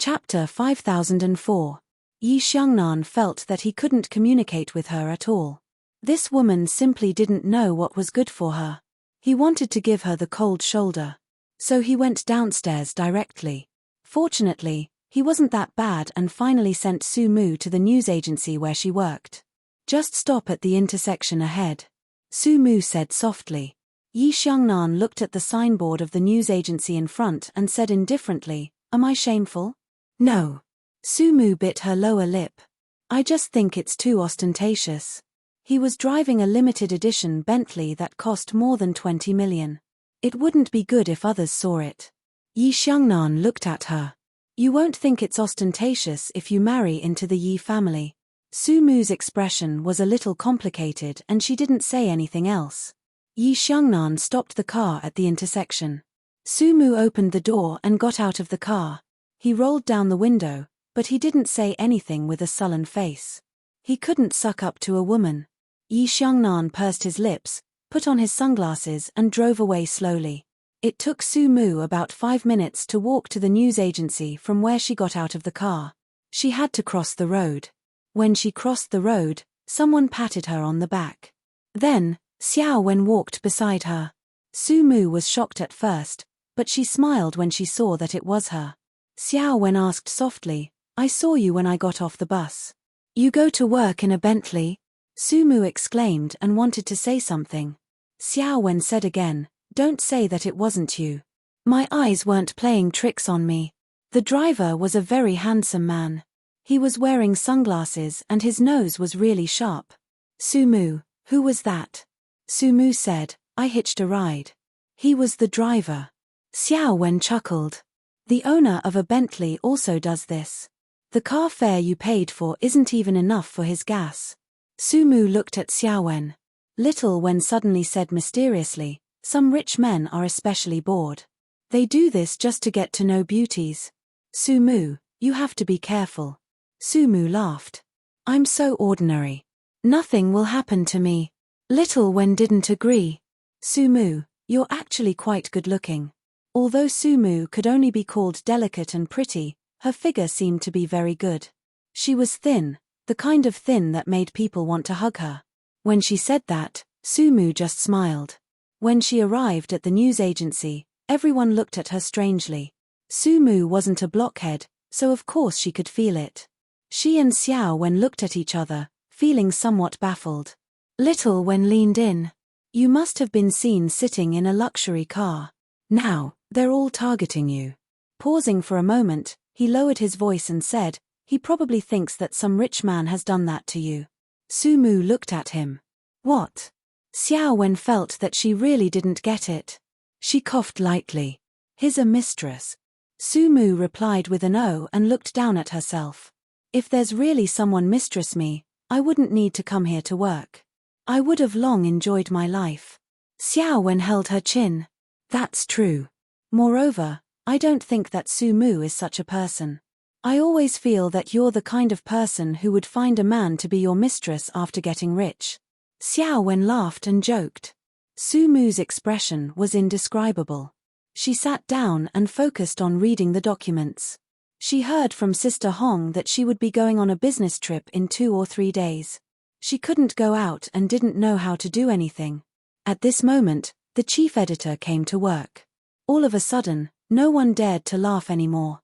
Chapter 5004. Yi Xiangnan felt that he couldn't communicate with her at all. This woman simply didn't know what was good for her. He wanted to give her the cold shoulder. So he went downstairs directly. Fortunately, he wasn't that bad and finally sent Su Mu to the news agency where she worked. Just stop at the intersection ahead, Su Mu said softly. Yi Xiangnan looked at the signboard of the news agency in front and said indifferently, "Am I shameful?" "No." Su Mu bit her lower lip. "I just think it's too ostentatious." He was driving a limited edition Bentley that cost more than 20 million. It wouldn't be good if others saw it. Yi Xiangnan looked at her. "You won't think it's ostentatious if you marry into the Yi family." Su Mu's expression was a little complicated and she didn't say anything else. Yi Xiangnan stopped the car at the intersection. Su Mu opened the door and got out of the car. He rolled down the window, but he didn't say anything with a sullen face. He couldn't suck up to a woman. Yi Xiangnan pursed his lips, put on his sunglasses and drove away slowly. It took Su Mu about 5 minutes to walk to the news agency from where she got out of the car. She had to cross the road. When she crossed the road, someone patted her on the back. Then, Xiao Wen walked beside her. Su Mu was shocked at first, but she smiled when she saw that it was her. Xiao Wen asked softly, "I saw you when I got off the bus. You go to work in a Bentley?" Su Mu exclaimed and wanted to say something. Xiao Wen said again, "Don't say that it wasn't you. My eyes weren't playing tricks on me." The driver was a very handsome man. He was wearing sunglasses and his nose was really sharp. "Su Mu, who was that?" Su Mu said, "I hitched a ride." "He was the driver." Xiao Wen chuckled. "The owner of a Bentley also does this. The car fare you paid for isn't even enough for his gas." Su Mu looked at Xiao Wen. Little Wen suddenly said mysteriously, "Some rich men are especially bored. They do this just to get to know beauties. Su Mu, you have to be careful." Su Mu laughed. "I'm so ordinary. Nothing will happen to me." Little Wen didn't agree. "Su Mu, you're actually quite good-looking." Although Su Mu could only be called delicate and pretty, her figure seemed to be very good. She was thin, the kind of thin that made people want to hug her. When she said that, Su Mu just smiled. When she arrived at the news agency, everyone looked at her strangely. Su Mu wasn't a blockhead, so of course she could feel it. She and Xiao Wen looked at each other, feeling somewhat baffled. Little Wen leaned in. "You must have been seen sitting in a luxury car. Now, they're all targeting you." Pausing for a moment, he lowered his voice and said, "He probably thinks that some rich man has done that to you." Su Mu looked at him. "What?" Xiao Wen felt that she really didn't get it. She coughed lightly. "He's a mistress." Su Mu replied with an "oh" and looked down at herself. "If there's really someone mistress me, I wouldn't need to come here to work. I would have long enjoyed my life." Xiao Wen held her chin. "That's true. Moreover, I don't think that Su Mu is such a person. I always feel that you're the kind of person who would find a man to be your mistress after getting rich." Xiao Wen laughed and joked. Su Mu's expression was indescribable. She sat down and focused on reading the documents. She heard from Sister Hong that she would be going on a business trip in 2 or 3 days. She couldn't go out and didn't know how to do anything. At this moment, the chief editor came to work. All of a sudden, no one dared to laugh anymore.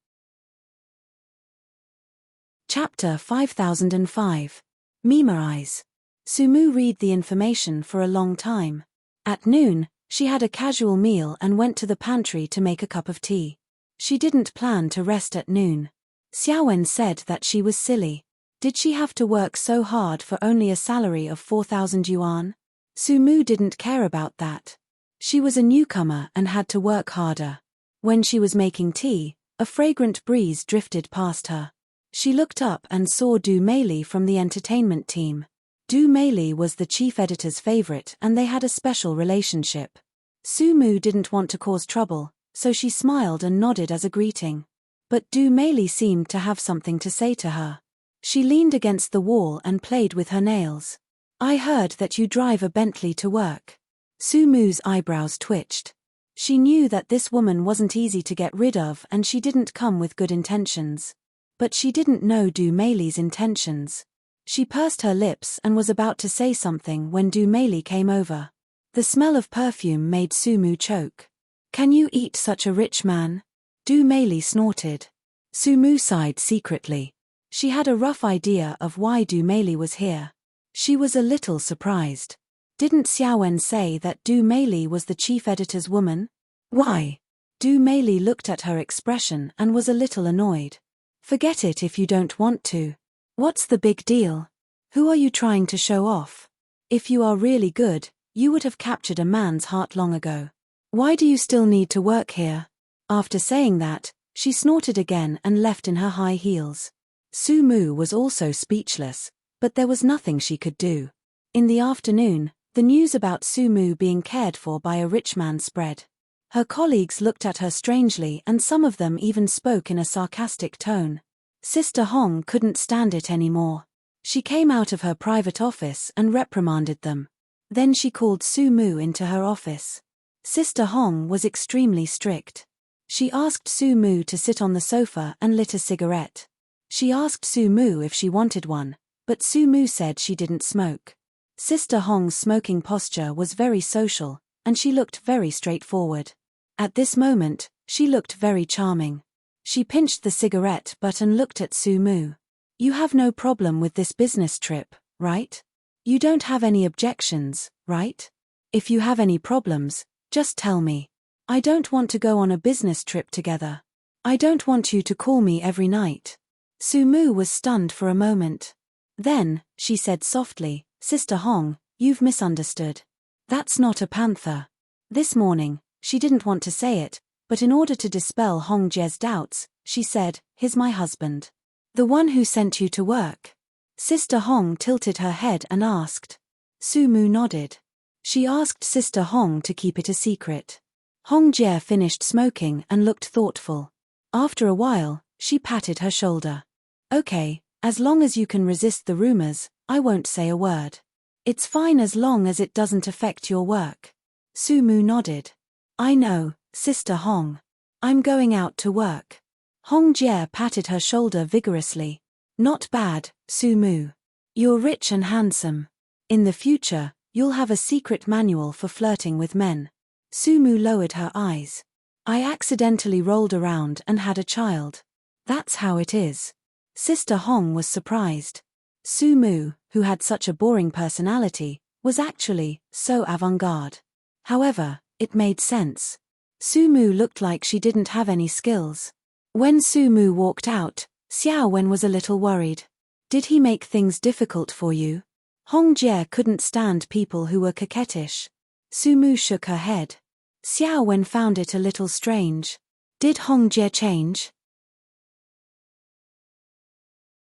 Chapter 5005. Mima Eyes. Su Mu read the information for a long time. At noon, she had a casual meal and went to the pantry to make a cup of tea. She didn't plan to rest at noon. Xiao Wen said that she was silly. Did she have to work so hard for only a salary of 4,000 yuan? Su Mu didn't care about that. She was a newcomer and had to work harder. When she was making tea, a fragrant breeze drifted past her. She looked up and saw Du Meili from the entertainment team. Du Meili was the chief editor's favorite and they had a special relationship. Su Mu didn't want to cause trouble, so she smiled and nodded as a greeting. But Du Meili seemed to have something to say to her. She leaned against the wall and played with her nails. "I heard that you drive a Bentley to work." Su Mu's eyebrows twitched. She knew that this woman wasn't easy to get rid of and she didn't come with good intentions. But she didn't know Du Mei's intentions. She pursed her lips and was about to say something when Du Mei came over. The smell of perfume made Sumu choke. "Can you eat such a rich man?" Du Mei snorted. Sumu sighed secretly. She had a rough idea of why Du Mei was here. She was a little surprised. Didn't Xiaowen say that Du Mei was the chief editor's woman? Why? Du Mei looked at her expression and was a little annoyed. "Forget it if you don't want to. What's the big deal? Who are you trying to show off? If you are really good, you would have captured a man's heart long ago. Why do you still need to work here?" After saying that, she snorted again and left in her high heels. Sumu was also speechless, but there was nothing she could do. In the afternoon, the news about Sumu being cared for by a rich man spread. Her colleagues looked at her strangely and some of them even spoke in a sarcastic tone. Sister Hong couldn't stand it anymore. She came out of her private office and reprimanded them. Then she called Sumu into her office. Sister Hong was extremely strict. She asked Sumu to sit on the sofa and lit a cigarette. She asked Sumu if she wanted one, but Sumu said she didn't smoke. Sister Hong's smoking posture was very social, and she looked very straightforward. At this moment, she looked very charming. She pinched the cigarette butt and looked at Sumu. "You have no problem with this business trip, right? You don't have any objections, right? If you have any problems, just tell me. I don't want to go on a business trip together. I don't want you to call me every night." Sumu was stunned for a moment. Then, she said softly, "Sister Hong, you've misunderstood. That's not a panther." This morning, she didn't want to say it, but in order to dispel Hong Jie's doubts, she said, "He's my husband. The one who sent you to work." Sister Hong tilted her head and asked. Sumu nodded. She asked Sister Hong to keep it a secret. Hong Jie finished smoking and looked thoughtful. After a while, she patted her shoulder. "Okay, as long as you can resist the rumors, I won't say a word. It's fine as long as it doesn't affect your work." Sumu nodded. "I know, Sister Hong. I'm going out to work." Hong Jie patted her shoulder vigorously. "Not bad, Sumu. You're rich and handsome. In the future, you'll have a secret manual for flirting with men." Sumu lowered her eyes. "I accidentally rolled around and had a child. That's how it is." Sister Hong was surprised. Sumu, who had such a boring personality, was actually so avant-garde. However, it made sense. Sumu looked like she didn't have any skills. When Sumu walked out, Xiaowen was a little worried. "Did he make things difficult for you?" Hong Jie couldn't stand people who were coquettish. Sumu shook her head. Xiaowen found it a little strange. Did Hong Jie change?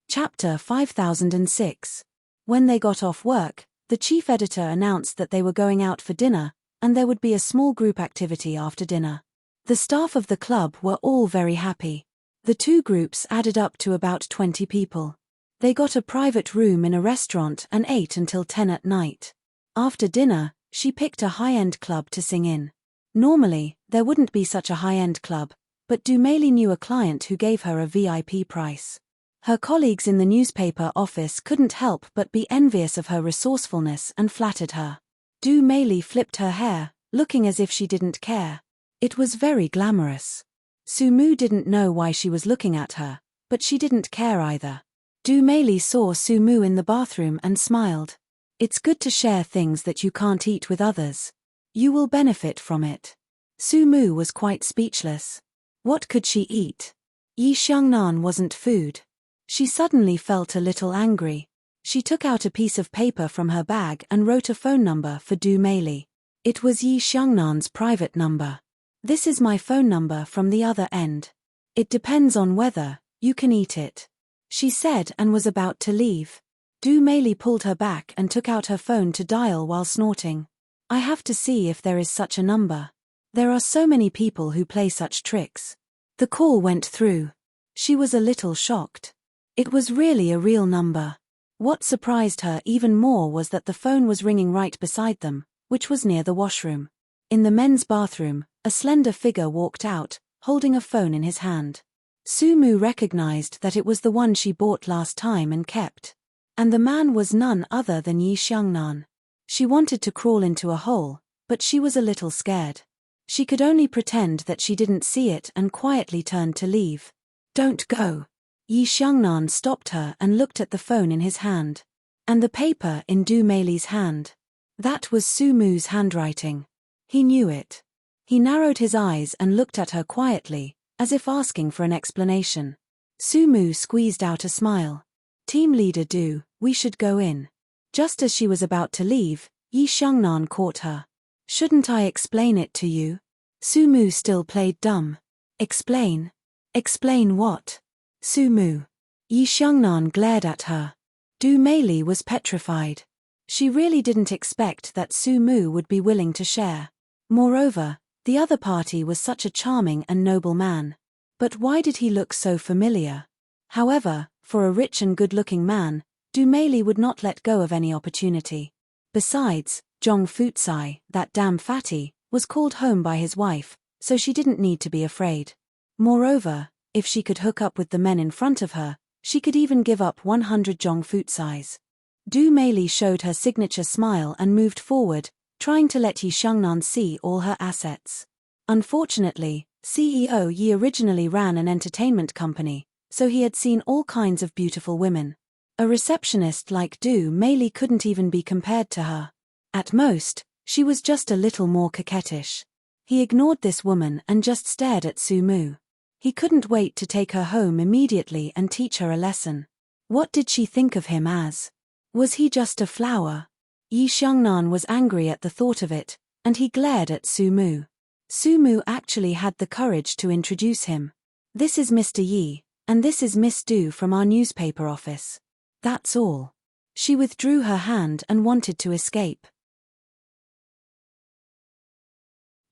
Chapter 5006. When they got off work, the chief editor announced that they were going out for dinner, and there would be a small group activity after dinner. The staff of the club were all very happy. The two groups added up to about 20 people. They got a private room in a restaurant and ate until 10 at night. After dinner, she picked a high-end club to sing in. Normally, there wouldn't be such a high-end club, but Du Mei knew a client who gave her a VIP price. Her colleagues in the newspaper office couldn't help but be envious of her resourcefulness and flattered her. Du Mei flipped her hair, looking as if she didn't care. It was very glamorous. Sumu didn't know why she was looking at her, but she didn't care either. Du Mei saw Sumu in the bathroom and smiled. "It's good to share things that you can't eat with others. You will benefit from it." Sumu was quite speechless. What could she eat? Yi Xiangnan wasn't food. She suddenly felt a little angry. She took out a piece of paper from her bag and wrote a phone number for Du Mei. It was Yi Xiangnan's private number. "This is my phone number from the other end. It depends on whether you can eat it," she said and was about to leave. Du Mei pulled her back and took out her phone to dial while snorting. "I have to see if there is such a number. There are so many people who play such tricks." The call went through. She was a little shocked. It was really a real number. What surprised her even more was that the phone was ringing right beside them, which was near the washroom. In the men's bathroom, A slender figure walked out, holding a phone in his hand. Sumu recognized that it was the one she bought last time and kept. And the man was none other than Yi Xiangnan. She wanted to crawl into a hole, but she was a little scared. She could only pretend that she didn't see it and quietly turned to leave. "Don't go." Yi Xiangnan stopped her and looked at the phone in his hand. And the paper in Du Meili's hand. That was Sumu's handwriting. He knew it. He narrowed his eyes and looked at her quietly, as if asking for an explanation. Sumu squeezed out a smile. "Team leader Du, we should go in." Just as she was about to leave, Yi Xiangnan caught her. "Shouldn't I explain it to you?" Sumu still played dumb. "Explain? Explain what?" "Sumu." Yi Xiangnan glared at her. Du Meili was petrified. She really didn't expect that Sumu would be willing to share. Moreover, the other party was such a charming and noble man. But why did he look so familiar? However, for a rich and good-looking man, Du Meili would not let go of any opportunity. Besides, Zhong Futsai, that damn fatty, was called home by his wife, so she didn't need to be afraid. Moreover, if she could hook up with the men in front of her, she could even give up 100 Zhong Futsais. Du Meili showed her signature smile and moved forward, trying to let Yi Xiangnan see all her assets. Unfortunately, CEO Yi originally ran an entertainment company, so he had seen all kinds of beautiful women. A receptionist like Du Meili couldn't even be compared to her. At most, she was just a little more coquettish. He ignored this woman and just stared at Sumu. He couldn't wait to take her home immediately and teach her a lesson. What did she think of him as? Was he just a flower? Yi Xiangnan was angry at the thought of it, and he glared at Sumu. Sumu actually had the courage to introduce him. "This is Mr. Yi, and this is Miss Du from our newspaper office. That's all." She withdrew her hand and wanted to escape.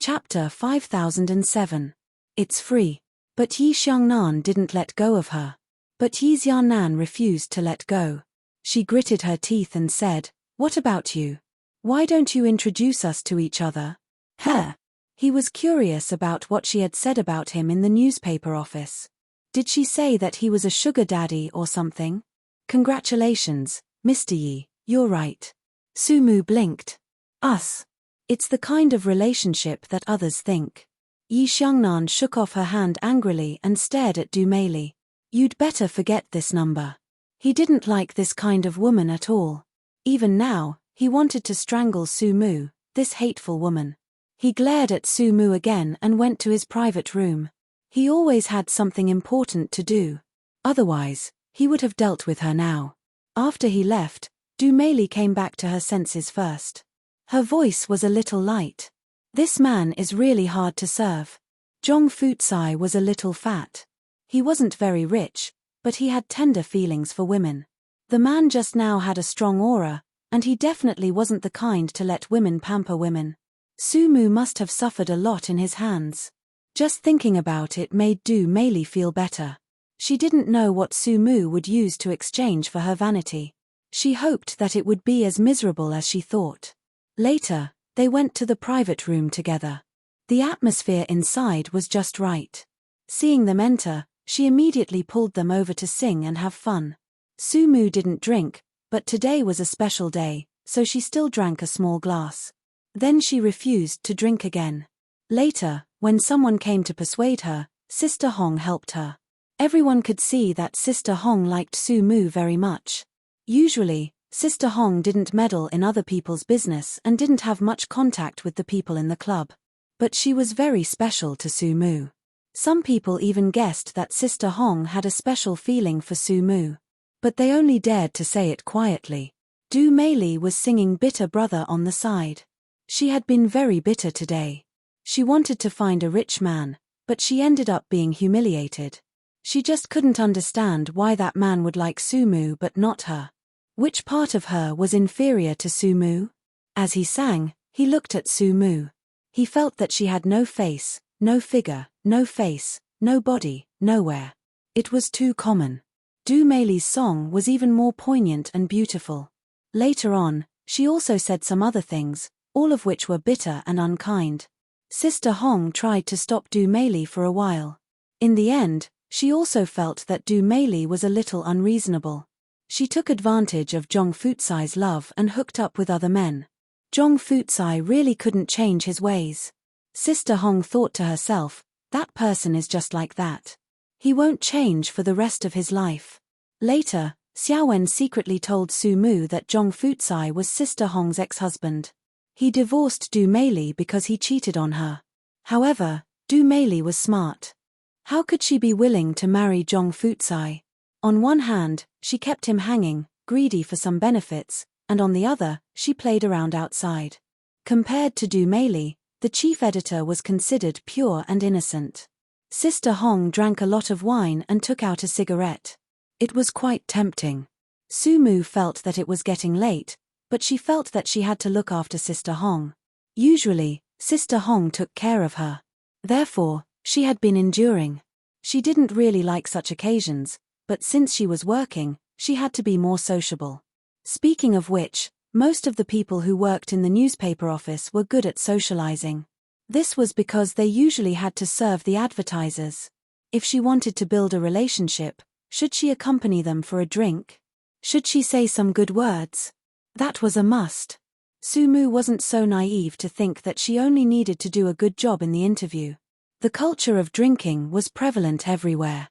Chapter 5007. It's free. But Yi Xiangnan didn't let go of her. But Yi Xianan refused to let go. She gritted her teeth and said, "What about you? Why don't you introduce us to each other?" Huh. He was curious about what she had said about him in the newspaper office. Did she say that he was a sugar daddy or something? "Congratulations, Mr. Yi, you're right." Sumu blinked. "Us. It's the kind of relationship that others think." Yi Xiangnan shook off her hand angrily and stared at Du Meili. "You'd better forget this number." He didn't like this kind of woman at all. Even now, he wanted to strangle Sumu, this hateful woman. He glared at Sumu again and went to his private room. He always had something important to do. Otherwise, he would have dealt with her now. After he left, Du Meili came back to her senses first. Her voice was a little light. "This man is really hard to serve." Zhong Futsai was a little fat. He wasn't very rich, but he had tender feelings for women. The man just now had a strong aura, and he definitely wasn't the kind to let women pamper women. Sumu must have suffered a lot in his hands. Just thinking about it made Du Meili feel better. She didn't know what Sumu would use to exchange for her vanity. She hoped that it would be as miserable as she thought. Later, they went to the private room together. The atmosphere inside was just right. Seeing them enter, she immediately pulled them over to sing and have fun. Sumu didn't drink, but today was a special day, so she still drank a small glass. Then she refused to drink again. Later, when someone came to persuade her, Sister Hong helped her. Everyone could see that Sister Hong liked Sumu very much. Usually, Sister Hong didn't meddle in other people's business and didn't have much contact with the people in the club. But she was very special to Sumu. Some people even guessed that Sister Hong had a special feeling for Sumu. But they only dared to say it quietly. Du Meili was singing Bitter Brother on the side. She had been very bitter today. She wanted to find a rich man, but she ended up being humiliated. She just couldn't understand why that man would like Sumu but not her. Which part of her was inferior to Sumu? As he sang, he looked at Sumu. He felt that she had no face, no figure, no face, no body, nowhere. It was too common. Du Meili's song was even more poignant and beautiful. Later on, she also said some other things, all of which were bitter and unkind. Sister Hong tried to stop Du Meili for a while. In the end, she also felt that Du Meili was a little unreasonable. She took advantage of Zhong Futsai's love and hooked up with other men. Zhong Futsai really couldn't change his ways. Sister Hong thought to herself, that person is just like that. He won't change for the rest of his life. Later, Xiaowen secretly told Su Mu that Zhong Futsai was Sister Hong's ex-husband. He divorced Du Meili because he cheated on her. However, Du Meili was smart. How could she be willing to marry Zhong Futsai? On one hand, she kept him hanging, greedy for some benefits, and on the other, she played around outside. Compared to Du Meili, the chief editor was considered pure and innocent. Sister Hong drank a lot of wine and took out a cigarette. It was quite tempting. Su Mu felt that it was getting late, but she felt that she had to look after Sister Hong. Usually, Sister Hong took care of her. Therefore, she had been enduring. She didn't really like such occasions, but since she was working, she had to be more sociable. Speaking of which, most of the people who worked in the newspaper office were good at socializing. This was because they usually had to serve the advertisers. If she wanted to build a relationship, should she accompany them for a drink? Should she say some good words? That was a must. Su Mu wasn't so naive to think that she only needed to do a good job in the interview. The culture of drinking was prevalent everywhere.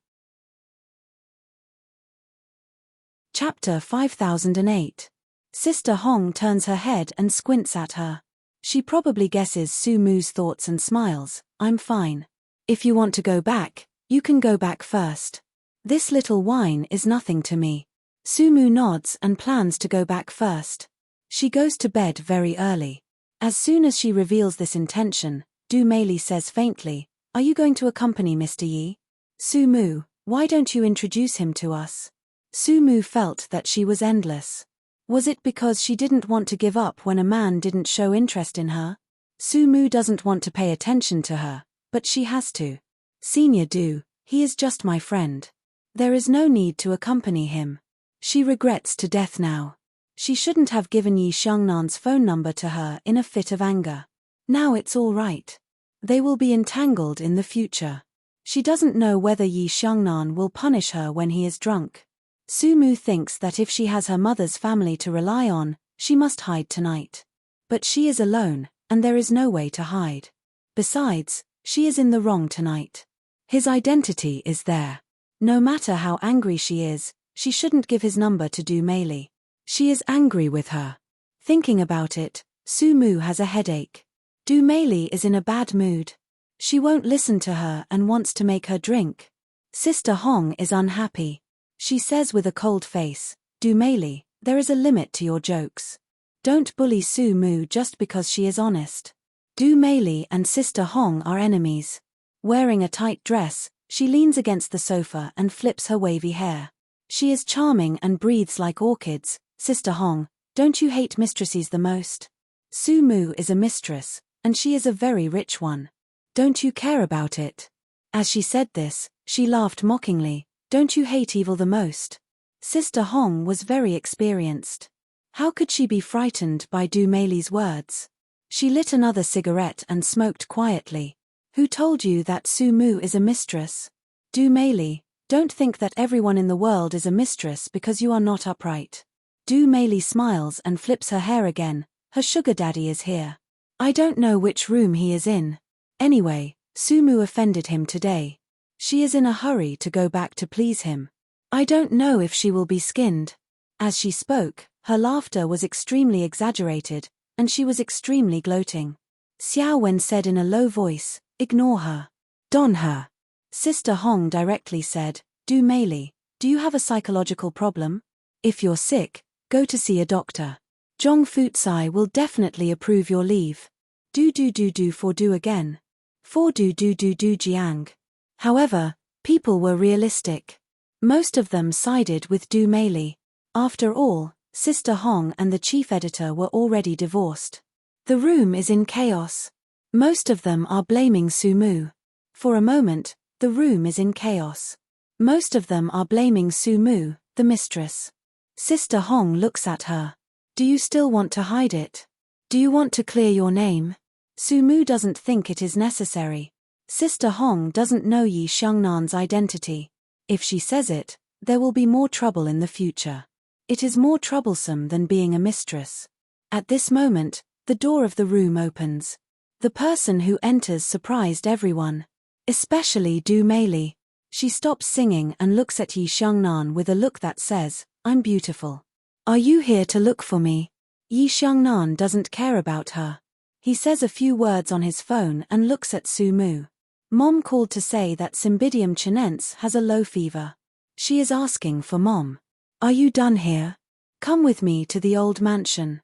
Chapter 5008. Sister Hong turns her head and squints at her. She probably guesses Su Mu's thoughts and smiles. I'm fine. If you want to go back, you can go back first. This little wine is nothing to me. Su Mu nods and plans to go back first. She goes to bed very early. As soon as she reveals this intention, Du Meili says faintly, "Are you going to accompany Mr. Yi?" "Su Mu, why don't you introduce him to us?" Su Mu felt that she was endless. Was it because she didn't want to give up when a man didn't show interest in her? Su Mu doesn't want to pay attention to her, but she has to. "Senior Du, he is just my friend. There is no need to accompany him." She regrets to death now. She shouldn't have given Yi Xiangnan's phone number to her in a fit of anger. Now it's all right. They will be entangled in the future. She doesn't know whether Yi Xiangnan will punish her when he is drunk. Su Mu thinks that if she has her mother's family to rely on, she must hide tonight. But she is alone, and there is no way to hide. Besides, she is in the wrong tonight. His identity is there. No matter how angry she is, she shouldn't give his number to Du Meili. She is angry with her. Thinking about it, Su Mu has a headache. Du Meili is in a bad mood. She won't listen to her and wants to make her drink. Sister Hong is unhappy. She says with a cold face, "Du Meili, there is a limit to your jokes. Don't bully Su Mu just because she is honest." Du Meili and Sister Hong are enemies. Wearing a tight dress, she leans against the sofa and flips her wavy hair. She is charming and breathes like orchids. "Sister Hong, don't you hate mistresses the most? Su Mu is a mistress, and she is a very rich one. Don't you care about it?" As she said this, she laughed mockingly. "Don't you hate evil the most?" Sister Hong was very experienced. How could she be frightened by Du Meili's words? She lit another cigarette and smoked quietly. "Who told you that Su Mu is a mistress? Du Meili, don't think that everyone in the world is a mistress because you are not upright." Du Meili smiles and flips her hair again. "Her sugar daddy is here. I don't know which room he is in. Anyway, Su Mu offended him today. She is in a hurry to go back to please him. I don't know if she will be skinned." As she spoke, her laughter was extremely exaggerated, and she was extremely gloating. Xiaowen said in a low voice, "Ignore her. Don her." Sister Hong directly said, "Du Meili, do you have a psychological problem? If you're sick, go to see a doctor. Zhong Futsai will definitely approve your leave. Do for do again. For do jiang." However, people were realistic. Most of them sided with Du Meili. After all, Sister Hong and the chief editor were already divorced. The room is in chaos. Most of them are blaming Su Mu. For a moment, the room is in chaos. Most of them are blaming Su Mu, the mistress. Sister Hong looks at her. "Do you still want to hide it? Do you want to clear your name?" Sumu doesn't think it is necessary. Sister Hong doesn't know Yi Xiangnan's identity. If she says it, there will be more trouble in the future. It is more troublesome than being a mistress. At this moment, the door of the room opens. The person who enters surprised everyone. Especially Du Meili. She stops singing and looks at Yi Xiangnan with a look that says, "I'm beautiful. Are you here to look for me?" Yi Xiangnan doesn't care about her. He says a few words on his phone and looks at Sumu. Mom called to say that Cymbidium chinense has a low fever. She is asking for Mom. "Are you done here? Come with me to the old mansion."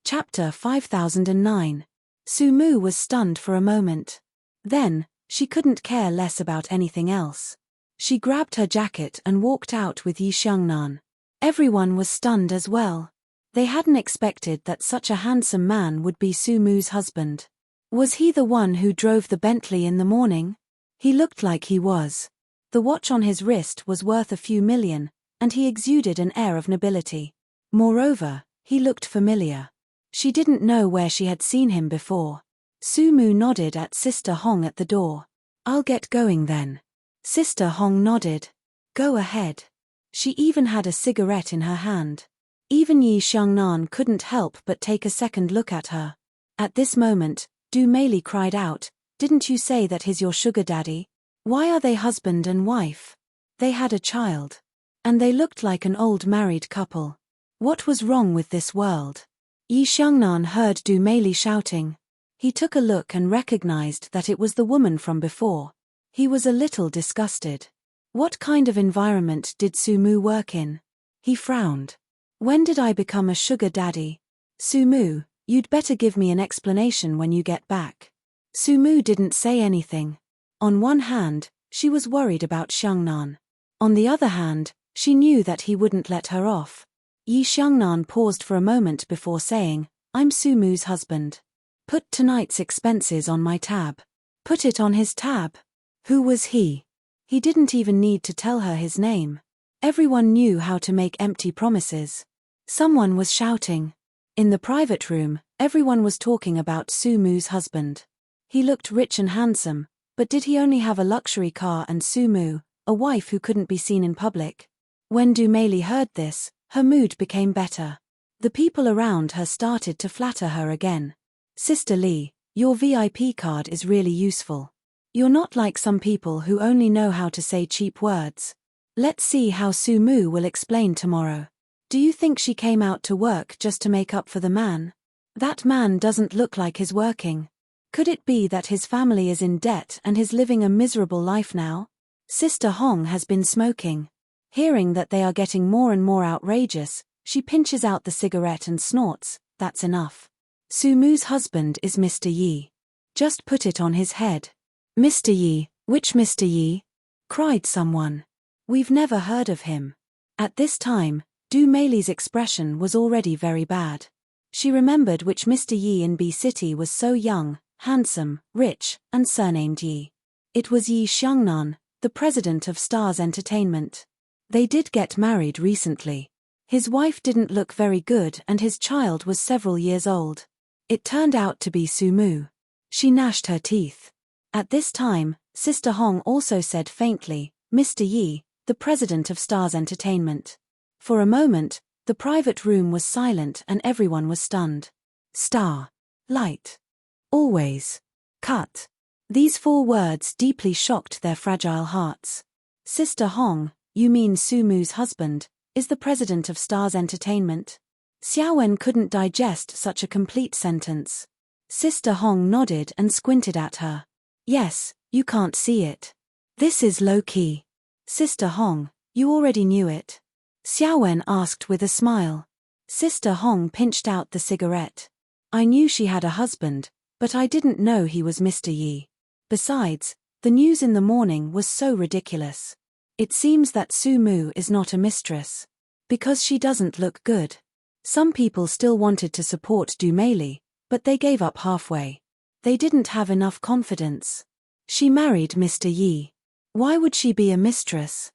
Chapter 5009. Sumu was stunned for a moment. Then, she couldn't care less about anything else. She grabbed her jacket and walked out with Yi Xiangnan. Everyone was stunned as well. They hadn't expected that such a handsome man would be Sumu's husband. Was he the one who drove the Bentley in the morning? He looked like he was. The watch on his wrist was worth a few million, and he exuded an air of nobility. Moreover, he looked familiar. She didn't know where she had seen him before. Sumu nodded at Sister Hong at the door. "I'll get going then." Sister Hong nodded. "Go ahead." She even had a cigarette in her hand. Even Yi Xiangnan couldn't help but take a second look at her. At this moment, Du Meili cried out, "Didn't you say that he's your sugar daddy? Why are they husband and wife? They had a child. And they looked like an old married couple. What was wrong with this world?" Yi Xiangnan heard Du Meili shouting. He took a look and recognized that it was the woman from before. He was a little disgusted. What kind of environment did Sumu work in? He frowned. "When did I become a sugar daddy? Sumu, you'd better give me an explanation when you get back." Sumu didn't say anything. On one hand, she was worried about Xiangnan. On the other hand, she knew that he wouldn't let her off. Yi Xiangnan paused for a moment before saying, "I'm Sumu's husband. Put tonight's expenses on my tab." Put it on his tab? Who was he? He didn't even need to tell her his name. Everyone knew how to make empty promises. Someone was shouting. In the private room, everyone was talking about Sumu's husband. He looked rich and handsome, but did he only have a luxury car and Sumu, a wife who couldn't be seen in public? When Du Meili heard this, her mood became better. The people around her started to flatter her again. "Sister Li, your VIP card is really useful. You're not like some people who only know how to say cheap words. Let's see how Sumu will explain tomorrow. Do you think she came out to work just to make up for the man? That man doesn't look like he's working. Could it be that his family is in debt and he's living a miserable life now? Sister Hong has been smoking." Hearing that they are getting more and more outrageous, she pinches out the cigarette and snorts, "That's enough. Sumu's husband is Mr. Yi. Just put it on his head." "Mr. Yi? Which Mr. Yi?" cried someone. "We've never heard of him." At this time, Du Meili's expression was already very bad. She remembered which Mr. Yi in B City was so young, handsome, rich, and surnamed Yi. It was Yi Xiangnan, the president of Stars Entertainment. They did get married recently. His wife didn't look very good and his child was several years old. It turned out to be Sumu. She gnashed her teeth. At this time, Sister Hong also said faintly, "Mr. Yi, the president of Stars Entertainment." For a moment, the private room was silent and everyone was stunned. Star. Light. Always. Cut. These 4 words deeply shocked their fragile hearts. Sister Hong, you mean Sumu's husband, is the president of Stars Entertainment? Xiaowen couldn't digest such a complete sentence. Sister Hong nodded and squinted at her. "Yes, you can't see it. This is low-key." "Sister Hong, you already knew it?" Xiaowen asked with a smile. Sister Hong pinched out the cigarette. "I knew she had a husband, but I didn't know he was Mr. Yi. Besides, the news in the morning was so ridiculous. It seems that Sumu is not a mistress. Because she doesn't look good." Some people still wanted to support Du Meili, but they gave up halfway. They didn't have enough confidence. She married Mr. Yi. Why would she be a mistress?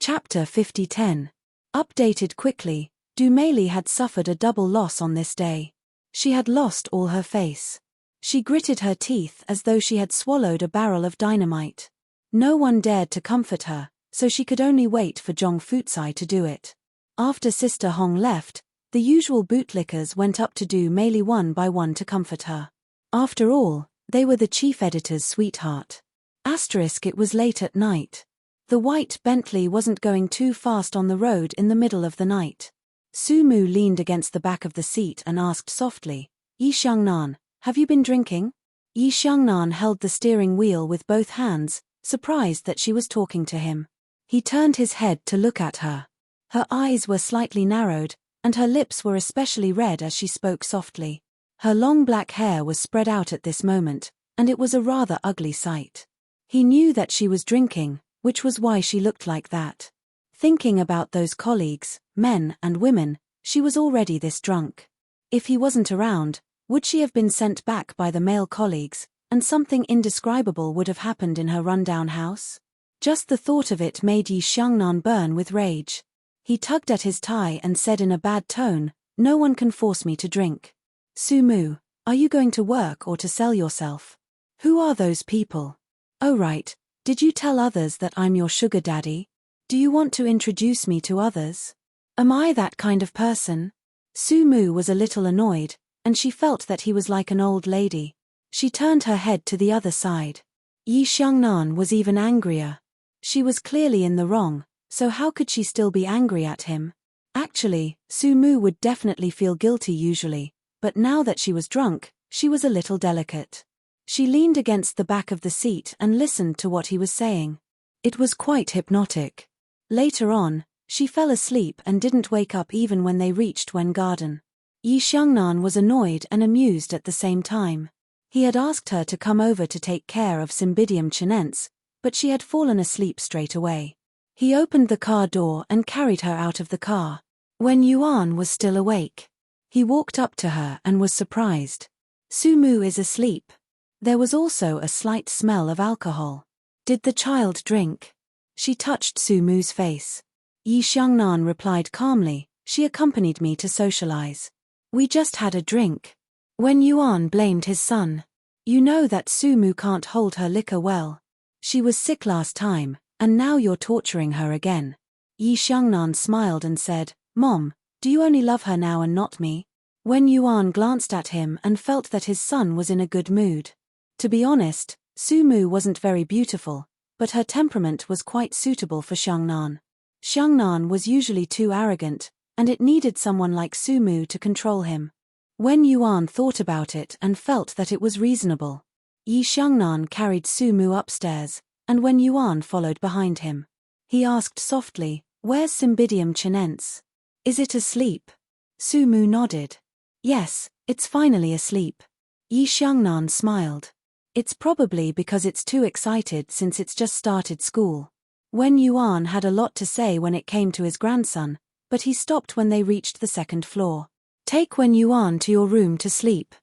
Chapter 5010. Updated quickly, Du Mei had suffered a double loss on this day. She had lost all her face. She gritted her teeth as though she had swallowed a barrel of dynamite. No one dared to comfort her, so she could only wait for Zhong Futsai to do it. After Sister Hong left, the usual bootlickers went up to Du Mei one by one to comfort her. After all, they were the chief editor's sweetheart. It was late at night. The white Bentley wasn't going too fast on the road in the middle of the night. Su Mu leaned against the back of the seat and asked softly, "Yi Xiangnan, have you been drinking?" Yi Xiangnan held the steering wheel with both hands, surprised that she was talking to him. He turned his head to look at her. Her eyes were slightly narrowed, and her lips were especially red as she spoke softly. Her long black hair was spread out at this moment, and it was a rather ugly sight. He knew that she was drinking, which was why she looked like that. Thinking about those colleagues, men and women, she was already this drunk. If he wasn't around, would she have been sent back by the male colleagues, and something indescribable would have happened in her rundown house? Just the thought of it made Yi Xiangnan burn with rage. He tugged at his tie and said in a bad tone, "No one can force me to drink." "Su Mu, are you going to work or to sell yourself? Who are those people? Oh right, did you tell others that I'm your sugar daddy? Do you want to introduce me to others? Am I that kind of person?" Su Mu was a little annoyed, and she felt that he was like an old lady. She turned her head to the other side. Yi Xiangnan was even angrier. She was clearly in the wrong, so how could she still be angry at him? Actually, Su Mu would definitely feel guilty usually, but now that she was drunk, she was a little delicate. She leaned against the back of the seat and listened to what he was saying. It was quite hypnotic. Later on, she fell asleep and didn't wake up even when they reached Wen Garden. Yi Xiangnan was annoyed and amused at the same time. He had asked her to come over to take care of Cymbidium chinense, but she had fallen asleep straight away. He opened the car door and carried her out of the car. Wen Yuan was still awake. He walked up to her and was surprised. "Su Mu is asleep." There was also a slight smell of alcohol. "Did the child drink?" She touched Su Mu's face. Yi Xiangnan replied calmly, "She accompanied me to socialize. We just had a drink." Wen Yuan blamed his son. "You know that Su Mu can't hold her liquor well. She was sick last time, and now you're torturing her again." Yi Xiangnan smiled and said, "Mom, do you only love her now and not me?" Wen Yuan glanced at him and felt that his son was in a good mood. To be honest, Su Mu wasn't very beautiful, but her temperament was quite suitable for Xiangnan. Xiangnan was usually too arrogant, and it needed someone like Su Mu to control him. Wen Yuan thought about it and felt that it was reasonable. Yi Xiangnan carried Su Mu upstairs, and Wen Yuan followed behind him. He asked softly, "Where's Cymbidium chinense? Is it asleep?" Su Mu nodded. "Yes, it's finally asleep." Yi Xiangnan smiled. "It's probably because it's too excited since it's just started school." Wen Yuan had a lot to say when it came to his grandson, but he stopped when they reached the second floor. "Take Wen Yuan to your room to sleep.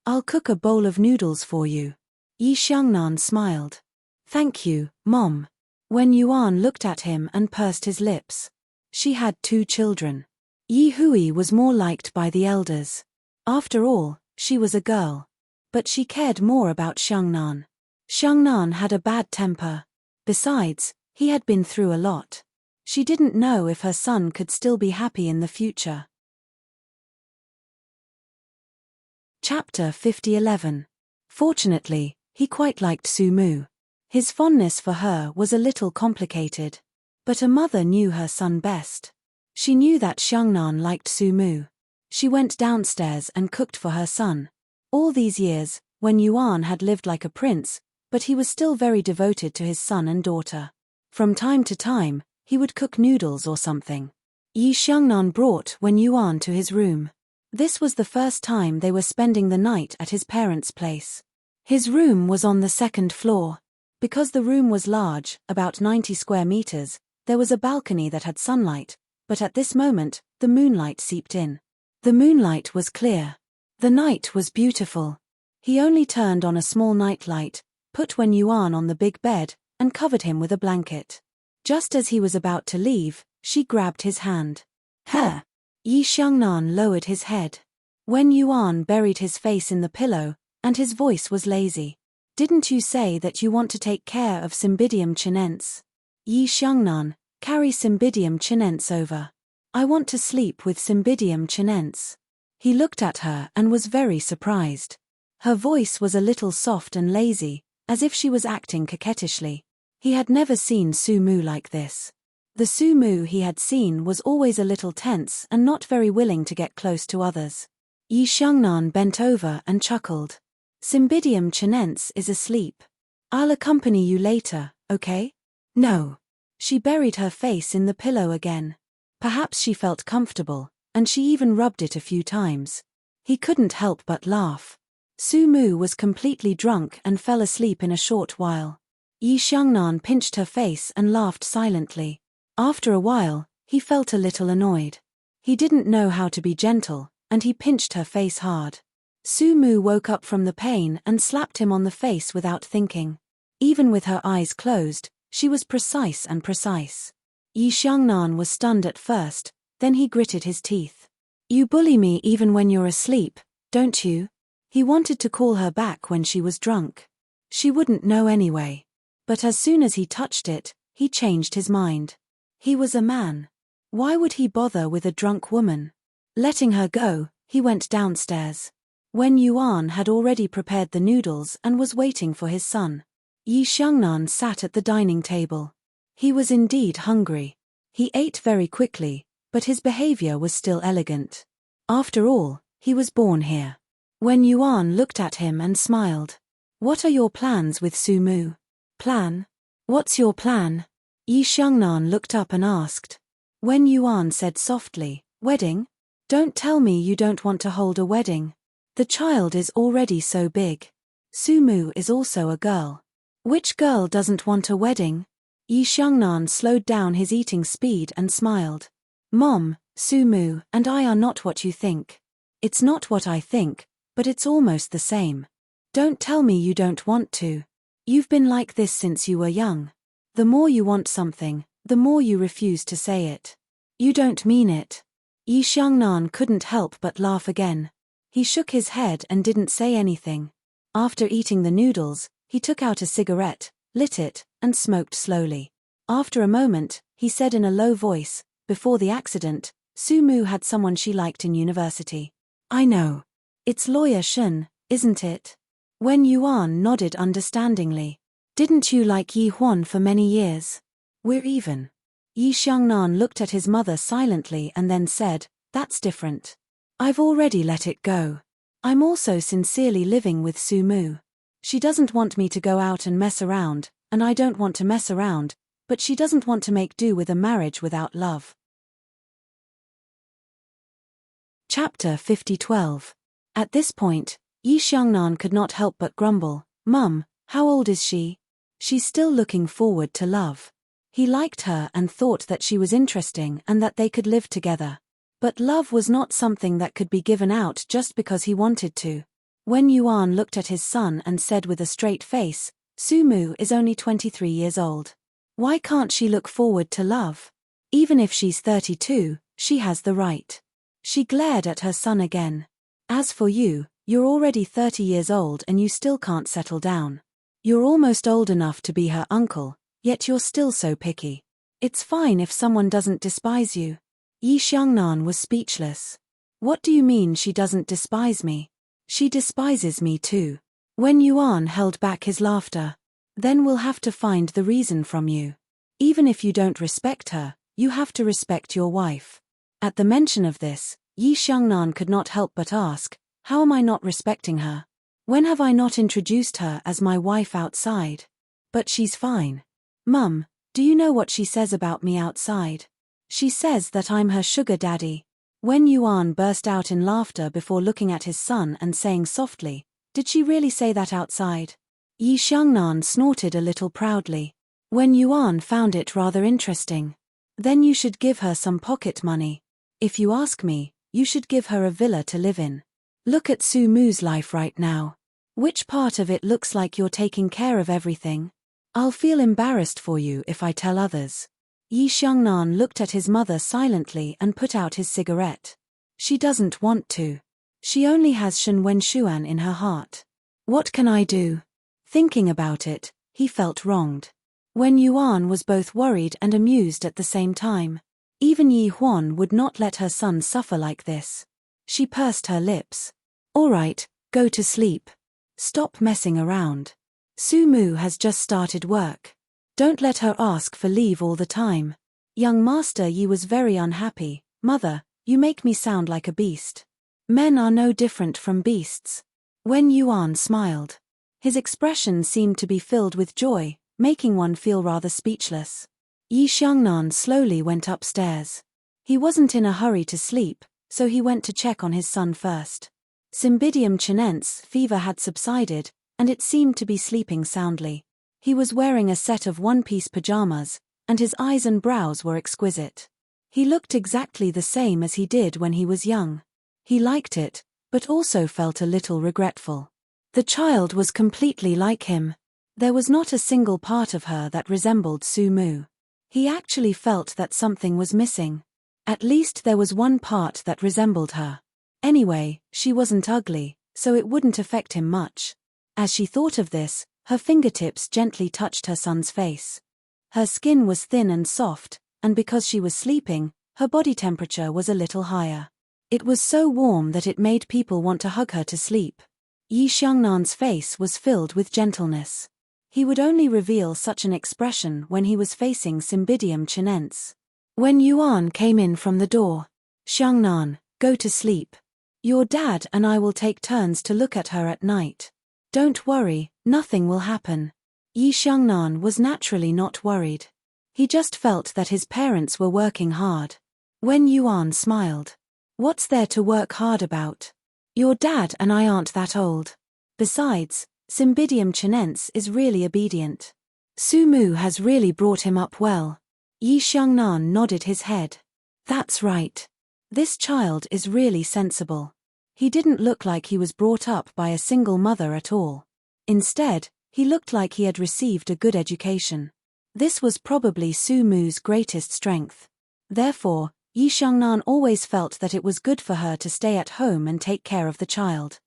I'll cook a bowl of noodles for you." Yi Xiangnan smiled. "Thank you, Mom." Wen Yuan looked at him and pursed his lips. She had 2 children. Yi Hui was more liked by the elders. After all, she was a girl. But she cared more about Xiangnan. Xiangnan had a bad temper. Besides, he had been through a lot. She didn't know if her son could still be happy in the future. Chapter 50:11. Fortunately, he quite liked Su Mu. His fondness for her was a little complicated. But a mother knew her son best. She knew that Xiangnan liked Su Mu. She went downstairs and cooked for her son. All these years, Wen Yuan had lived like a prince, but he was still very devoted to his son and daughter. From time to time, he would cook noodles or something. Yi Xiangnan brought Wen Yuan to his room. This was the first time they were spending the night at his parents' place. His room was on the 2nd floor. Because the room was large, about 90 square meters, there was a balcony that had sunlight, but at this moment, the moonlight seeped in. The moonlight was clear. The night was beautiful. He only turned on a small nightlight, put Wen Yuan on the big bed, and covered him with a blanket. Just as he was about to leave, she grabbed his hand. "Huh! Yi Xiangnan lowered his head. Wen Yuan buried his face in the pillow, and his voice was lazy. Didn't you say that you want to take care of Cymbidium chinense? Yi Xiangnan, carry Cymbidium chinense over. I want to sleep with Cymbidium chinense. He looked at her and was very surprised. Her voice was a little soft and lazy, as if she was acting coquettishly. He had never seen Su Mu like this. The Su Mu he had seen was always a little tense and not very willing to get close to others. Yi Xiangnan bent over and chuckled. Cymbidium chinense is asleep. I'll accompany you later, okay? No. She buried her face in the pillow again. Perhaps she felt comfortable, and she even rubbed it a few times. He couldn't help but laugh. Su Mu was completely drunk and fell asleep in a short while. Yi Xiangnan pinched her face and laughed silently. After a while, he felt a little annoyed. He didn't know how to be gentle, and he pinched her face hard. Su Mu woke up from the pain and slapped him on the face without thinking. Even with her eyes closed, she was precise and precise. Yi Xiangnan was stunned at first, then he gritted his teeth. You bully me even when you're asleep, don't you? He wanted to call her back when she was drunk. She wouldn't know anyway. But as soon as he touched it, he changed his mind. He was a man. Why would he bother with a drunk woman? Letting her go, he went downstairs. Wen Yuan had already prepared the noodles and was waiting for his son. Yi Xiangnan sat at the dining table. He was indeed hungry. He ate very quickly, but his behavior was still elegant. After all, he was born here. Wen Yuan looked at him and smiled. What are your plans with Su Mu? Plan? What's your plan? Yi Xiangnan looked up and asked. Wen Yuan said softly, wedding? Don't tell me you don't want to hold a wedding. The child is already so big. Su Mu is also a girl. Which girl doesn't want a wedding? Yi Xiangnan slowed down his eating speed and smiled. Mom, Su Mu and I are not what you think. It's not what I think, but it's almost the same. Don't tell me you don't want to. You've been like this since you were young. The more you want something, the more you refuse to say it. You don't mean it. Yi Xiangnan couldn't help but laugh again. He shook his head and didn't say anything. After eating the noodles, he took out a cigarette, lit it, and smoked slowly. After a moment, he said in a low voice, before the accident, Su Mu had someone she liked in university. I know. It's Lawyer Shen, isn't it? Wen Yuan nodded understandingly. Didn't you like Yi Huan for many years? We're even. Yi Xiangnan looked at his mother silently and then said, that's different. I've already let it go. I'm also sincerely living with Su Mu. She doesn't want me to go out and mess around, and I don't want to mess around, but she doesn't want to make do with a marriage without love. Chapter 50:12. At this point, Yi Xiangnan could not help but grumble, Mum, how old is she? She's still looking forward to love. He liked her and thought that she was interesting and that they could live together. But love was not something that could be given out just because he wanted to. Wen Yuan looked at his son and said with a straight face, Su Mu is only 23 years old. Why can't she look forward to love? Even if she's 32, she has the right. She glared at her son again. As for you, you're already 30 years old and you still can't settle down. You're almost old enough to be her uncle, yet you're still so picky. It's fine if someone doesn't despise you. Yi Xiangnan was speechless. What do you mean she doesn't despise me? She despises me too. Wen Yuan held back his laughter. Then we'll have to find the reason from you. Even if you don't respect her, you have to respect your wife. At the mention of this, Yi Xiangnan could not help but ask, how am I not respecting her? When have I not introduced her as my wife outside? But she's fine. Mum, do you know what she says about me outside? She says that I'm her sugar daddy. Wen Yuan burst out in laughter before looking at his son and saying softly, did she really say that outside? Yi Xiangnan snorted a little proudly. Wen Yuan found it rather interesting. Then you should give her some pocket money. If you ask me, you should give her a villa to live in. Look at Su Mu's life right now. Which part of it looks like you're taking care of everything? I'll feel embarrassed for you if I tell others. Yi Xiangnan looked at his mother silently and put out his cigarette. She doesn't want to. She only has Shen Wenshuan in her heart. What can I do? Thinking about it, he felt wronged. Wen Yuan was both worried and amused at the same time. Even Yi Huan would not let her son suffer like this. She pursed her lips. All right, go to sleep. Stop messing around. Su Mu has just started work. Don't let her ask for leave all the time. Young Master Yi was very unhappy. Mother, you make me sound like a beast. Men are no different from beasts. Wen Yuan smiled. His expression seemed to be filled with joy, making one feel rather speechless. Yi Xiangnan slowly went upstairs. He wasn't in a hurry to sleep, so he went to check on his son first. Cymbidium chinense fever had subsided, and it seemed to be sleeping soundly. He was wearing a set of one-piece pajamas, and his eyes and brows were exquisite. He looked exactly the same as he did when he was young. He liked it, but also felt a little regretful. The child was completely like him. There was not a single part of her that resembled Su Mu. He actually felt that something was missing. At least there was one part that resembled her. Anyway, she wasn't ugly, so it wouldn't affect him much. As she thought of this, her fingertips gently touched her son's face. Her skin was thin and soft, and because she was sleeping, her body temperature was a little higher. It was so warm that it made people want to hug her to sleep. Yi Xiangnan's face was filled with gentleness. He would only reveal such an expression when he was facing Cymbidium chinense. When Yuan came in from the door, Xiangnan, go to sleep. Your dad and I will take turns to look at her at night. Don't worry, nothing will happen. Yi Xiangnan was naturally not worried. He just felt that his parents were working hard. When Yuan smiled. What's there to work hard about? Your dad and I aren't that old. Besides, Cymbidium chinense is really obedient. Su Mu has really brought him up well. Yi Xiangnan nodded his head. That's right. This child is really sensible. He didn't look like he was brought up by a single mother at all. Instead, he looked like he had received a good education. This was probably Su Mu's greatest strength. Therefore, Yi Xiangnan always felt that it was good for her to stay at home and take care of the child.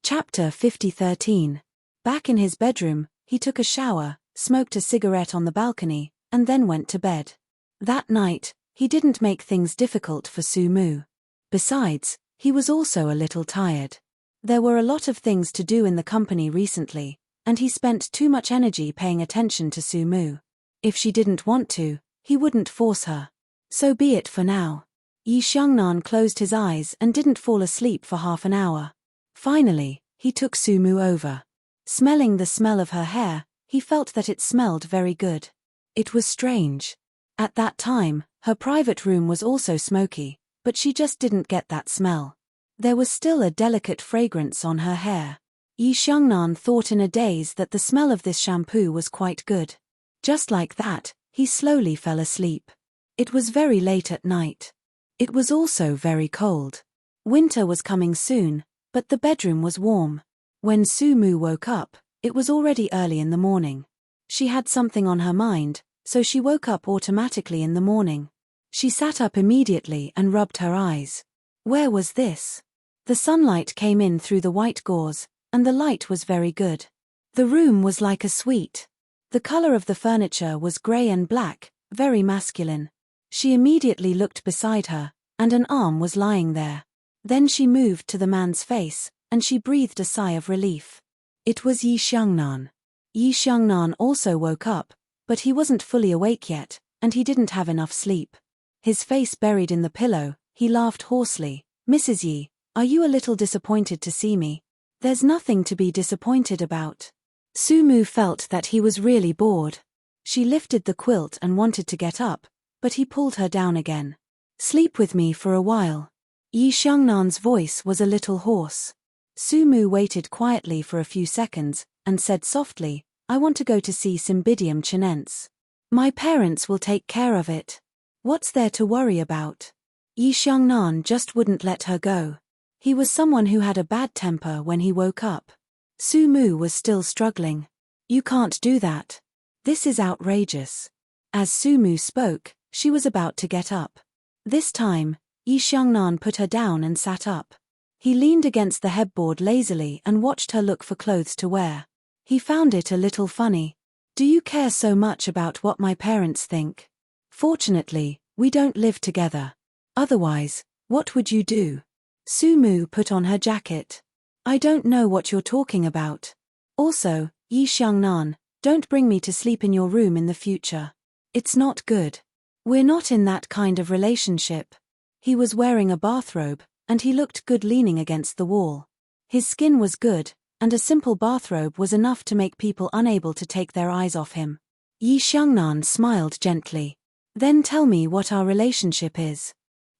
Chapter 50:13. Back in his bedroom, he took a shower, smoked a cigarette on the balcony, and then went to bed. That night, he didn't make things difficult for Su Mu. Besides, he was also a little tired. There were a lot of things to do in the company recently, and he spent too much energy paying attention to Su Mu. If she didn't want to, he wouldn't force her. So be it for now. Yi Xiangnan closed his eyes and didn't fall asleep for half an hour. Finally, he took Su Mu over. Smelling the smell of her hair, he felt that it smelled very good. It was strange. At that time, her private room was also smoky, but she just didn't get that smell. There was still a delicate fragrance on her hair. Yi Xiangnan thought in a daze that the smell of this shampoo was quite good. Just like that, he slowly fell asleep. It was very late at night. It was also very cold. Winter was coming soon, but the bedroom was warm. When Su Mu woke up, it was already early in the morning. She had something on her mind, so she woke up automatically in the morning. She sat up immediately and rubbed her eyes. Where was this? The sunlight came in through the white gauze, and the light was very good. The room was like a suite. The color of the furniture was gray and black, very masculine. She immediately looked beside her, and an arm was lying there. Then she moved to the man's face, and she breathed a sigh of relief. It was Yi Xiangnan. Yi Xiangnan also woke up, but he wasn't fully awake yet, and he didn't have enough sleep. His face buried in the pillow, he laughed hoarsely. Mrs. Yi, are you a little disappointed to see me? There's nothing to be disappointed about. Su Mu felt that he was really bored. She lifted the quilt and wanted to get up, but he pulled her down again. Sleep with me for a while. Yi Xiangnan's voice was a little hoarse. Su Mu waited quietly for a few seconds, and said softly, I want to go to see Cymbidium chinense. My parents will take care of it. What's there to worry about? Yi Xiangnan just wouldn't let her go. He was someone who had a bad temper when he woke up. Su Mu was still struggling. You can't do that. This is outrageous. As Sumu spoke, she was about to get up. This time, Yi Xiangnan put her down and sat up. He leaned against the headboard lazily and watched her look for clothes to wear. He found it a little funny. Do you care so much about what my parents think? Fortunately, we don't live together. Otherwise, what would you do? Sumu put on her jacket. I don't know what you're talking about. Also, Yi Xiangnan, don't bring me to sleep in your room in the future. It's not good. We're not in that kind of relationship. He was wearing a bathrobe, and he looked good leaning against the wall. His skin was good, and a simple bathrobe was enough to make people unable to take their eyes off him. Yi Xiangnan smiled gently. Then tell me what our relationship is.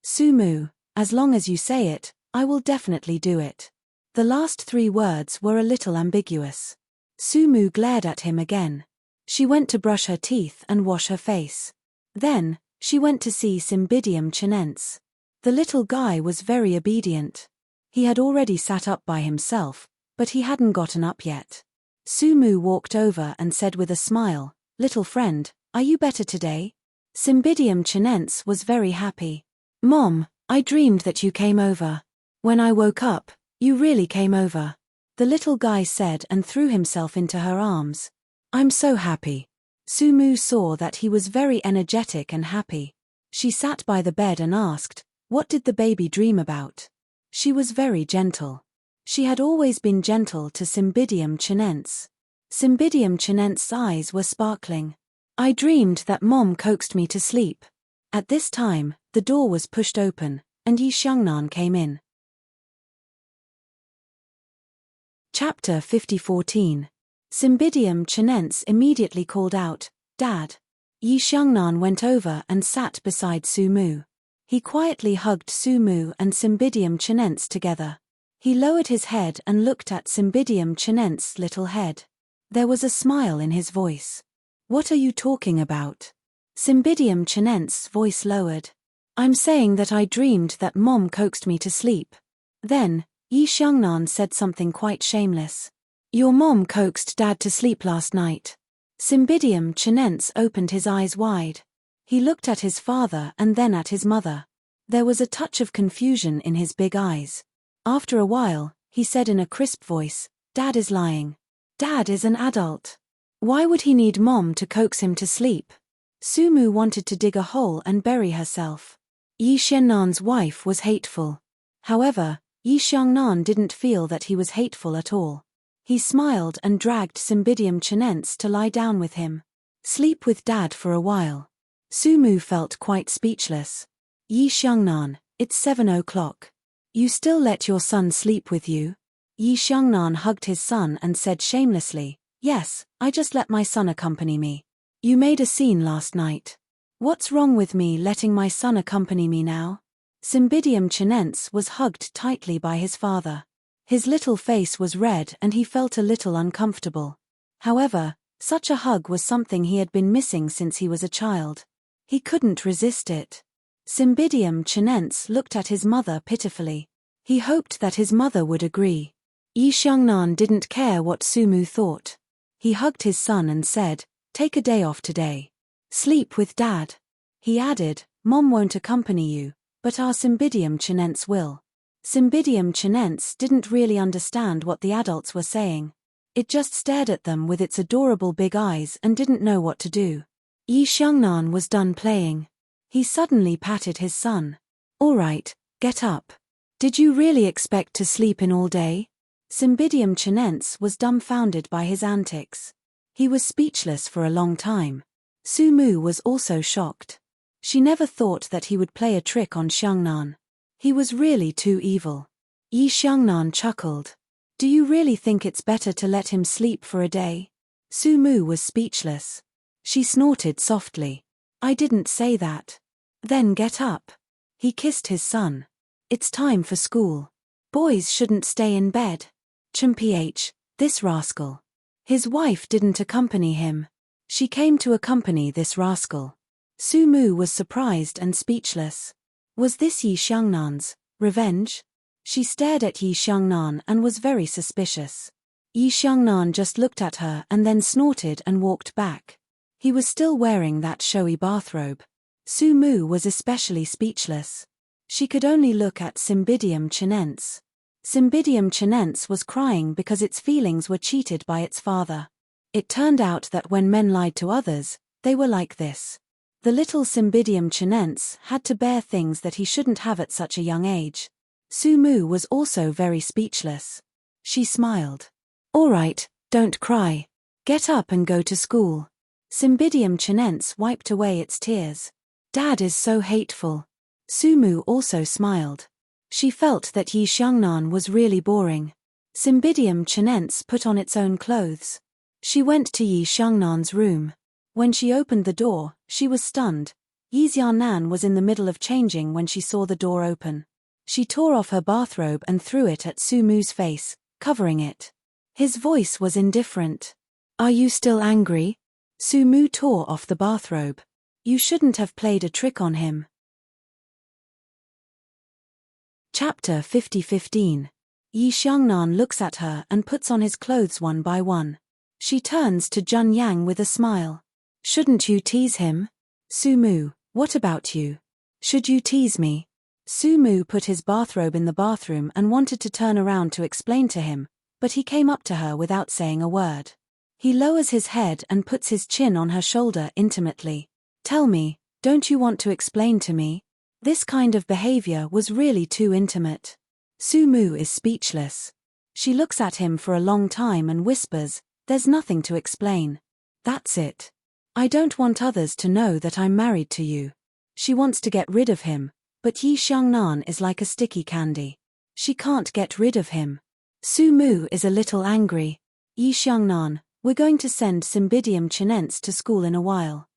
Sumu, as long as you say it, I will definitely do it. The last 3 words were a little ambiguous. Sumu glared at him again. She went to brush her teeth and wash her face. Then, she went to see Cymbidium chinense. The little guy was very obedient. He had already sat up by himself, but he hadn't gotten up yet. Sumu walked over and said with a smile, "Little friend, are you better today?" Cymbidium chinense was very happy. "Mom, I dreamed that you came over. When I woke up, you really came over," the little guy said and threw himself into her arms. "I'm so happy." Sumu saw that he was very energetic and happy. She sat by the bed and asked, what did the baby dream about? She was very gentle. She had always been gentle to Cymbidium chinense. Cymbidium chinense's eyes were sparkling. "I dreamed that Mom coaxed me to sleep." At this time, the door was pushed open, and Yi Xiangnan came in. Chapter 5014. Cymbidium chinense immediately called out, "Dad." Yi Xiangnan went over and sat beside Sumu. He quietly hugged Sumu and Cymbidium chinense together. He lowered his head and looked at Cymbidium chinense's little head. There was a smile in his voice. "What are you talking about?" Cymbidium chinense's voice lowered. "I'm saying that I dreamed that Mom coaxed me to sleep." Then, Yi Xiangnan said something quite shameless. "Your mom coaxed Dad to sleep last night." Cymbidium chinense opened his eyes wide. He looked at his father and then at his mother. There was a touch of confusion in his big eyes. After a while, he said in a crisp voice, "Dad is lying. Dad is an adult. Why would he need Mom to coax him to sleep?" Sumu wanted to dig a hole and bury herself. Yi Xiannan's wife was hateful. However, Yi Xiangnan didn't feel that he was hateful at all. He smiled and dragged Cymbidium chinense to lie down with him. "Sleep with Dad for a while." Sumu felt quite speechless. "Yi Xiangnan, it's 7 o'clock. You still let your son sleep with you?" Yi Xiangnan hugged his son and said shamelessly, "Yes, I just let my son accompany me. You made a scene last night. What's wrong with me letting my son accompany me now?" Cymbidium chinense was hugged tightly by his father. His little face was red and he felt a little uncomfortable. However, such a hug was something he had been missing since he was a child. He couldn't resist it. Cymbidium chinense looked at his mother pitifully. He hoped that his mother would agree. Yi Xiangnan didn't care what Sumu thought. He hugged his son and said, "Take a day off today. Sleep with Dad." He added, "Mom won't accompany you, but our Cymbidium chinense will." Cymbidium chinense didn't really understand what the adults were saying. It just stared at them with its adorable big eyes and didn't know what to do. Yi Xiangnan was done playing. He suddenly patted his son. "All right, get up. Did you really expect to sleep in all day?" Cymbidium chinense was dumbfounded by his antics. He was speechless for a long time. Sumu was also shocked. She never thought that he would play a trick on Xiangnan. He was really too evil. Yi Xiangnan chuckled. "Do you really think it's better to let him sleep for a day?" Sumu was speechless. She snorted softly. "I didn't say that." "Then get up." He kissed his son. "It's time for school. Boys shouldn't stay in bed." Chumph, this rascal. His wife didn't accompany him. She came to accompany this rascal. Sumu was surprised and speechless. Was this Yi Xiangnan's revenge? She stared at Yi Xiangnan and was very suspicious. Yi Xiangnan just looked at her and then snorted and walked back. He was still wearing that showy bathrobe. Sumu was especially speechless. She could only look at Cymbidium chinense. Cymbidium chinense was crying because its feelings were cheated by its father. It turned out that when men lied to others, they were like this. The little Cymbidium chinense had to bear things that he shouldn't have at such a young age. Sumu was also very speechless. She smiled. "All right, don't cry. Get up and go to school." Cymbidium chinense wiped away its tears. "Dad is so hateful." Sumu also smiled. She felt that Yi Xiangnan was really boring. Cymbidium chinense put on its own clothes. She went to Yi Xiangnan's room. When she opened the door, she was stunned. Yi Xiangnan was in the middle of changing when she saw the door open. She tore off her bathrobe and threw it at Sumu's face, covering it. His voice was indifferent. "Are you still angry?" Sumu tore off the bathrobe. "You shouldn't have played a trick on him." Chapter 50-15. Yi Xiangnan looks at her and puts on his clothes one by one. She turns to Jun Yang with a smile. "Shouldn't you tease him?" "Sumu, what about you? Should you tease me?" Sumu put his bathrobe in the bathroom and wanted to turn around to explain to him, but he came up to her without saying a word. He lowers his head and puts his chin on her shoulder intimately. "Tell me, don't you want to explain to me?" This kind of behavior was really too intimate. Sumu is speechless. She looks at him for a long time and whispers, "There's nothing to explain. That's it. I don't want others to know that I'm married to you." She wants to get rid of him, but Yi Xiangnan is like a sticky candy. She can't get rid of him. Sumu is a little angry. "Yi Xiangnan, we're going to send Cymbidium chinense to school in a while.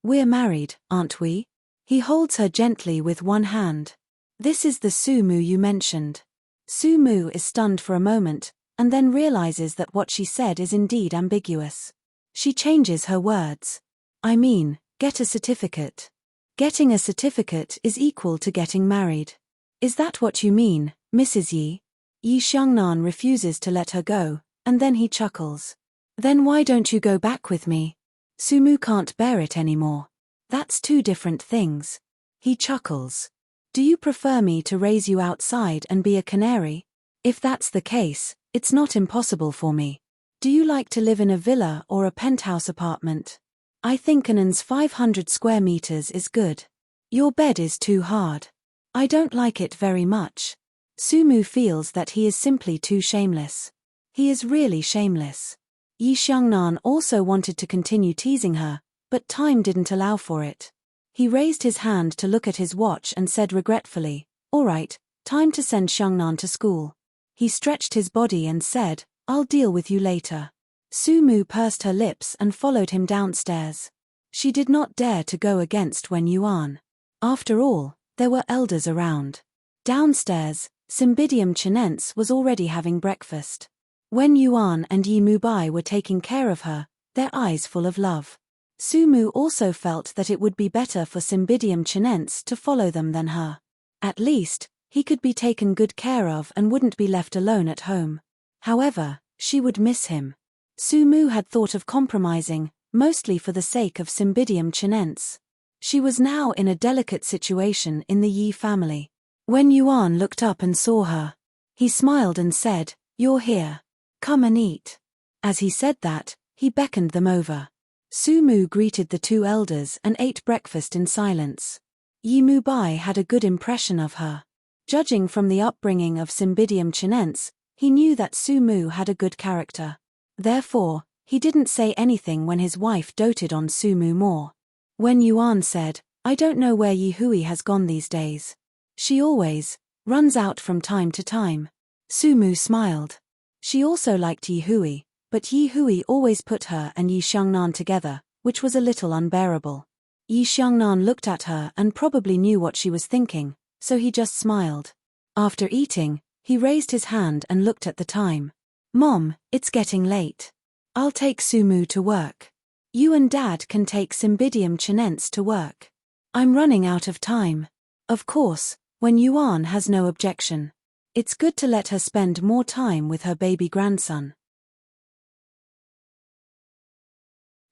We're married, aren't we?" He holds her gently with one hand. "This is the Sumu you mentioned." Sumu is stunned for a moment, and then realizes that what she said is indeed ambiguous. She changes her words. "I mean, get a certificate. Getting a certificate is equal to getting married." "Is that what you mean, Mrs. Yi?" Yi Xiangnan refuses to let her go, and then he chuckles. "Then why don't you go back with me?" Sumu can't bear it anymore. "That's two different things." He chuckles. "Do you prefer me to raise you outside and be a canary? If that's the case, it's not impossible for me. Do you like to live in a villa or a penthouse apartment? I think Anan's 500 square meters is good. Your bed is too hard. I don't like it very much." Sumu feels that he is simply too shameless. He is really shameless. Yi Xiangnan also wanted to continue teasing her, but time didn't allow for it. He raised his hand to look at his watch and said regretfully, "All right, time to send Xiangnan to school." He stretched his body and said, "I'll deal with you later." Sumu pursed her lips and followed him downstairs. She did not dare to go against Wen Yuan. After all, there were elders around. Downstairs, Cymbidium chinense was already having breakfast. Wen Yuan and Yi Mubai were taking care of her, their eyes full of love. Sumu also felt that it would be better for Cymbidium chinense to follow them than her. At least, he could be taken good care of and wouldn't be left alone at home. However, she would miss him. Sumu had thought of compromising, mostly for the sake of Cymbidium chinense. She was now in a delicate situation in the Yi family. Wen Yuan looked up and saw her. He smiled and said, "You're here. Come and eat." As he said that, he beckoned them over. Sumu greeted the two elders and ate breakfast in silence. Yi Mubai had a good impression of her. Judging from the upbringing of Cymbidium chinense, he knew that Sumu had a good character. Therefore, he didn't say anything when his wife doted on Sumu more. Wen Yuan said, "I don't know where Yi Hui has gone these days. She always runs out from time to time." Sumu smiled. She also liked Yi Hui, but Yi Hui always put her and Yi Xiangnan together, which was a little unbearable. Yi Xiangnan looked at her and probably knew what she was thinking, so he just smiled. After eating, he raised his hand and looked at the time. "Mom, it's getting late. I'll take Sumu to work. You and Dad can take Cymbidium chinense to work. I'm running out of time." Of course, Wen Yuan has no objection. It's good to let her spend more time with her baby grandson.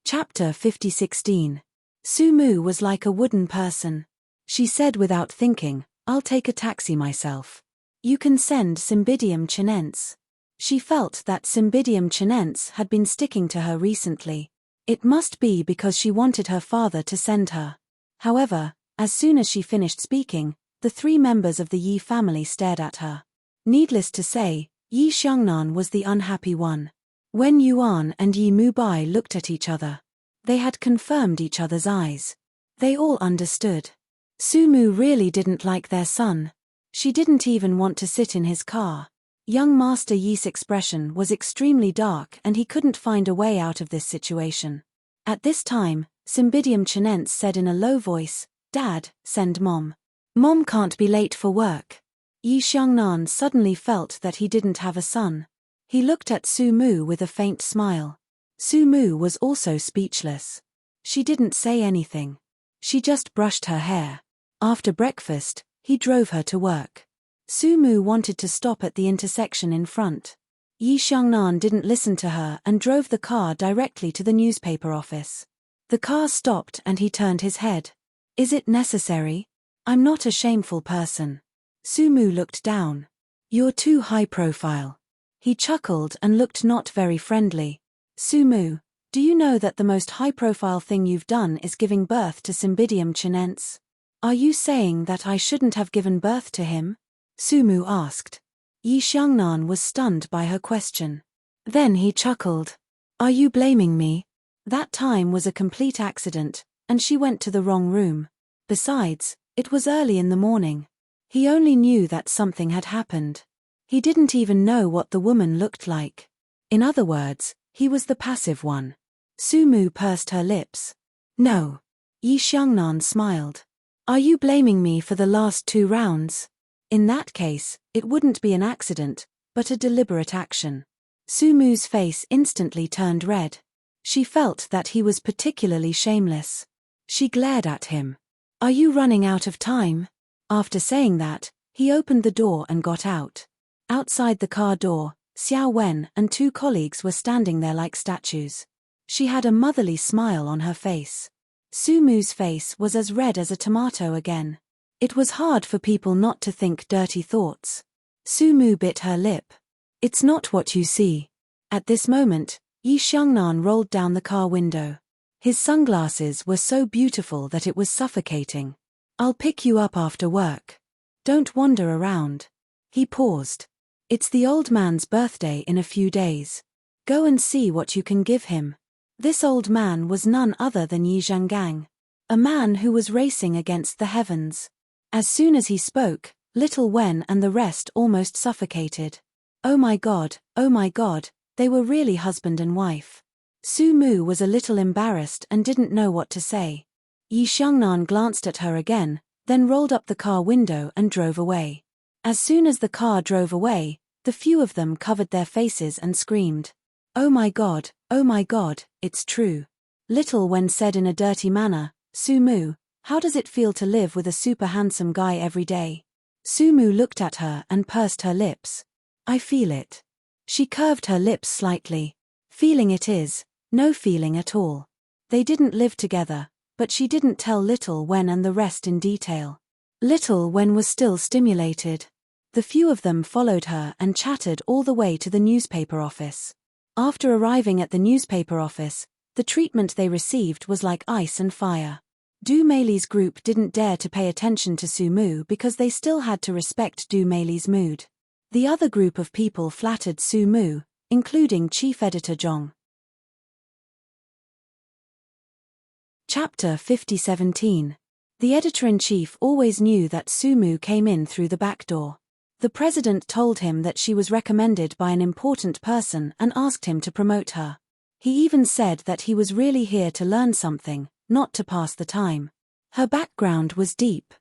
Chapter 5016. Sumu was like a wooden person. She said without thinking, "I'll take a taxi myself. You can send Cymbidium chinense." She felt that Cymbidium chinense had been sticking to her recently. It must be because she wanted her father to send her. However, as soon as she finished speaking, the three members of the Yi family stared at her. Needless to say, Yi Xiangnan was the unhappy one. When Yuan and Yi Mubai looked at each other, they had confirmed each other's eyes. They all understood. Sumu really didn't like their son. She didn't even want to sit in his car. Young Master Yi's expression was extremely dark and he couldn't find a way out of this situation. At this time, Cymbidium chinense said in a low voice, "Dad, send Mom. Mom can't be late for work." Yi Xiangnan suddenly felt that he didn't have a son. He looked at Sumu with a faint smile. Sumu was also speechless. She didn't say anything. She just brushed her hair. After breakfast, he drove her to work. Sumu wanted to stop at the intersection in front. Yi Xiangnan didn't listen to her and drove the car directly to the newspaper office. The car stopped and he turned his head. "Is it necessary? I'm not a shameful person." Sumu looked down. "You're too high profile." He chuckled and looked not very friendly. "Sumu, do you know that the most high-profile thing you've done is giving birth to Cymbidium chinense? Are you saying that I shouldn't have given birth to him?" Sumu asked. Yi Xiangnan was stunned by her question. Then he chuckled. "Are you blaming me? That time was a complete accident, and she went to the wrong room. Besides, it was early in the morning. He only knew that something had happened. He didn't even know what the woman looked like. In other words, he was the passive one." Sumu pursed her lips. "No." Yi Xiangnan smiled. "Are you blaming me for the last 2 rounds? In that case, it wouldn't be an accident, but a deliberate action." Sumu's face instantly turned red. She felt that he was particularly shameless. She glared at him. "Are you running out of time?" After saying that, he opened the door and got out. Outside the car door, Xiao Wen and 2 colleagues were standing there like statues. She had a motherly smile on her face. Sumu's face was as red as a tomato again. It was hard for people not to think dirty thoughts. Sumu bit her lip. "It's not what you see." At this moment, Yi Xiangnan rolled down the car window. His sunglasses were so beautiful that it was suffocating. "I'll pick you up after work. Don't wander around." He paused. "It's the old man's birthday in a few days. Go and see what you can give him." This old man was none other than Yi Zhanggang, a man who was racing against the heavens. As soon as he spoke, little Wen and the rest almost suffocated. Oh my God, they were really husband and wife. Sumu was a little embarrassed and didn't know what to say. Yi Xiangnan glanced at her again, then rolled up the car window and drove away. As soon as the car drove away, the few of them covered their faces and screamed. Oh my God, it's true." Little Wen said in a dirty manner, "Sumu, how does it feel to live with a super handsome guy every day?" Sumu looked at her and pursed her lips. "I feel it." She curved her lips slightly. "Feeling it is, no feeling at all." They didn't live together, but she didn't tell Little Wen and the rest in detail. Little Wen was still stimulated. The few of them followed her and chatted all the way to the newspaper office. After arriving at the newspaper office, the treatment they received was like ice and fire. Du Meili's group didn't dare to pay attention to Sumu because they still had to respect Du Meili's mood. The other group of people flattered Sumu, including Chief Editor Zhong. Chapter 5017. The editor-in-chief always knew that Sumu came in through the back door. The president told him that she was recommended by an important person and asked him to promote her. He even said that he was really here to learn something, not to pass the time. Her background was deep.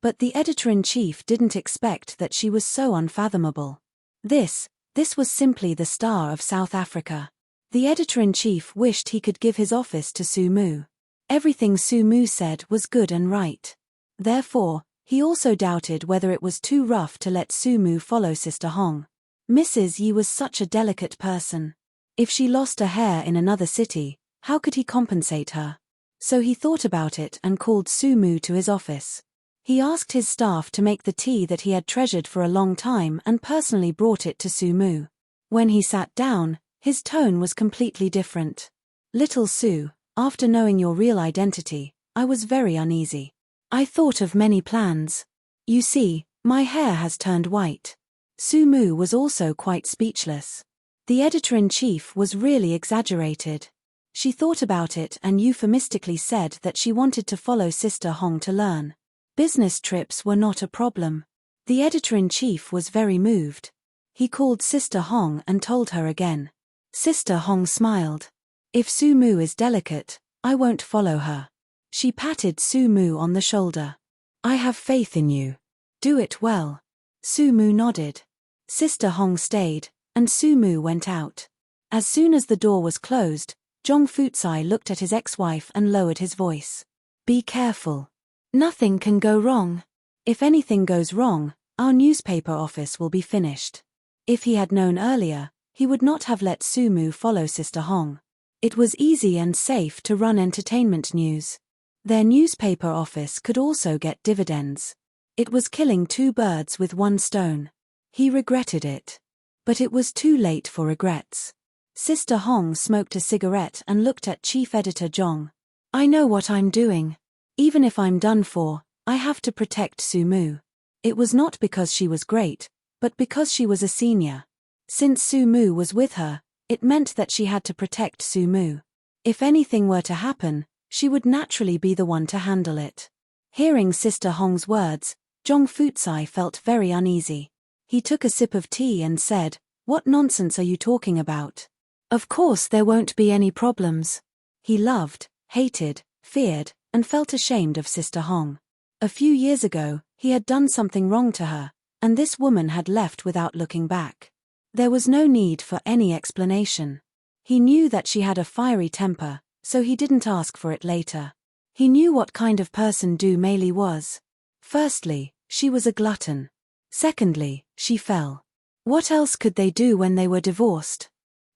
But the editor-in-chief didn't expect that she was so unfathomable. This was simply the star of South Africa. The editor-in-chief wished he could give his office to Sumu. Everything Sumu said was good and right. Therefore, he also doubted whether it was too rough to let Sumu follow Sister Hong. Mrs. Yi was such a delicate person. If she lost a hair in another city, How could he compensate her? So he thought about it and called Sumu to his office. He asked his staff to make the tea that he had treasured for a long time and personally brought it to Sumu. When he sat down, his tone was completely different. "Little Sue, after knowing your real identity, I was very uneasy. I thought of many plans. You see, my hair has turned white." Sumu was also quite speechless. The editor-in-chief was really exaggerated. She thought about it and euphemistically said that she wanted to follow Sister Hong to learn. Business trips were not a problem. The editor-in-chief was very moved. He called Sister Hong and told her again. Sister Hong smiled. "If Sumu is delicate, I won't follow her." She patted Sumu on the shoulder. "I have faith in you. Do it well." Sumu nodded. Sister Hong stayed, and Sumu went out. As soon as the door was closed, Zhong Futsai looked at his ex-wife and lowered his voice. "Be careful. Nothing can go wrong. If anything goes wrong, our newspaper office will be finished." If he had known earlier, he would not have let Sumu follow Sister Hong. It was easy and safe to run entertainment news. Their newspaper office could also get dividends. It was killing two birds with one stone. He regretted it. But it was too late for regrets. Sister Hong smoked a cigarette and looked at Chief Editor Zhong. "I know what I'm doing. Even if I'm done for, I have to protect Sumu." It was not because she was great, but because she was a senior. Since Sumu was with her, it meant that she had to protect Sumu. If anything were to happen, she would naturally be the one to handle it. Hearing Sister Hong's words, Zhong Futsai felt very uneasy. He took a sip of tea and said, "What nonsense are you talking about? Of course there won't be any problems." He loved, hated, feared, and felt ashamed of Sister Hong. A few years ago, he had done something wrong to her, and this woman had left without looking back. There was no need for any explanation. He knew that she had a fiery temper, so he didn't ask for it later. He knew what kind of person Du Meili was. Firstly, she was a glutton. Secondly, she fell. What else could they do when they were divorced?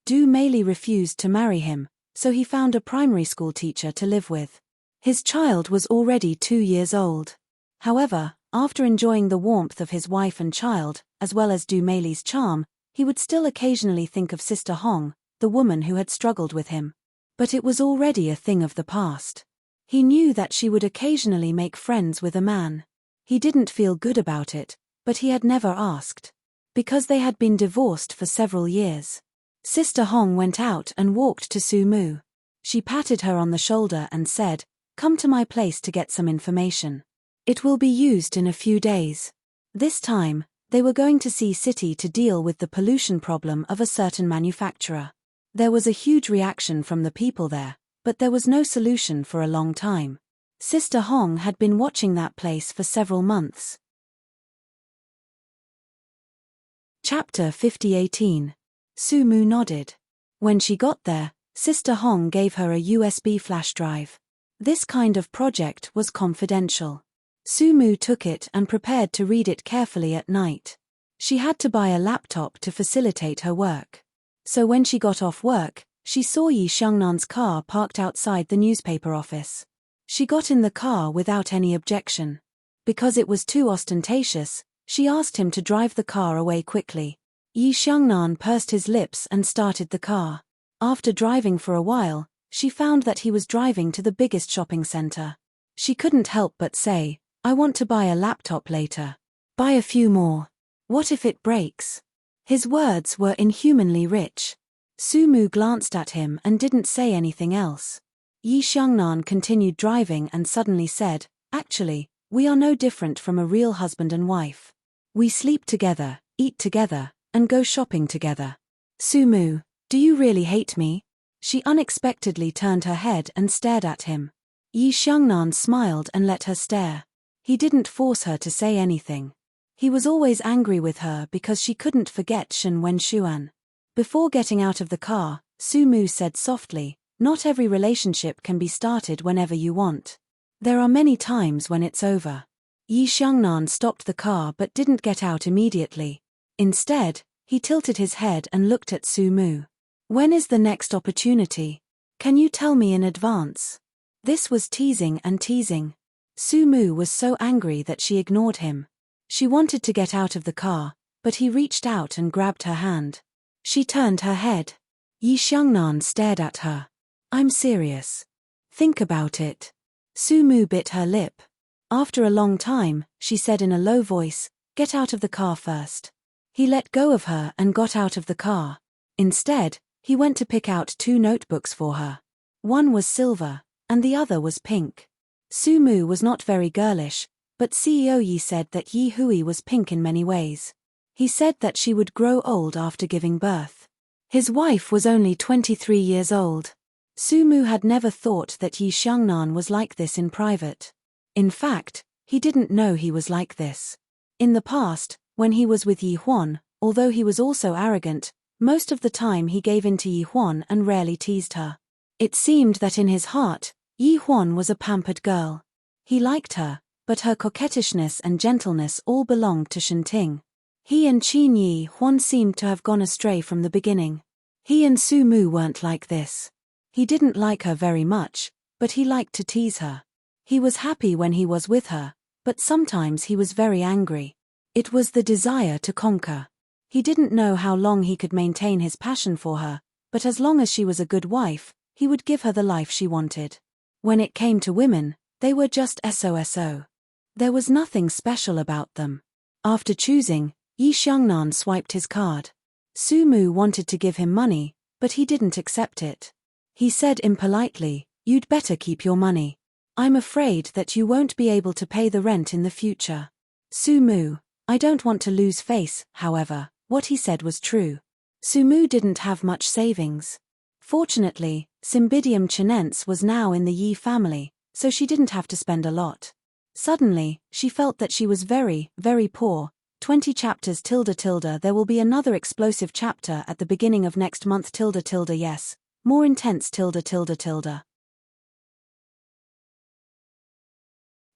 Du Meili refused to marry him, so he found a primary school teacher to live with. His child was already 2 years old. However, after enjoying the warmth of his wife and child, as well as Du Meili's charm, he would still occasionally think of Sister Hong, the woman who had struggled with him. But it was already a thing of the past. He knew that she would occasionally make friends with a man. He didn't feel good about it, but he had never asked. Because they had been divorced for several years. Sister Hong went out and walked to Sumu. She patted her on the shoulder and said, "Come to my place to get some information. It will be used in a few days." This time, they were going to see City to deal with the pollution problem of a certain manufacturer. There was a huge reaction from the people there, but there was no solution for a long time. Sister Hong had been watching that place for several months. Chapter 5018. Sumu nodded. When she got there, Sister Hong gave her a USB flash drive. This kind of project was confidential. Sumu took it and prepared to read it carefully at night. She had to buy a laptop to facilitate her work. So when she got off work, she saw Yi Xiangnan's car parked outside the newspaper office. She got in the car without any objection. Because it was too ostentatious, she asked him to drive the car away quickly. Yi Xiangnan pursed his lips and started the car. After driving for a while, she found that he was driving to the biggest shopping center. She couldn't help but say, "I want to buy a laptop later. Buy a few more. What if it breaks?" His words were inhumanly rich. Sumu glanced at him and didn't say anything else. Yi Xiangnan continued driving and suddenly said, "Actually, we are no different from a real husband and wife. We sleep together, eat together, and go shopping together." "Sumu, do you really hate me?" She unexpectedly turned her head and stared at him. Yi Xiangnan smiled and let her stare. He didn't force her to say anything. He was always angry with her because she couldn't forget Shen Wenshuan. Before getting out of the car, Sumu said softly, "Not every relationship can be started whenever you want. There are many times when it's over." Yi Xiangnan stopped the car but didn't get out immediately. Instead, he tilted his head and looked at Sumu. "When is the next opportunity?" Can you tell me in advance? This was teasing and teasing. Sumu was so angry that she ignored him. She wanted to get out of the car, but he reached out and grabbed her hand. She turned her head. Yi Xiangnan stared at her. I'm serious. Think about it. Sumu bit her lip. After a long time, she said in a low voice, get out of the car first. He let go of her and got out of the car. Instead, he went to pick out 2 notebooks for her. One was silver, and the other was pink. Sumu was not very girlish, but CEO Yi said that Yi Hui was pink in many ways. He said that she would grow old after giving birth. His wife was only 23 years old. Sumu had never thought that Yi Xiangnan was like this in private. In fact, he didn't know he was like this. In the past, when he was with Yi Huan, although he was also arrogant, most of the time he gave in to Yi Huan and rarely teased her. It seemed that in his heart, Yi Huan was a pampered girl. He liked her, but her coquettishness and gentleness all belonged to Shenting. He and Qin Yi Huan seemed to have gone astray from the beginning. He and Sumu weren't like this. He didn't like her very much, but he liked to tease her. He was happy when he was with her, but sometimes he was very angry. It was the desire to conquer. He didn't know how long he could maintain his passion for her, but as long as she was a good wife, he would give her the life she wanted. When it came to women, they were just SOSO. There was nothing special about them. After choosing, Yi Xiangnan swiped his card. Sumu wanted to give him money, but he didn't accept it. He said impolitely, you'd better keep your money. I'm afraid that you won't be able to pay the rent in the future. Sumu, I don't want to lose face, however, what he said was true. Sumu didn't have much savings. Fortunately, Cymbidium chinense was now in the Yi family, so she didn't have to spend a lot. Suddenly, she felt that she was very, very poor. 20 chapters ... There will be another explosive chapter at the beginning of next month ... Yes. More intense ...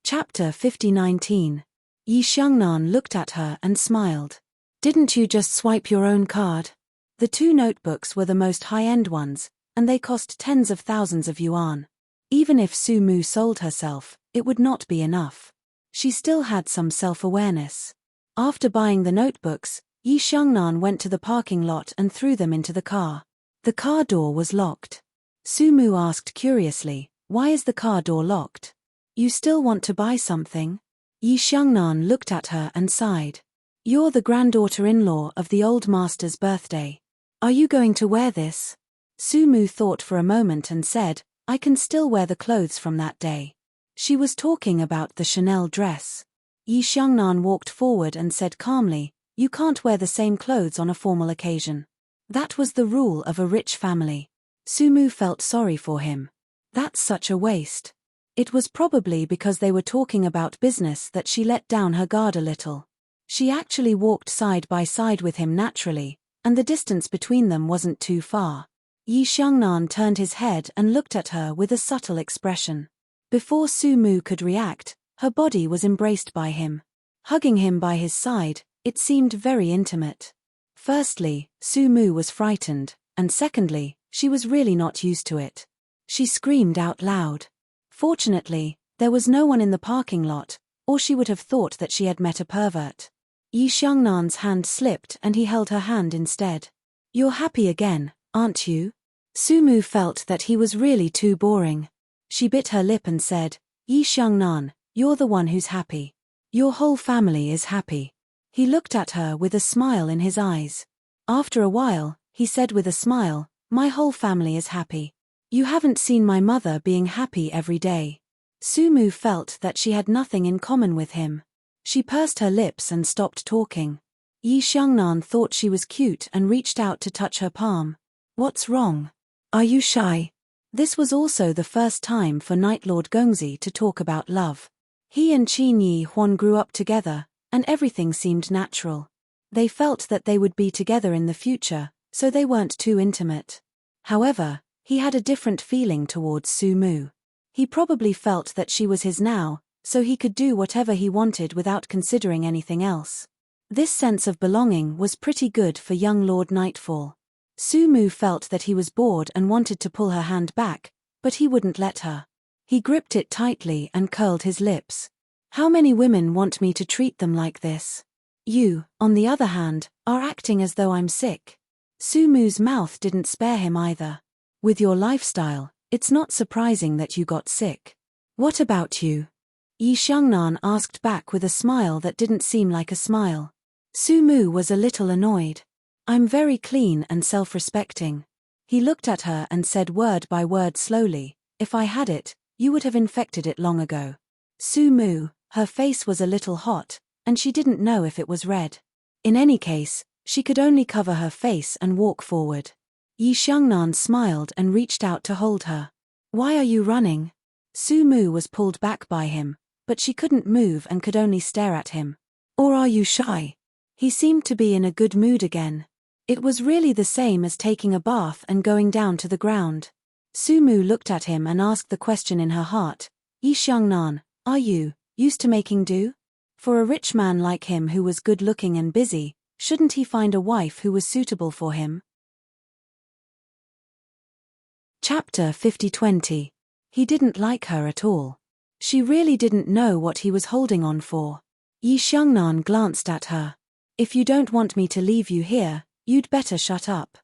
Chapter 5019. Yi Xiangnan looked at her and smiled. Didn't you just swipe your own card? The 2 notebooks were the most high-end ones, and they cost tens of thousands of yuan. Even if Sumu sold herself, it would not be enough. She still had some self-awareness. After buying the notebooks, Yi Xiangnan went to the parking lot and threw them into the car. The car door was locked. Sumu asked curiously, why is the car door locked? You still want to buy something? Yi Xiangnan looked at her and sighed. You're the granddaughter-in-law of the old master's birthday. Are you going to wear this? Sumu thought for a moment and said, I can still wear the clothes from that day. She was talking about the Chanel dress. Yi Xiangnan walked forward and said calmly, you can't wear the same clothes on a formal occasion. That was the rule of a rich family. Sumu felt sorry for him. That's such a waste. It was probably because they were talking about business that she let down her guard a little. She actually walked side by side with him naturally, and the distance between them wasn't too far. Yi Xiangnan turned his head and looked at her with a subtle expression. Before Sumu could react, her body was embraced by him. Hugging him by his side, it seemed very intimate. Firstly, Sumu was frightened, and secondly, she was really not used to it. She screamed out loud. Fortunately, there was no one in the parking lot, or she would have thought that she had met a pervert. Yi Xiangnan's hand slipped and he held her hand instead. You're happy again, aren't you? Sumu felt that he was really too boring. She bit her lip and said, Yi Xiangnan, you're the one who's happy. Your whole family is happy. He looked at her with a smile in his eyes. After a while, he said with a smile, my whole family is happy. You haven't seen my mother being happy every day. Sumu felt that she had nothing in common with him. She pursed her lips and stopped talking. Yi Xiangnan thought she was cute and reached out to touch her palm. What's wrong? Are you shy? This was also the first time for Night Lord Gongzi to talk about love. He and Qin Yi Huan grew up together, and everything seemed natural. They felt that they would be together in the future, so they weren't too intimate. However, he had a different feeling towards Sumu. He probably felt that she was his now, so he could do whatever he wanted without considering anything else. This sense of belonging was pretty good for young Lord Nightfall. Sumu felt that he was bored and wanted to pull her hand back, but he wouldn't let her. He gripped it tightly and curled his lips. How many women want me to treat them like this? You, on the other hand, are acting as though I'm sick. Sumu's mouth didn't spare him either. With your lifestyle, it's not surprising that you got sick. What about you? Yi Xiangnan asked back with a smile that didn't seem like a smile. Sumu was a little annoyed. I'm very clean and self-respecting. He looked at her and said word by word slowly, if I had it, you would have infected it long ago. Sumu, her face was a little hot, and she didn't know if it was red. In any case, she could only cover her face and walk forward. Yi Xiangnan smiled and reached out to hold her. Why are you running? Sumu was pulled back by him, but she couldn't move and could only stare at him. Or are you shy? He seemed to be in a good mood again. It was really the same as taking a bath and going down to the ground. Sumu looked at him and asked the question in her heart, Yi Xiangnan, are you used to making do? For a rich man like him who was good-looking and busy, shouldn't he find a wife who was suitable for him? Chapter 50-20. He didn't like her at all. She really didn't know what he was holding on for. Yi Xiangnan glanced at her. If you don't want me to leave you here, you'd better shut up.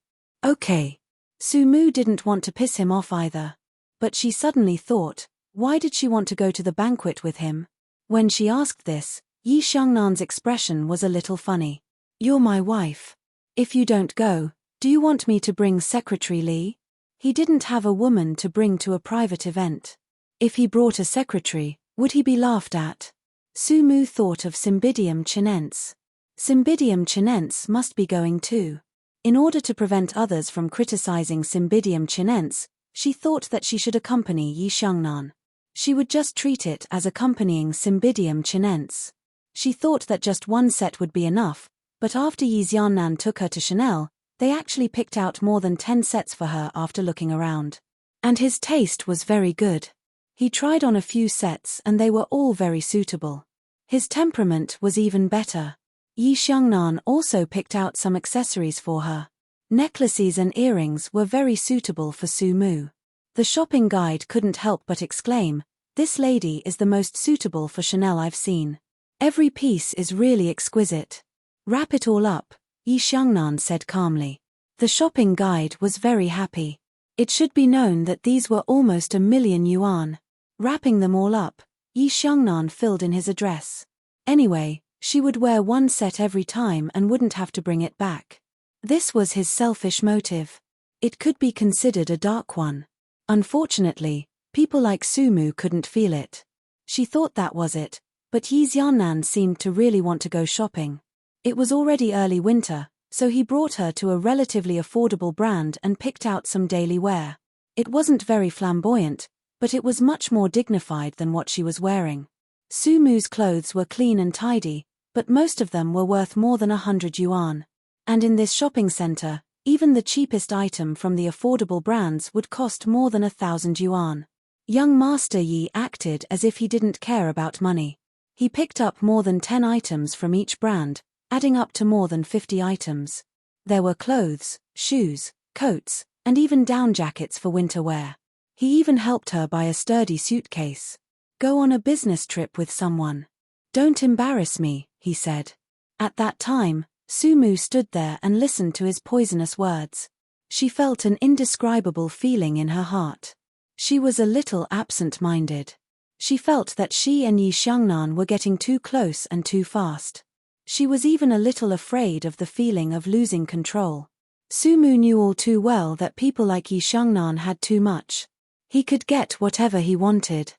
Okay. Sumu didn't want to piss him off either. But she suddenly thought, why did she want to go to the banquet with him? When she asked this, Yi Xiangnan's expression was a little funny. You're my wife. If you don't go, do you want me to bring Secretary Li? He didn't have a woman to bring to a private event. If he brought a secretary, would he be laughed at? Sumu thought of Cymbidium Chinense. Cymbidium Chinense must be going too. In order to prevent others from criticizing Cymbidium Chinense, she thought that she should accompany Yi Xiangnan. She would just treat it as accompanying Cymbidium Chinense. She thought that just one set would be enough, but after Yi Xiangnan took her to Chanel, they actually picked out more than 10 sets for her after looking around. And his taste was very good. He tried on a few sets and they were all very suitable. His temperament was even better. Yi Xiangnan also picked out some accessories for her. Necklaces and earrings were very suitable for Sumu. The shopping guide couldn't help but exclaim, "This lady is the most suitable for Chanel I've seen. Every piece is really exquisite." "Wrap it all up," Yi Xiangnan said calmly. The shopping guide was very happy. It should be known that these were almost 1,000,000 yuan. Wrapping them all up, Yi Xiangnan filled in his address. Anyway, she would wear one set every time and wouldn't have to bring it back. This was his selfish motive. It could be considered a dark one. Unfortunately, people like Sumu couldn't feel it. She thought that was it, but Yi Xiangnan seemed to really want to go shopping. It was already early winter, so he brought her to a relatively affordable brand and picked out some daily wear. It wasn't very flamboyant, but it was much more dignified than what she was wearing. Sumu's clothes were clean and tidy, but most of them were worth more than 100 yuan. And in this shopping center, even the cheapest item from the affordable brands would cost more than 1,000 yuan. Young Master Yi acted as if he didn't care about money. He picked up more than 10 items from each brand, adding up to more than 50 items. There were clothes, shoes, coats, and even down jackets for winter wear. He even helped her buy a sturdy suitcase. "Go on a business trip with someone. Don't embarrass me," he said. At that time, Sumu stood there and listened to his poisonous words. She felt an indescribable feeling in her heart. She was a little absent-minded. She felt that she and Yi Xiangnan were getting too close and too fast. She was even a little afraid of the feeling of losing control. Sumu knew all too well that people like Yi Xiangnan had too much. He could get whatever he wanted.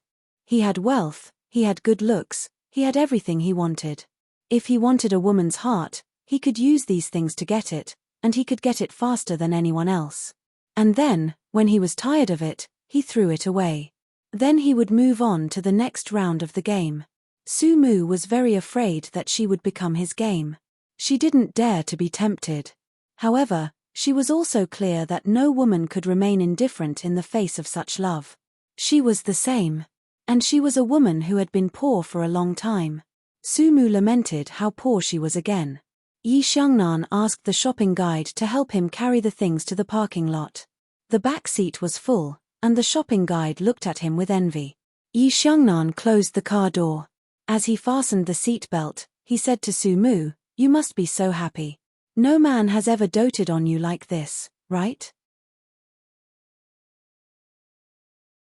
He had wealth, he had good looks, he had everything he wanted. If he wanted a woman's heart, he could use these things to get it, and he could get it faster than anyone else. And then, when he was tired of it, he threw it away. Then he would move on to the next round of the game. Sumu was very afraid that she would become his game. She didn't dare to be tempted. However, she was also clear that no woman could remain indifferent in the face of such love. She was the same. And she was a woman who had been poor for a long time. Sumu lamented how poor she was again. Yi Xiangnan asked the shopping guide to help him carry the things to the parking lot. The back seat was full, and the shopping guide looked at him with envy. Yi Xiangnan closed the car door. As he fastened the seat belt, he said to Su Mu, "You must be so happy. No man has ever doted on you like this, right?"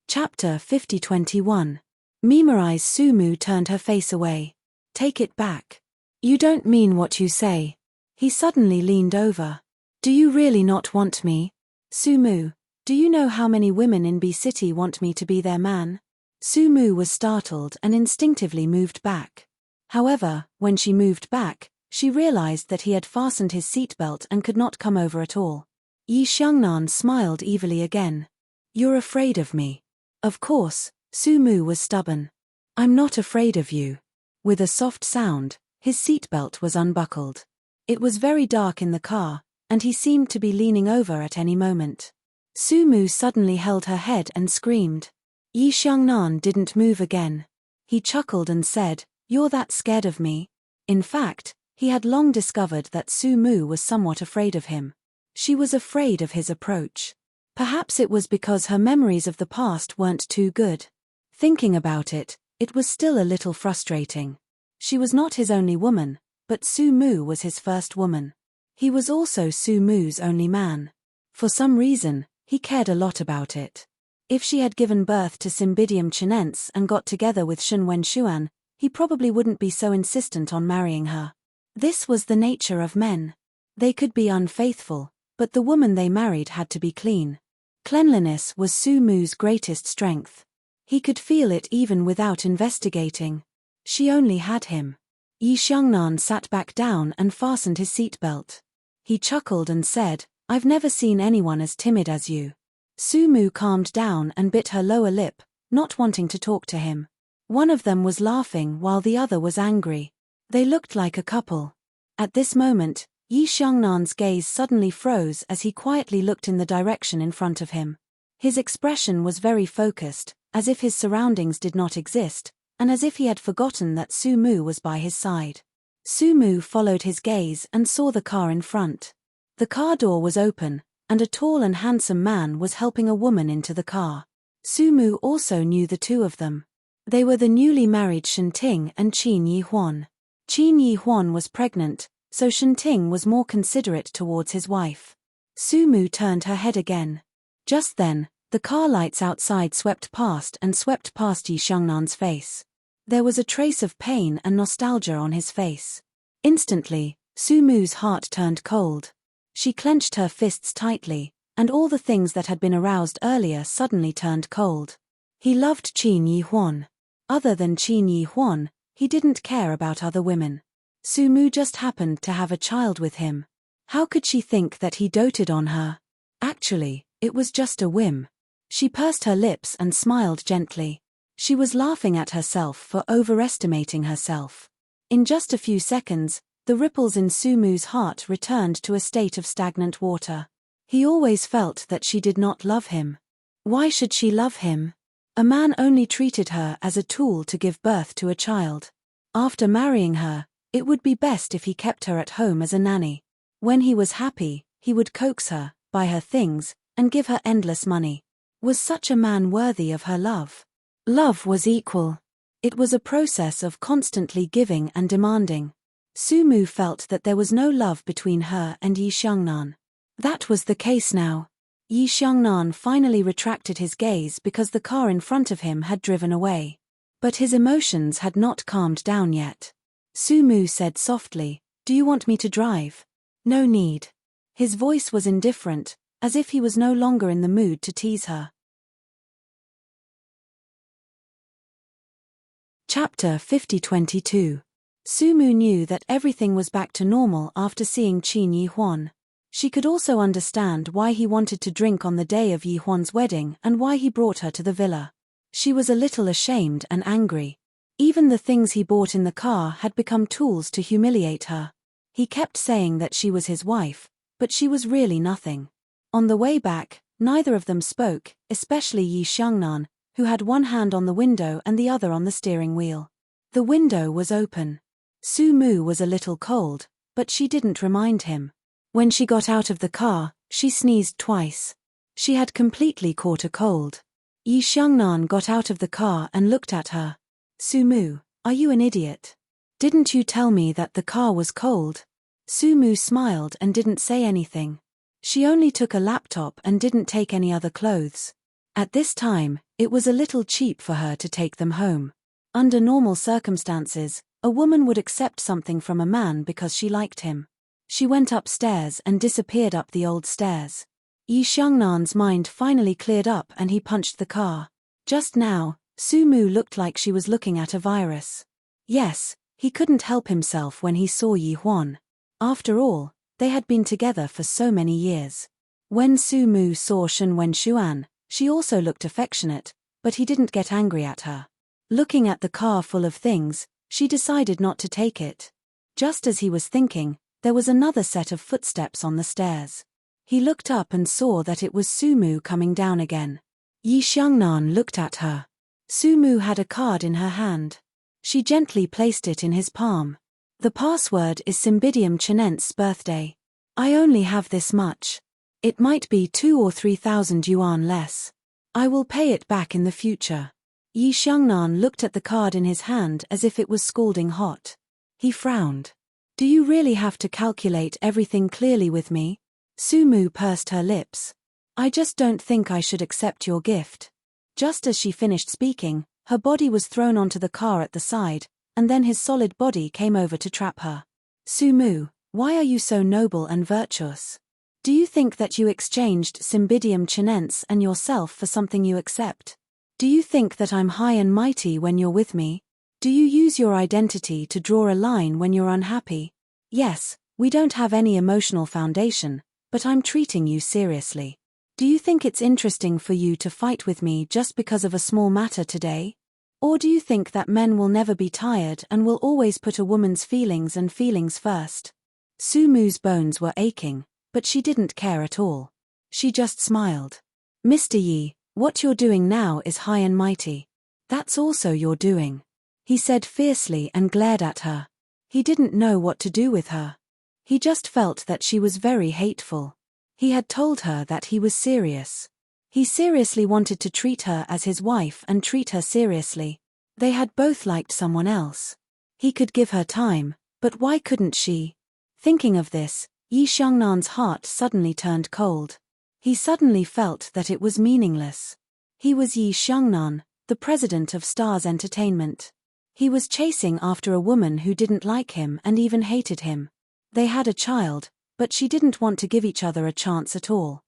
Chapter 50-21. Memorize. Su Mu turned her face away. "Take it back. You don't mean what you say." He suddenly leaned over. "Do you really not want me? Su Mu, do you know how many women in B City want me to be their man?" Su Mu was startled and instinctively moved back. However, when she moved back, she realized that he had fastened his seatbelt and could not come over at all. Yi Xiangnan smiled evilly again. "You're afraid of me." Of course, Su Mu was stubborn. "I'm not afraid of you." With a soft sound, his seatbelt was unbuckled. It was very dark in the car, and he seemed to be leaning over at any moment. Su Mu suddenly held her head and screamed. Yi Xiangnan didn't move again. He chuckled and said, "You're that scared of me?" In fact, he had long discovered that Su Mu was somewhat afraid of him. She was afraid of his approach. Perhaps it was because her memories of the past weren't too good. Thinking about it, it was still a little frustrating. She was not his only woman, but Su Mu was his first woman. He was also Su Mu's only man. For some reason, he cared a lot about it. If she had given birth to Cymbidium chinense and got together with Shun Wenshuan, he probably wouldn't be so insistent on marrying her. This was the nature of men. They could be unfaithful, but the woman they married had to be clean. Cleanliness was Su Mu's greatest strength. He could feel it even without investigating. She only had him. Yi Xiangnan sat back down and fastened his seatbelt. He chuckled and said, "I've never seen anyone as timid as you." Su Mu calmed down and bit her lower lip, not wanting to talk to him. One of them was laughing while the other was angry. They looked like a couple. At this moment, Yi Xiangnan's gaze suddenly froze as he quietly looked in the direction in front of him. His expression was very focused, as if his surroundings did not exist, and as if he had forgotten that Su Mu was by his side. Su Mu followed his gaze and saw the car in front. The car door was open, and a tall and handsome man was helping a woman into the car. Su Mu also knew the two of them. They were the newly married Shenting and Qin Yi Huan. Qin Yi Huan was pregnant, so Shenting was more considerate towards his wife. Su Mu turned her head again. Just then, the car lights outside swept past Yi Xiangnan's face. There was a trace of pain and nostalgia on his face. Instantly, Su Mu's heart turned cold. She clenched her fists tightly, and all the things that had been aroused earlier suddenly turned cold. He loved Qin Yi Huan. Other than Qin Yi Huan, he didn't care about other women. Su Mu just happened to have a child with him. How could she think that he doted on her? Actually, it was just a whim. She pursed her lips and smiled gently. She was laughing at herself for overestimating herself. In just a few seconds, the ripples in Su Mu's heart returned to a state of stagnant water. He always felt that she did not love him. Why should she love him? A man only treated her as a tool to give birth to a child. After marrying her, it would be best if he kept her at home as a nanny. When he was happy, he would coax her, buy her things, and give her endless money. Was such a man worthy of her love? Love was equal. It was a process of constantly giving and demanding. Su Mu felt that there was no love between her and Yi Xiangnan. That was the case now. Yi Xiangnan finally retracted his gaze because the car in front of him had driven away. But his emotions had not calmed down yet. Su Mu said softly, "Do you want me to drive?" "No need." His voice was indifferent, as if he was no longer in the mood to tease her. Chapter 50-22. Su Mu knew that everything was back to normal after seeing Qin Yi Huan. She could also understand why he wanted to drink on the day of Yi Huan's wedding and why he brought her to the villa. She was a little ashamed and angry. Even the things he bought in the car had become tools to humiliate her. He kept saying that she was his wife, but she was really nothing. On the way back, neither of them spoke, especially Yi Xiangnan, who had one hand on the window and the other on the steering wheel. The window was open. Su Mu was a little cold, but she didn't remind him. When she got out of the car, she sneezed twice. She had completely caught a cold. Yi Xiangnan got out of the car and looked at her. Sumu, are you an idiot? Didn't you tell me that the car was cold? Sumu smiled and didn't say anything. She only took a laptop and didn't take any other clothes. At this time, it was a little cheap for her to take them home. Under normal circumstances, a woman would accept something from a man because she liked him. She went upstairs and disappeared up the old stairs. Yi Xiangnan's mind finally cleared up and he punched the car. Just now, Sumu looked like she was looking at a virus. Yes, he couldn't help himself when he saw Yi Huan. After all, they had been together for so many years. When Sumu saw Shen Wenshuan, she also looked affectionate, but he didn't get angry at her. Looking at the car full of things, she decided not to take it. Just as he was thinking, there was another set of footsteps on the stairs. He looked up and saw that it was Sumu coming down again. Yi Xiangnan looked at her. Sumu had a card in her hand. She gently placed it in his palm. The password is Cymbidium Chinense's birthday. I only have this much. It might be 2,000 or 3,000 yuan less. I will pay it back in the future. Yi Xiangnan looked at the card in his hand as if it was scalding hot. He frowned. Do you really have to calculate everything clearly with me? Sumu pursed her lips. I just don't think I should accept your gift. Just as she finished speaking, her body was thrown onto the car at the side, and then his solid body came over to trap her. Sumu, why are you so noble and virtuous? Do you think that you exchanged Cymbidium Chinense and yourself for something you accept? Do you think that I'm high and mighty when you're with me? Do you use your identity to draw a line when you're unhappy? Yes, we don't have any emotional foundation, but I'm treating you seriously. Do you think it's interesting for you to fight with me just because of a small matter today? Or do you think that men will never be tired and will always put a woman's feelings first? Sumu's bones were aching, but she didn't care at all. She just smiled. Mr. Yi, what you're doing now is high and mighty. That's also your doing. He said fiercely and glared at her. He didn't know what to do with her. He just felt that she was very hateful. He had told her that he was serious. He seriously wanted to treat her as his wife and treat her seriously. They had both liked someone else. He could give her time, but why couldn't she? Thinking of this, Yi Xiangnan's heart suddenly turned cold. He suddenly felt that it was meaningless. He was Yi Xiangnan, the president of Stars Entertainment. He was chasing after a woman who didn't like him and even hated him. They had a child, but she didn't want to give each other a chance at all.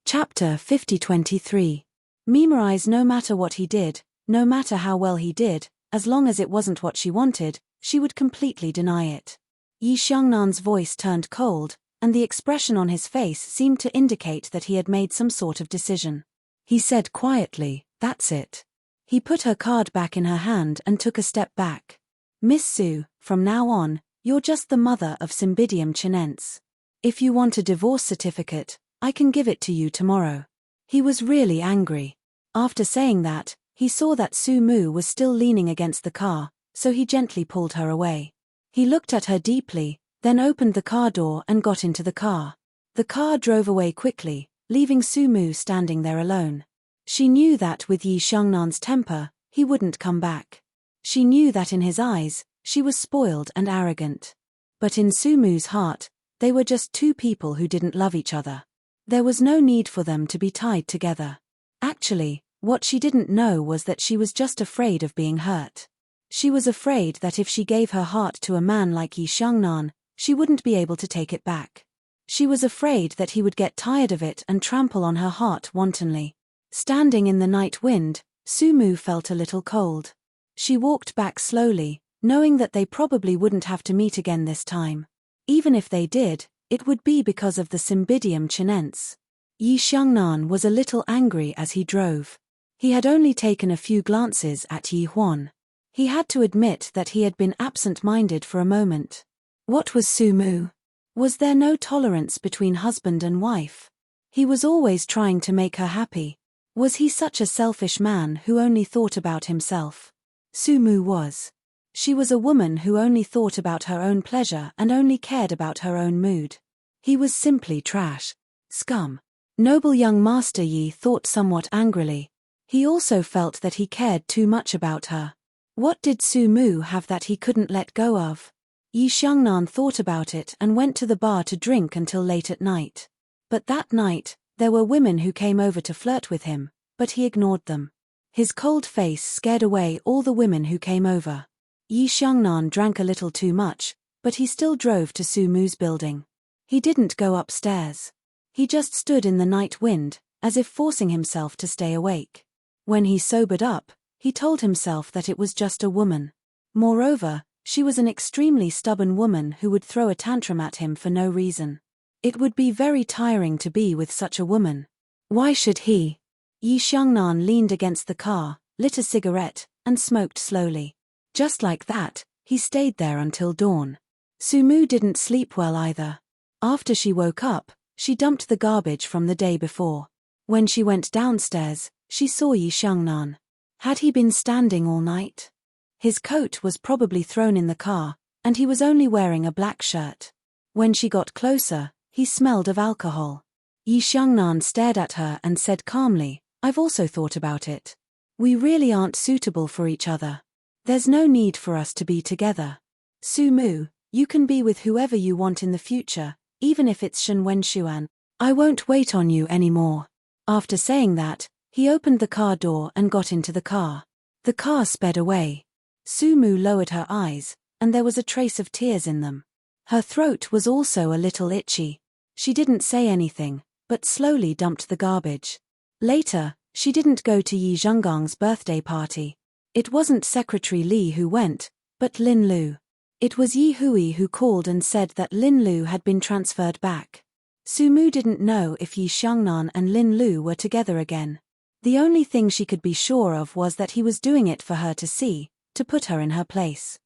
Chapter 50-23. Memorize. No matter what he did, no matter how well he did, as long as it wasn't what she wanted, she would completely deny it. Yi Xiangnan's voice turned cold, and the expression on his face seemed to indicate that he had made some sort of decision. He said quietly, "That's it." He put her card back in her hand and took a step back. Miss Su, from now on, you're just the mother of Cymbidium Chinense. If you want a divorce certificate, I can give it to you tomorrow. He was really angry. After saying that, he saw that Sumu was still leaning against the car, so he gently pulled her away. He looked at her deeply, then opened the car door and got into the car. The car drove away quickly, leaving Sumu standing there alone. She knew that with Yi Xiangnan's temper, he wouldn't come back. She knew that in his eyes, she was spoiled and arrogant. But in Sumu's heart, they were just two people who didn't love each other. There was no need for them to be tied together. Actually, what she didn't know was that she was just afraid of being hurt. She was afraid that if she gave her heart to a man like Yi Xiangnan, she wouldn't be able to take it back. She was afraid that he would get tired of it and trample on her heart wantonly. Standing in the night wind, Sumu felt a little cold. She walked back slowly, knowing that they probably wouldn't have to meet again this time. Even if they did, it would be because of the Cymbidium Chinense. Yi Xiangnan was a little angry as he drove. He had only taken a few glances at Yi Huan. He had to admit that he had been absent-minded for a moment. What was Sumu? Was there no tolerance between husband and wife? He was always trying to make her happy. Was he such a selfish man who only thought about himself? Sumu was. She was a woman who only thought about her own pleasure and only cared about her own mood. He was simply trash. Scum. Noble young Master Yi thought somewhat angrily. He also felt that he cared too much about her. What did Su Mu have that he couldn't let go of? Yi Xiangnan thought about it and went to the bar to drink until late at night. But that night, there were women who came over to flirt with him, but he ignored them. His cold face scared away all the women who came over. Yi Xiangnan drank a little too much, but he still drove to Su Mu's building. He didn't go upstairs. He just stood in the night wind, as if forcing himself to stay awake. When he sobered up, he told himself that it was just a woman. Moreover, she was an extremely stubborn woman who would throw a tantrum at him for no reason. It would be very tiring to be with such a woman. Why should he? Yi Xiangnan leaned against the car, lit a cigarette, and smoked slowly. Just like that, he stayed there until dawn. Su Mu didn't sleep well either. After she woke up, she dumped the garbage from the day before. When she went downstairs, she saw Yi Xiangnan. Had he been standing all night? His coat was probably thrown in the car, and he was only wearing a black shirt. When she got closer, he smelled of alcohol. Yi Xiangnan stared at her and said calmly, "I've also thought about it. We really aren't suitable for each other. There's no need for us to be together. Su Mu, you can be with whoever you want in the future, even if it's Shen Wenshuan. I won't wait on you anymore." After saying that, he opened the car door and got into the car. The car sped away. Su Mu lowered her eyes, and there was a trace of tears in them. Her throat was also a little itchy. She didn't say anything, but slowly dumped the garbage. Later, she didn't go to Yi Zhenggang's birthday party. It wasn't Secretary Li who went, but Lin Lu. It was Yi Hui who called and said that Lin Lu had been transferred back. Su Mu didn't know if Yi Xiangnan and Lin Lu were together again. The only thing she could be sure of was that he was doing it for her to see, to put her in her place.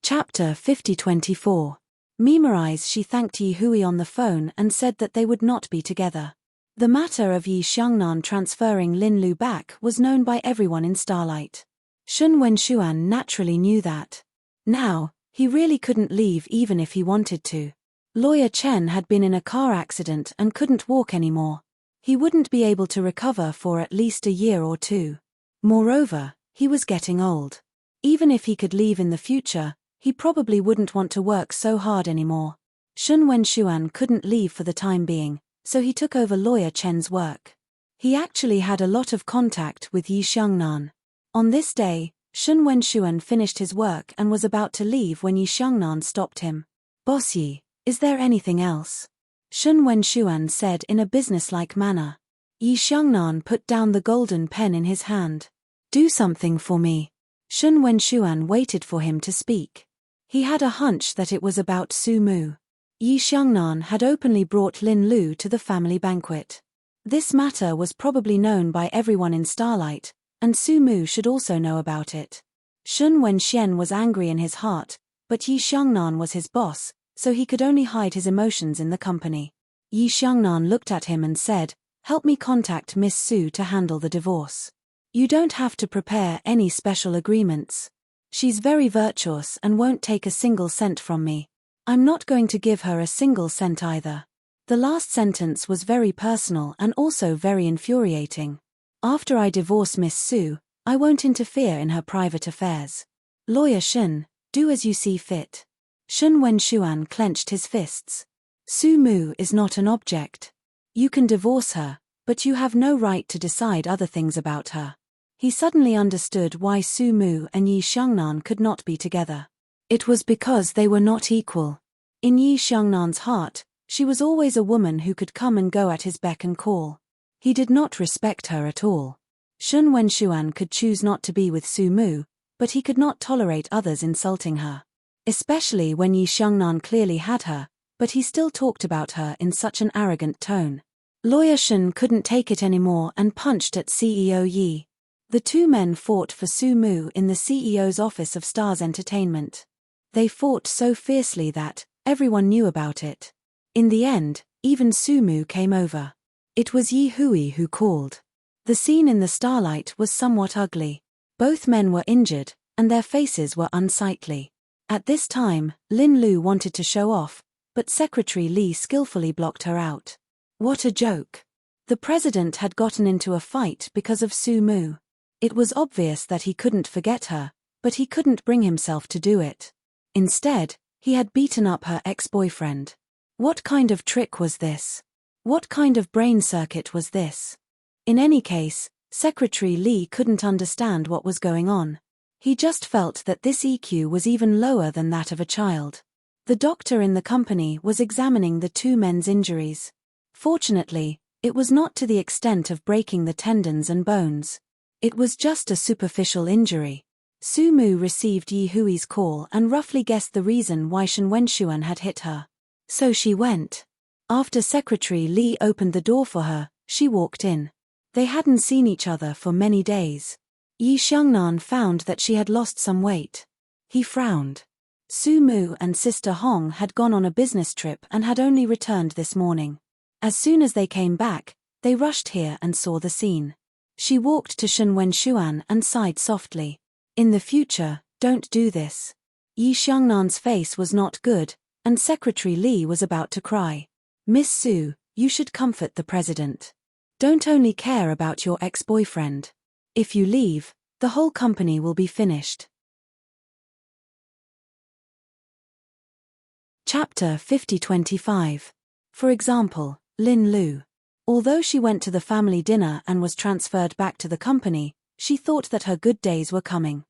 Chapter 50-24. Memorize. She thanked Yi Hui on the phone and said that they would not be together. The matter of Yi Xiangnan transferring Lin Lu back was known by everyone in Starlight. Shen Wenshuan naturally knew that. Now, he really couldn't leave even if he wanted to. Lawyer Chen had been in a car accident and couldn't walk anymore. He wouldn't be able to recover for at least a year or two. Moreover, he was getting old. Even if he could leave in the future, he probably wouldn't want to work so hard anymore. Shen Wenshuan couldn't leave for the time being, so he took over Lawyer Chen's work. He actually had a lot of contact with Yi Xiangnan. On this day, Shen Wenshuan finished his work and was about to leave when Yi Xiangnan stopped him. "Boss Yi, is there anything else?" Shen Wenshuan said in a businesslike manner. Yi Xiangnan put down the golden pen in his hand. "Do something for me." Shen Wenshuan waited for him to speak. He had a hunch that it was about Su Mu. Yi Xiangnan had openly brought Lin Lu to the family banquet. This matter was probably known by everyone in Starlight, and Su Mu should also know about it. Shen Wenxian was angry in his heart, but Yi Xiangnan was his boss, so he could only hide his emotions in the company. Yi Xiangnan looked at him and said, "Help me contact Miss Su to handle the divorce. You don't have to prepare any special agreements. She's very virtuous and won't take a single cent from me. I'm not going to give her a single cent either." The last sentence was very personal and also very infuriating. "After I divorce Miss Su, I won't interfere in her private affairs. Lawyer Shen, do as you see fit." Shen Wenshuan clenched his fists. "Su Mu is not an object. You can divorce her, but you have no right to decide other things about her." He suddenly understood why Su Mu and Yi Xiangnan could not be together. It was because they were not equal. In Yi Xiangnan's heart, she was always a woman who could come and go at his beck and call. He did not respect her at all. Shen Wenshuan could choose not to be with Su Mu, but he could not tolerate others insulting her. Especially when Yi Xiangnan clearly had her, but he still talked about her in such an arrogant tone. Lawyer Shen couldn't take it anymore and punched at CEO Yi. The two men fought for Su Mu in the CEO's office of Stars Entertainment. They fought so fiercely that everyone knew about it. In the end, even Su Mu came over. It was Yi Hui who called. The scene in the starlight was somewhat ugly. Both men were injured, and their faces were unsightly. At this time, Lin Lu wanted to show off, but Secretary Li skillfully blocked her out. What a joke. The president had gotten into a fight because of Su Mu. It was obvious that he couldn't forget her, but he couldn't bring himself to do it. Instead, he had beaten up her ex-boyfriend. What kind of trick was this? What kind of brain circuit was this? In any case, Secretary Li couldn't understand what was going on. He just felt that this EQ was even lower than that of a child. The doctor in the company was examining the two men's injuries. Fortunately, it was not to the extent of breaking the tendons and bones. It was just a superficial injury. Su Mu received Yi Hui's call and roughly guessed the reason why Shen Wenshuan had hit her. So she went. After Secretary Li opened the door for her, she walked in. They hadn't seen each other for many days. Yi Xiangnan found that she had lost some weight. He frowned. Su Mu and Sister Hong had gone on a business trip and had only returned this morning. As soon as they came back, they rushed here and saw the scene. She walked to Shen Wenshuan and sighed softly. In the future, don't do this. Yi Xiangnan's face was not good, and Secretary Li was about to cry. Miss Su, you should comfort the president. Don't only care about your ex-boyfriend. If you leave, the whole company will be finished. Chapter 50-25. For example, Lin Lu. Although she went to the family dinner and was transferred back to the company, she thought that her good days were coming.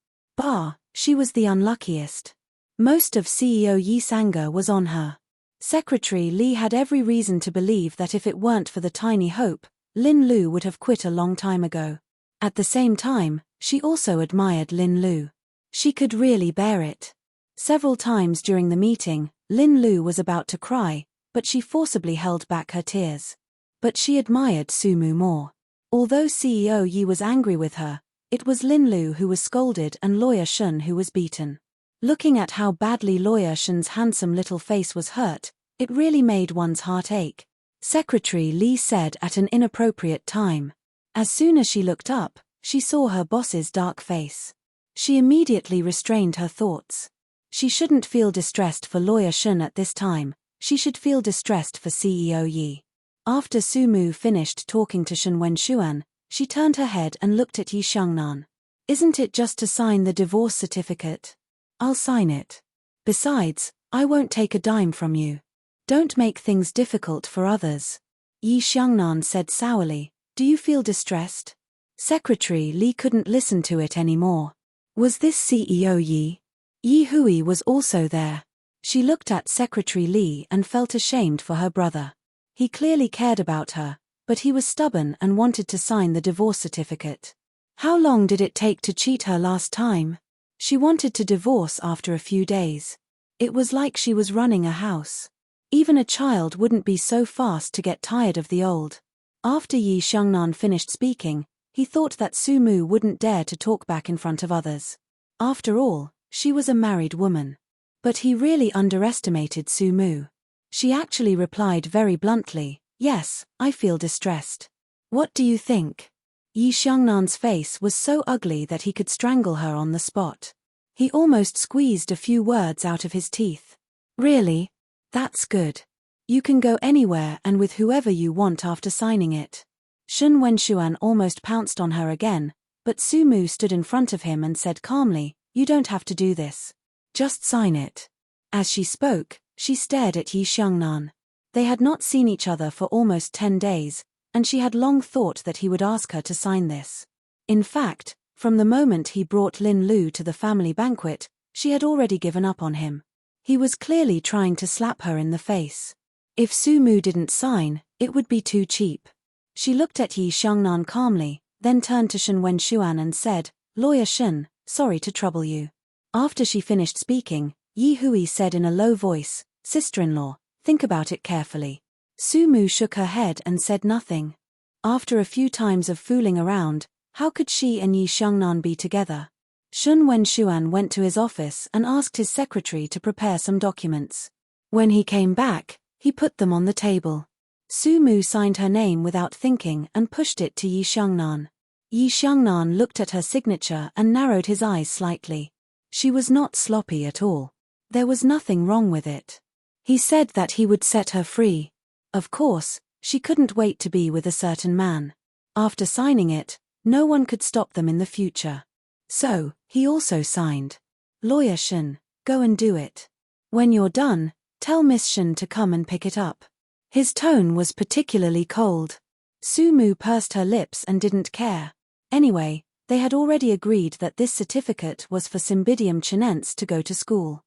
She was the unluckiest. Most of CEO Yi's anger was on her. Secretary Li had every reason to believe that if it weren't for the tiny hope, Lin Lu would have quit a long time ago. At the same time, she also admired Lin Lu. She could really bear it. Several times during the meeting, Lin Lu was about to cry, but she forcibly held back her tears. But she admired Su Mu more. Although CEO Yi was angry with her, it was Lin Lu who was scolded and Lawyer Shen who was beaten. Looking at how badly Lawyer Shen's handsome little face was hurt, it really made one's heart ache. Secretary Li said at an inappropriate time. As soon as she looked up, she saw her boss's dark face. She immediately restrained her thoughts. She shouldn't feel distressed for Lawyer Shen at this time, she should feel distressed for CEO Yi. After Su Mu finished talking to Shen Wenshuan, she turned her head and looked at Yi Xiangnan. Isn't it just to sign the divorce certificate? I'll sign it. Besides, I won't take a dime from you. Don't make things difficult for others. Yi Xiangnan said sourly, do you feel distressed? Secretary Li couldn't listen to it anymore. Was this CEO Yi? Yi Hui was also there. She looked at Secretary Li and felt ashamed for her brother. He clearly cared about her, but he was stubborn and wanted to sign the divorce certificate. How long did it take to cheat her last time? She wanted to divorce after a few days. It was like she was running a house. Even a child wouldn't be so fast to get tired of the old. After Yi Xiangnan finished speaking, he thought that Su Mu wouldn't dare to talk back in front of others. After all, she was a married woman. But he really underestimated Su Mu. She actually replied very bluntly, yes, I feel distressed. What do you think? Yi Xiangnan's face was so ugly that he could strangle her on the spot. He almost squeezed a few words out of his teeth. Really? That's good. You can go anywhere and with whoever you want after signing it. Shen Wenshuan almost pounced on her again, but Su Mu stood in front of him and said calmly, you don't have to do this. Just sign it. As she spoke, she stared at Yi Xiangnan. They had not seen each other for almost 10 days, and she had long thought that he would ask her to sign this. In fact, from the moment he brought Lin Lu to the family banquet, she had already given up on him. He was clearly trying to slap her in the face. If Su Mu didn't sign, it would be too cheap. She looked at Yi Xiangnan calmly, then turned to Shen Wenshuan and said, Lawyer Shen, sorry to trouble you. After she finished speaking, Yi Hui said in a low voice, sister-in-law, think about it carefully. Su Mu shook her head and said nothing. After a few times of fooling around, how could she and Yi Xiangnan be together? Shen Wenshuan went to his office and asked his secretary to prepare some documents. When he came back, he put them on the table. Su Mu signed her name without thinking and pushed it to Yi Xiangnan. Yi Xiangnan looked at her signature and narrowed his eyes slightly. She was not sloppy at all. There was nothing wrong with it. He said that he would set her free. Of course, she couldn't wait to be with a certain man. After signing it, no one could stop them in the future. So, he also signed. Lawyer Shen, go and do it. When you're done, tell Miss Shen to come and pick it up. His tone was particularly cold. Su Mu pursed her lips and didn't care. Anyway, they had already agreed that this certificate was for Cymbidium Chinense to go to school.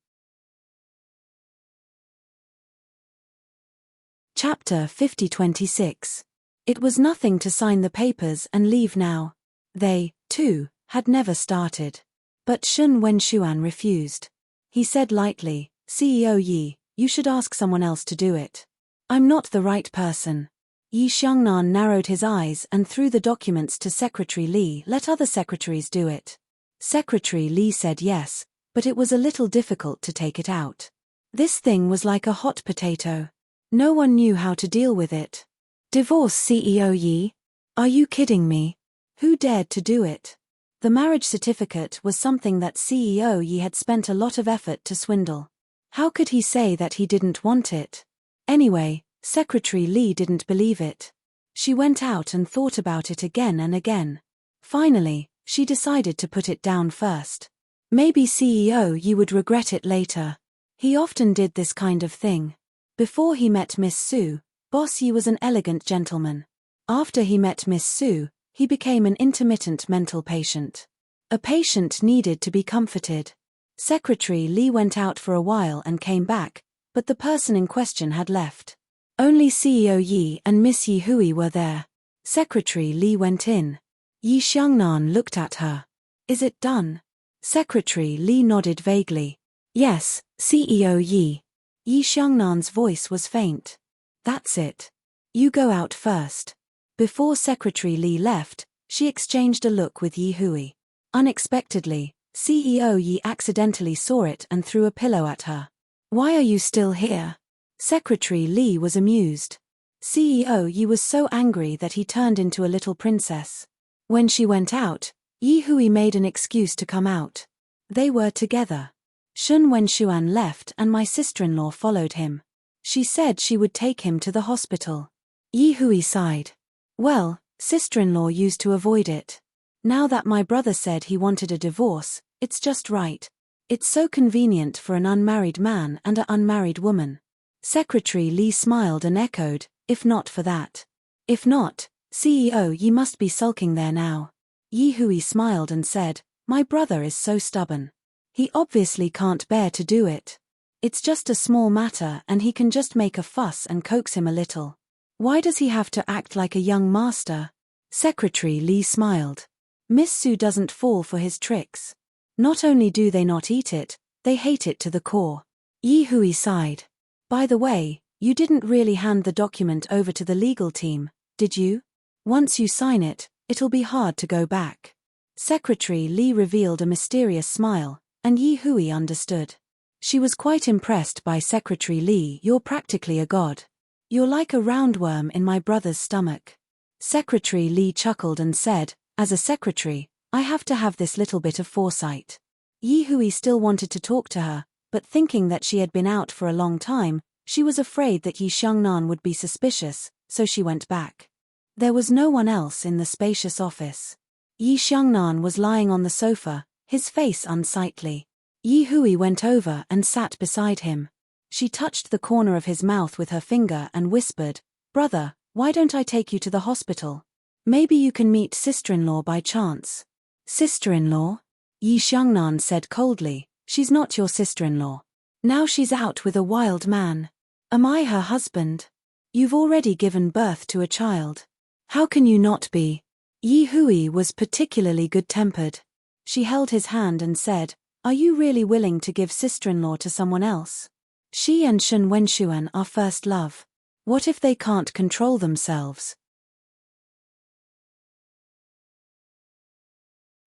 Chapter 50-26. It was nothing to sign the papers and leave now. They, too, had never started. But Shun Wenshuan refused. He said lightly, CEO Yi, you should ask someone else to do it. I'm not the right person. Yi Xiangnan narrowed his eyes and threw the documents to Secretary Li. Let other secretaries do it. Secretary Li said yes, but it was a little difficult to take it out. This thing was like a hot potato. No one knew how to deal with it. Divorce CEO Yi? Are you kidding me? Who dared to do it? The marriage certificate was something that CEO Yi had spent a lot of effort to swindle. How could he say that he didn't want it? Anyway, Secretary Li didn't believe it. She went out and thought about it again and again. Finally, she decided to put it down first. Maybe CEO Yi would regret it later. He often did this kind of thing. Before he met Miss Su, Boss Yi was an elegant gentleman. After he met Miss Su, he became an intermittent mental patient. A patient needed to be comforted. Secretary Li went out for a while and came back, but the person in question had left. Only CEO Yi and Miss Yi Hui were there. Secretary Li went in. Yi Xiangnan looked at her. Is it done? Secretary Li nodded vaguely. Yes, CEO Yi. Yi Xiangnan's voice was faint. That's it. You go out first. Before Secretary Li left, she exchanged a look with Yi Hui. Unexpectedly, CEO Yi accidentally saw it and threw a pillow at her. Why are you still here? Secretary Li was amused. CEO Yi was so angry that he turned into a little princess. When she went out, Yi Hui made an excuse to come out. They were together. Shun Wenshuan left and my sister-in-law followed him. She said she would take him to the hospital. Yi Hui sighed. Well, sister-in-law used to avoid it. Now that my brother said he wanted a divorce, it's just right. It's so convenient for an unmarried man and an unmarried woman. Secretary Li smiled and echoed, if not for that. If not, CEO Yi must be sulking there now. Yi Hui smiled and said, my brother is so stubborn. He obviously can't bear to do it. It's just a small matter and he can just make a fuss and coax him a little. Why does he have to act like a young master? Secretary Li smiled. Miss Su doesn't fall for his tricks. Not only do they not eat it, they hate it to the core. Yi Hui sighed. By the way, you didn't really hand the document over to the legal team, did you? Once you sign it, it'll be hard to go back. Secretary Li revealed a mysterious smile, and Yi Hui understood. She was quite impressed by Secretary Li. You're practically a god. You're like a roundworm in my brother's stomach. Secretary Li chuckled and said, as a secretary, I have to have this little bit of foresight. Yi Hui still wanted to talk to her, but thinking that she had been out for a long time, she was afraid that Yi Xiangnan would be suspicious, so she went back. There was no one else in the spacious office. Yi Xiangnan was lying on the sofa, his face unsightly. Yi Hui went over and sat beside him. She touched the corner of his mouth with her finger and whispered, Brother, why don't I take you to the hospital? Maybe you can meet sister-in-law by chance. Sister-in-law? Yi Xiangnan said coldly, she's not your sister-in-law. Now she's out with a wild man. Am I her husband? You've already given birth to a child. How can you not be? Yi Hui was particularly good-tempered. She held his hand and said, Are you really willing to give sister-in-law to someone else? She and Shun Wenshuan are first love. What if they can't control themselves?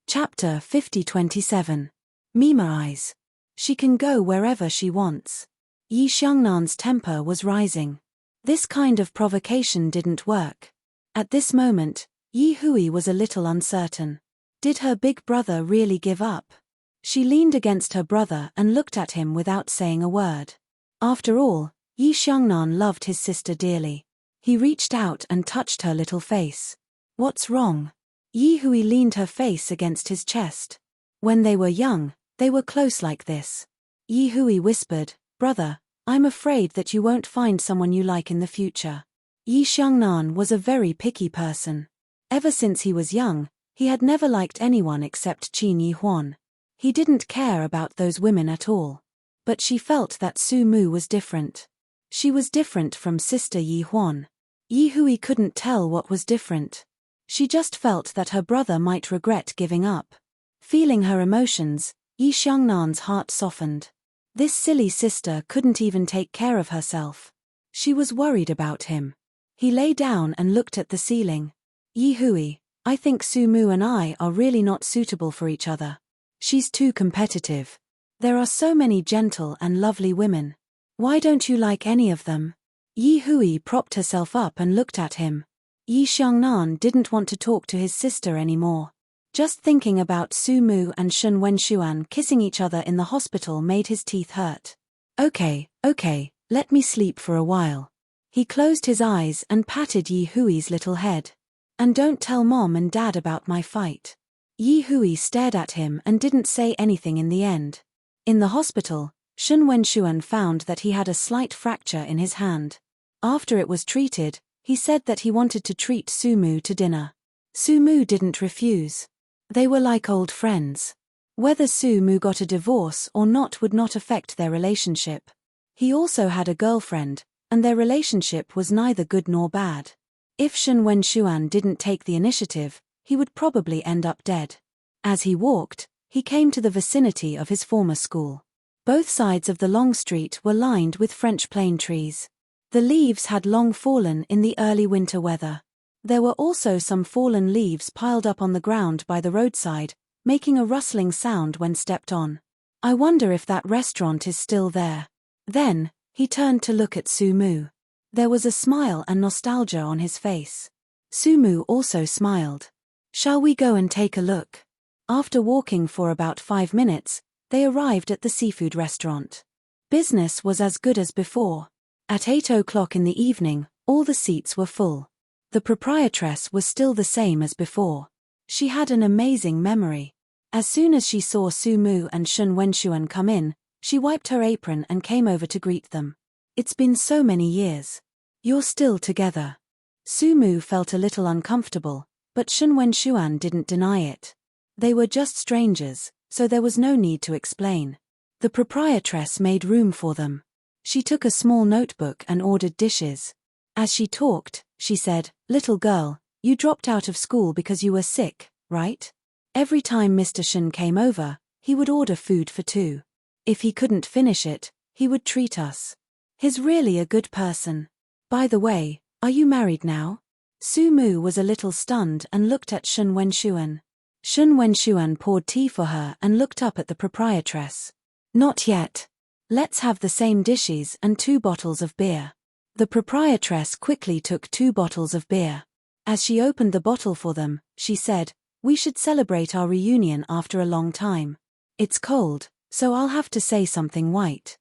Chapter 50-27. Mima Eyes. She can go wherever she wants. Yi Xiangnan's temper was rising. This kind of provocation didn't work. At this moment, Yi Hui was a little uncertain. Did her big brother really give up? She leaned against her brother and looked at him without saying a word. After all, Yi Xiangnan loved his sister dearly. He reached out and touched her little face. What's wrong? Yi Hui leaned her face against his chest. When they were young, they were close like this. Yi Hui whispered, "Brother, I'm afraid that you won't find someone you like in the future." Yi Xiangnan was a very picky person. Ever since he was young, he had never liked anyone except Qin Yi Huan. He didn't care about those women at all. But she felt that Su Mu was different. She was different from sister Yi Huan. Yi Hui couldn't tell what was different. She just felt that her brother might regret giving up. Feeling her emotions, Yi Xiangnan's heart softened. This silly sister couldn't even take care of herself. She was worried about him. He lay down and looked at the ceiling. "Yi Hui, I think Su Mu and I are really not suitable for each other. She's too competitive. There are so many gentle and lovely women. Why don't you like any of them?" Yi Hui propped herself up and looked at him. Yi Xiangnan didn't want to talk to his sister anymore. Just thinking about Su Mu and Shen Wenshuan kissing each other in the hospital made his teeth hurt. Okay, let me sleep for a while." He closed his eyes and patted Yi Hui's little head. "And don't tell Mom and Dad about my fight." Yi Hui stared at him and didn't say anything in the end. In the hospital, Shen Wenshuan found that he had a slight fracture in his hand. After it was treated, he said that he wanted to treat Su Mu to dinner. Su Mu didn't refuse. They were like old friends. Whether Su Mu got a divorce or not would not affect their relationship. He also had a girlfriend, and their relationship was neither good nor bad. If Shen Wenshuan didn't take the initiative, he would probably end up dead. As he walked, he came to the vicinity of his former school. Both sides of the long street were lined with French plane trees. The leaves had long fallen in the early winter weather. There were also some fallen leaves piled up on the ground by the roadside, making a rustling sound when stepped on. "I wonder if that restaurant is still there." Then, he turned to look at Su Mu. There was a smile and nostalgia on his face. Su Mu also smiled. "Shall we go and take a look?" After walking for about 5 minutes, they arrived at the seafood restaurant. Business was as good as before. At 8 o'clock in the evening, all the seats were full. The proprietress was still the same as before. She had an amazing memory. As soon as she saw Su Mu and Shen Wenshuan come in, she wiped her apron and came over to greet them. "It's been so many years. You're still together." Su Mu felt a little uncomfortable, but Shen Wenshuan didn't deny it. They were just strangers, so there was no need to explain. The proprietress made room for them. She took a small notebook and ordered dishes. As she talked, she said, "Little girl, you dropped out of school because you were sick, right? Every time Mr. Shen came over, he would order food for 2. If he couldn't finish it, he would treat us. He's really a good person. By the way, are you married now?" Su Mu was a little stunned and looked at Shen Wenshuan. Shen Wenshuan poured tea for her and looked up at the proprietress. "Not yet. Let's have the same dishes and 2 bottles of beer." The proprietress quickly took 2 bottles of beer. As she opened the bottle for them, she said, "We should celebrate our reunion after a long time. It's cold, so I'll have to say something white."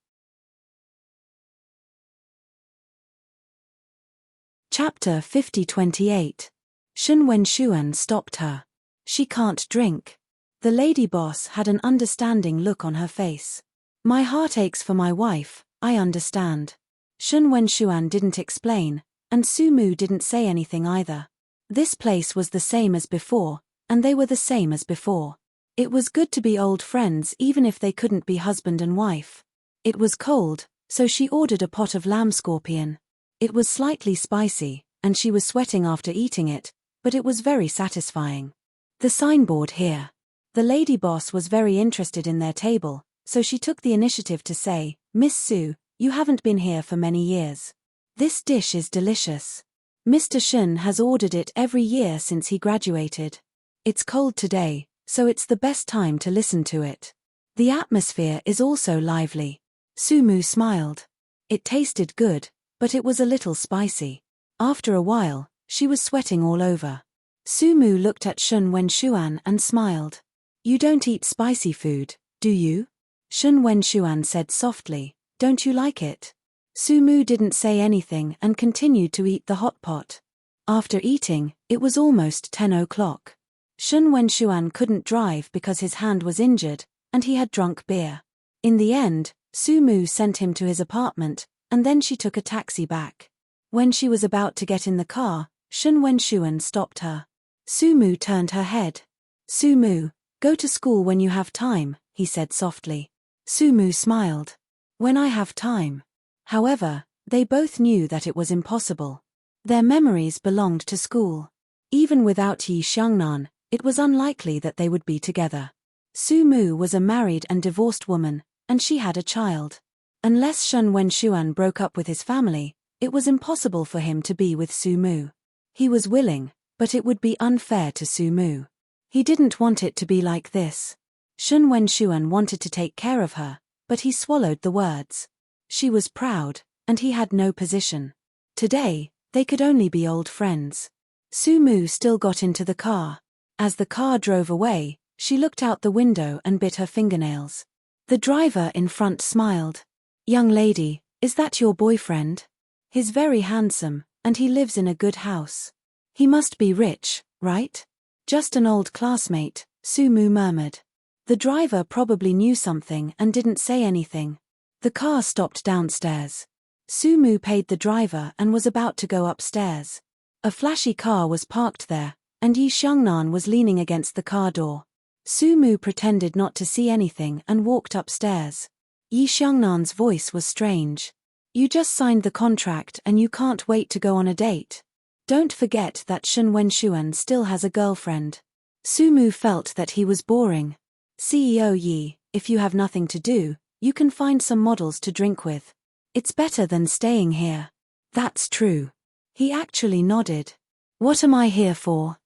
Chapter 50-28. Shen Wenshuan stopped her. "She can't drink." The lady boss had an understanding look on her face. "My heart aches for my wife, I understand." Shen Wenshuan didn't explain, and Su Mu didn't say anything either. This place was the same as before, and they were the same as before. It was good to be old friends even if they couldn't be husband and wife. It was cold, so she ordered a pot of lamb scorpion. It was slightly spicy, and she was sweating after eating it, but it was very satisfying. The signboard here. The lady boss was very interested in their table, so she took the initiative to say, "Miss Su, you haven't been here for many years. This dish is delicious. Mr. Shen has ordered it every year since he graduated. It's cold today, so it's the best time to listen to it. The atmosphere is also lively." Su Mu smiled. It tasted good, but it was a little spicy. After a while, she was sweating all over. Sumu looked at Shun Wenshuan and smiled. You don't eat spicy food, do you? Shun Wenshuan said softly, don't you like it? Sumu didn't say anything and continued to eat the hot pot. After eating, it was almost 10 o'clock. Shun Wenshuan couldn't drive because his hand was injured, and he had drunk beer. In the end, Sumu sent him to his apartment, and then she took a taxi back. When she was about to get in the car, Shun Wenshuan stopped her. Sumu turned her head. Sumu, go to school when you have time, he said softly. Sumu smiled. When I have time. However, they both knew that it was impossible. Their memories belonged to school. Even without Yi Xiangnan, it was unlikely that they would be together. Sumu was a married and divorced woman, and she had a child. Unless Shun Wenshuan broke up with his family, it was impossible for him to be with Sumu. He was willing, but it would be unfair to Sumu. He didn't want it to be like this. Shun Wenshuan wanted to take care of her, but he swallowed the words. She was proud, and he had no position. Today, they could only be old friends. Sumu still got into the car. As the car drove away, she looked out the window and bit her fingernails. The driver in front smiled. Young lady, is that your boyfriend? He's very handsome, and he lives in a good house. He must be rich, right? Just an old classmate, Sumu murmured. The driver probably knew something and didn't say anything. The car stopped downstairs. Sumu paid the driver and was about to go upstairs. A flashy car was parked there, and Yi Xiangnan was leaning against the car door. Sumu pretended not to see anything and walked upstairs. Yi Xiangnan's voice was strange. You just signed the contract and you can't wait to go on a date. Don't forget that Shun Wenshuan still has a girlfriend. Sumu felt that he was boring. CEO Yi, if you have nothing to do, you can find some models to drink with. It's better than staying here. That's true. He actually nodded. What am I here for?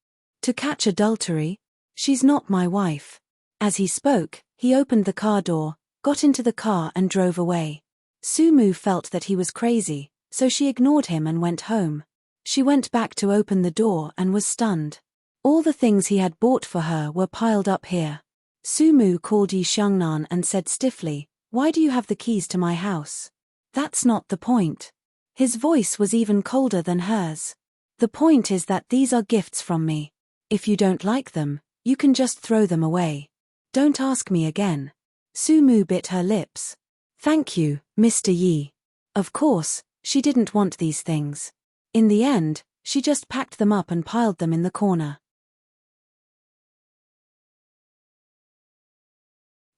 To catch adultery? She's not my wife. As he spoke, he opened the car door, got into the car and drove away. Sumu felt that he was crazy, so she ignored him and went home. She went back to open the door and was stunned. All the things he had bought for her were piled up here. Sumu called Yi Xiangnan and said stiffly, why do you have the keys to my house? That's not the point. His voice was even colder than hers. The point is that these are gifts from me. If you don't like them, you can just throw them away. Don't ask me again. Sumu bit her lips. Thank you, Mr. Yi. Of course, she didn't want these things. In the end, she just packed them up and piled them in the corner.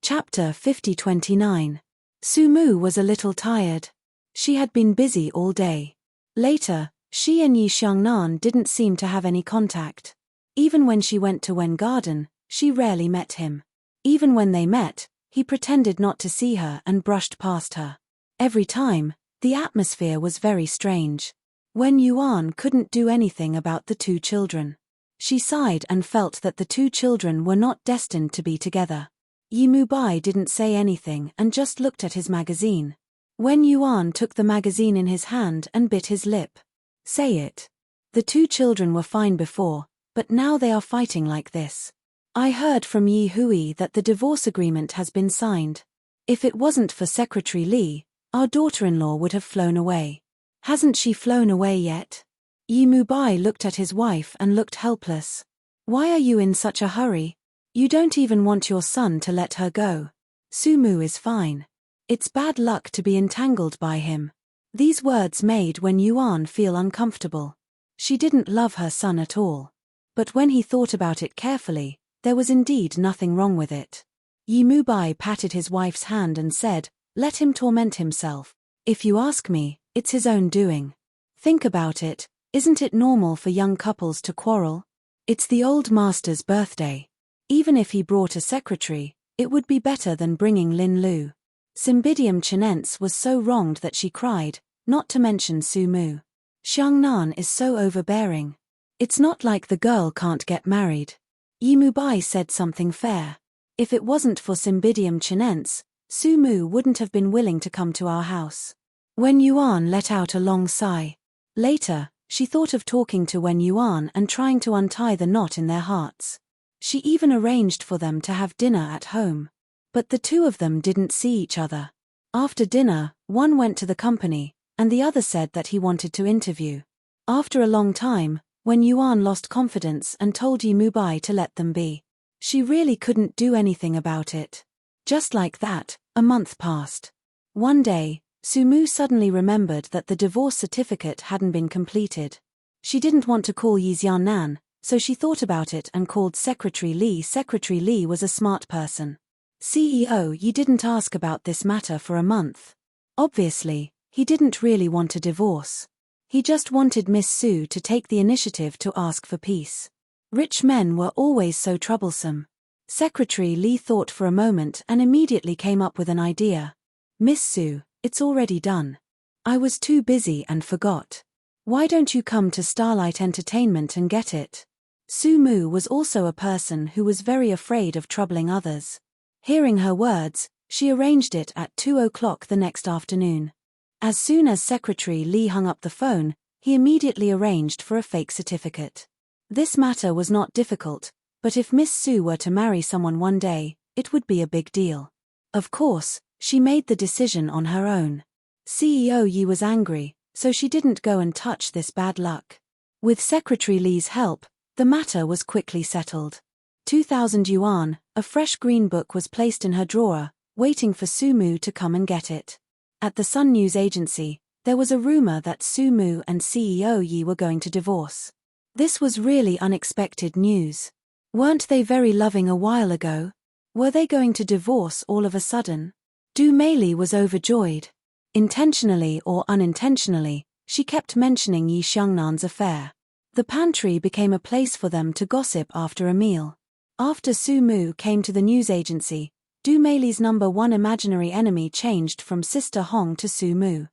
Chapter 50-29. Sumu was a little tired. She had been busy all day. Later, she and Yi Xiangnan didn't seem to have any contact. Even when she went to Wen Garden, she rarely met him. Even when they met, he pretended not to see her and brushed past her. Every time, the atmosphere was very strange. Wen Yuan couldn't do anything about the two children. She sighed and felt that the two children were not destined to be together. Yi Mubai didn't say anything and just looked at his magazine. Wen Yuan took the magazine in his hand and bit his lip. Say it. The two children were fine before, but now they are fighting like this. I heard from Yi Hui that the divorce agreement has been signed. If it wasn't for Secretary Li, our daughter-in-law would have flown away. Hasn't she flown away yet? Yi Mubai looked at his wife and looked helpless. Why are you in such a hurry? You don't even want your son to let her go. Sumu is fine. It's bad luck to be entangled by him. These words made Wen Yuan feel uncomfortable. She didn't love her son at all. But when he thought about it carefully, there was indeed nothing wrong with it. Yi Mubai patted his wife's hand and said, let him torment himself. If you ask me, it's his own doing. Think about it, isn't it normal for young couples to quarrel? It's the old master's birthday. Even if he brought a secretary, it would be better than bringing Lin Lu. Cymbidium Chinense was so wronged that she cried, not to mention Sumu. Xiangnan is so overbearing. It's not like the girl can't get married. Yi Mubai said something fair. If it wasn't for Cymbidium Chinense, Sumu wouldn't have been willing to come to our house. Wen Yuan let out a long sigh. Later, she thought of talking to Wen Yuan and trying to untie the knot in their hearts. She even arranged for them to have dinner at home. But the two of them didn't see each other. After dinner, one went to the company, and the other said that he wanted to interview. After a long time, Wen Yuan lost confidence and told Yi Mubai to let them be. She really couldn't do anything about it. Just like that, a month passed. One day, Sumu suddenly remembered that the divorce certificate hadn't been completed. She didn't want to call Yi Xiaonan, so she thought about it and called Secretary Li. Secretary Li was a smart person. CEO Yi didn't ask about this matter for a month. Obviously, he didn't really want a divorce. He just wanted Miss Su to take the initiative to ask for peace. Rich men were always so troublesome. Secretary Li thought for a moment and immediately came up with an idea. Miss Su, it's already done. I was too busy and forgot. Why don't you come to Starlight Entertainment and get it? Su Mu was also a person who was very afraid of troubling others. Hearing her words, she arranged it at 2 o'clock the next afternoon. As soon as Secretary Li hung up the phone, he immediately arranged for a fake certificate. This matter was not difficult, but if Miss Su were to marry someone one day, it would be a big deal. Of course, she made the decision on her own. CEO Yi was angry, so she didn't go and touch this bad luck. With Secretary Li's help, the matter was quickly settled. 2,000 yuan, a fresh green book was placed in her drawer, waiting for Su Mu to come and get it. At the Sun News Agency, there was a rumor that Su Mu and CEO Yi were going to divorce. This was really unexpected news. Weren't they very loving a while ago? Were they going to divorce all of a sudden? Du Meili was overjoyed. Intentionally or unintentionally, she kept mentioning Yi Xiangnan's affair. The pantry became a place for them to gossip after a meal. After Su Mu came to the news agency, Du Meili's number one imaginary enemy changed from Sister Hong to Su Mu.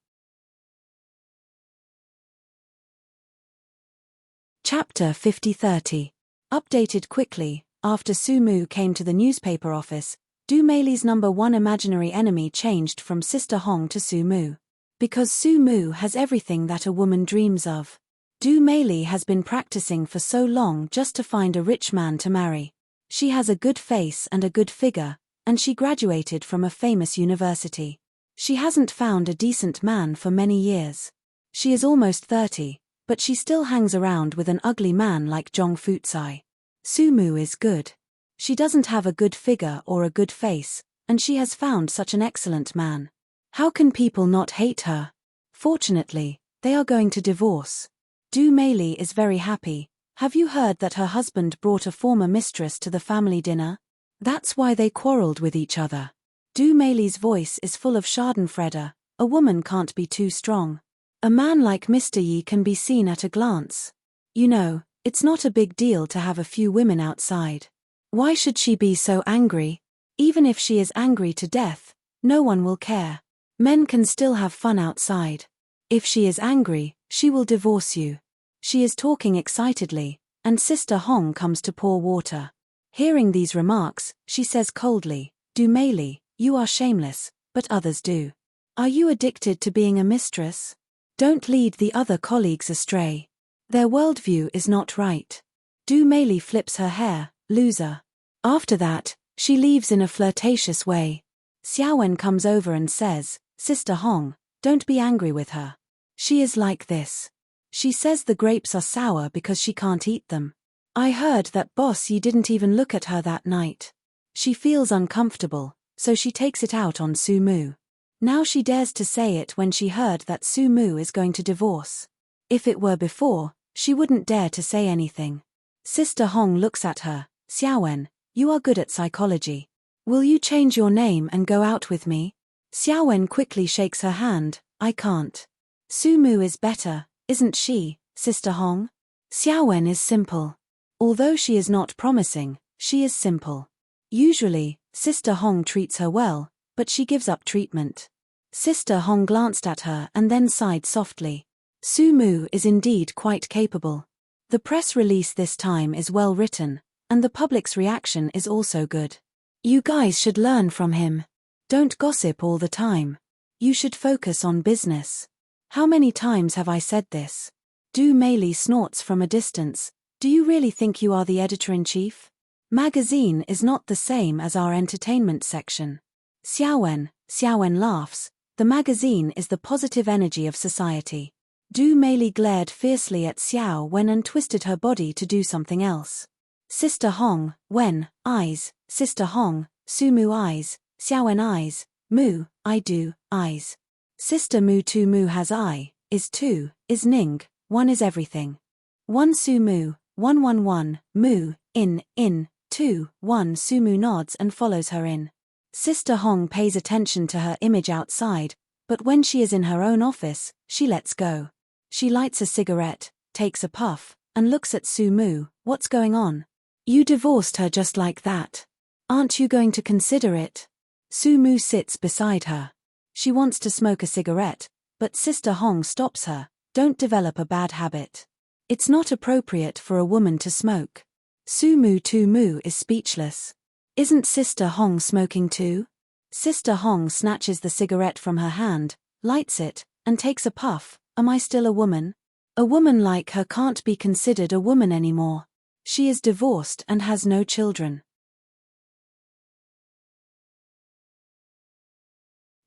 Chapter 50-30. Updated quickly. After Su Mu came to the newspaper office, Du Meili's number one imaginary enemy changed from Sister Hong to Su Mu. Because Su Mu has everything that a woman dreams of. Du Meili has been practicing for so long just to find a rich man to marry. She has a good face and a good figure, and she graduated from a famous university. She hasn't found a decent man for many years. She is almost 30, but she still hangs around with an ugly man like Zhong Fucai. Su Mu is good. She doesn't have a good figure or a good face, and she has found such an excellent man. How can people not hate her? Fortunately, they are going to divorce. Du Meili is very happy. Have you heard that her husband brought a former mistress to the family dinner? That's why they quarreled with each other. Du Meili's voice is full of schadenfreude. A woman can't be too strong. A man like Mr. Yi can be seen at a glance. You know, it's not a big deal to have a few women outside. Why should she be so angry? Even if she is angry to death, no one will care. Men can still have fun outside. If she is angry, she will divorce you. She is talking excitedly, and Sister Hong comes to pour water. Hearing these remarks, she says coldly, Du Meili, you are shameless, but others do. Are you addicted to being a mistress? Don't lead the other colleagues astray. Their worldview is not right. Du Meili flips her hair, loser. After that, she leaves in a flirtatious way. Xiaowen comes over and says, Sister Hong, don't be angry with her. She is like this. She says the grapes are sour because she can't eat them. I heard that Boss Yi didn't even look at her that night. She feels uncomfortable, so she takes it out on Su Mu. Now she dares to say it when she heard that Su Mu is going to divorce. If it were before, she wouldn't dare to say anything. Sister Hong looks at her. Xiaowen, you are good at psychology. Will you change your name and go out with me? Xiaowen quickly shakes her hand. I can't. Su Mu is better, isn't she, Sister Hong? Xiaowen is simple. Although she is not promising, she is simple. Usually, Sister Hong treats her well, but she gives up treatment. Sister Hong glanced at her and then sighed softly. Su Mu is indeed quite capable. The press release this time is well written, and the public's reaction is also good. You guys should learn from him. Don't gossip all the time. You should focus on business. How many times have I said this? Du Meili snorts from a distance. Do you really think you are the editor-in-chief? Magazine is not the same as our entertainment section. Xiaowen laughs. The magazine is the positive energy of society. Du Meili glared fiercely at Xiaowen and twisted her body to do something else. Sister Hong, Wen, eyes, Sister Hong, Sumu eyes, Xiaowen eyes, Mu, I do, eyes. Sister Mu 2 Mu has I, is 2, is Ning, 1 is everything. 1 Sumu, 1 Mu, in, 2, 1 Sumu nods and follows her in. Sister Hong pays attention to her image outside, but when she is in her own office, she lets go. She lights a cigarette, takes a puff, and looks at Sumu. What's going on? You divorced her just like that. Aren't you going to consider it? Sumu sits beside her. She wants to smoke a cigarette, but Sister Hong stops her. Don't develop a bad habit. It's not appropriate for a woman to smoke. Sumu 2 Mu is speechless. Isn't Sister Hong smoking too? Sister Hong snatches the cigarette from her hand, lights it, and takes a puff. Am I still a woman? A woman like her can't be considered a woman anymore. She is divorced and has no children.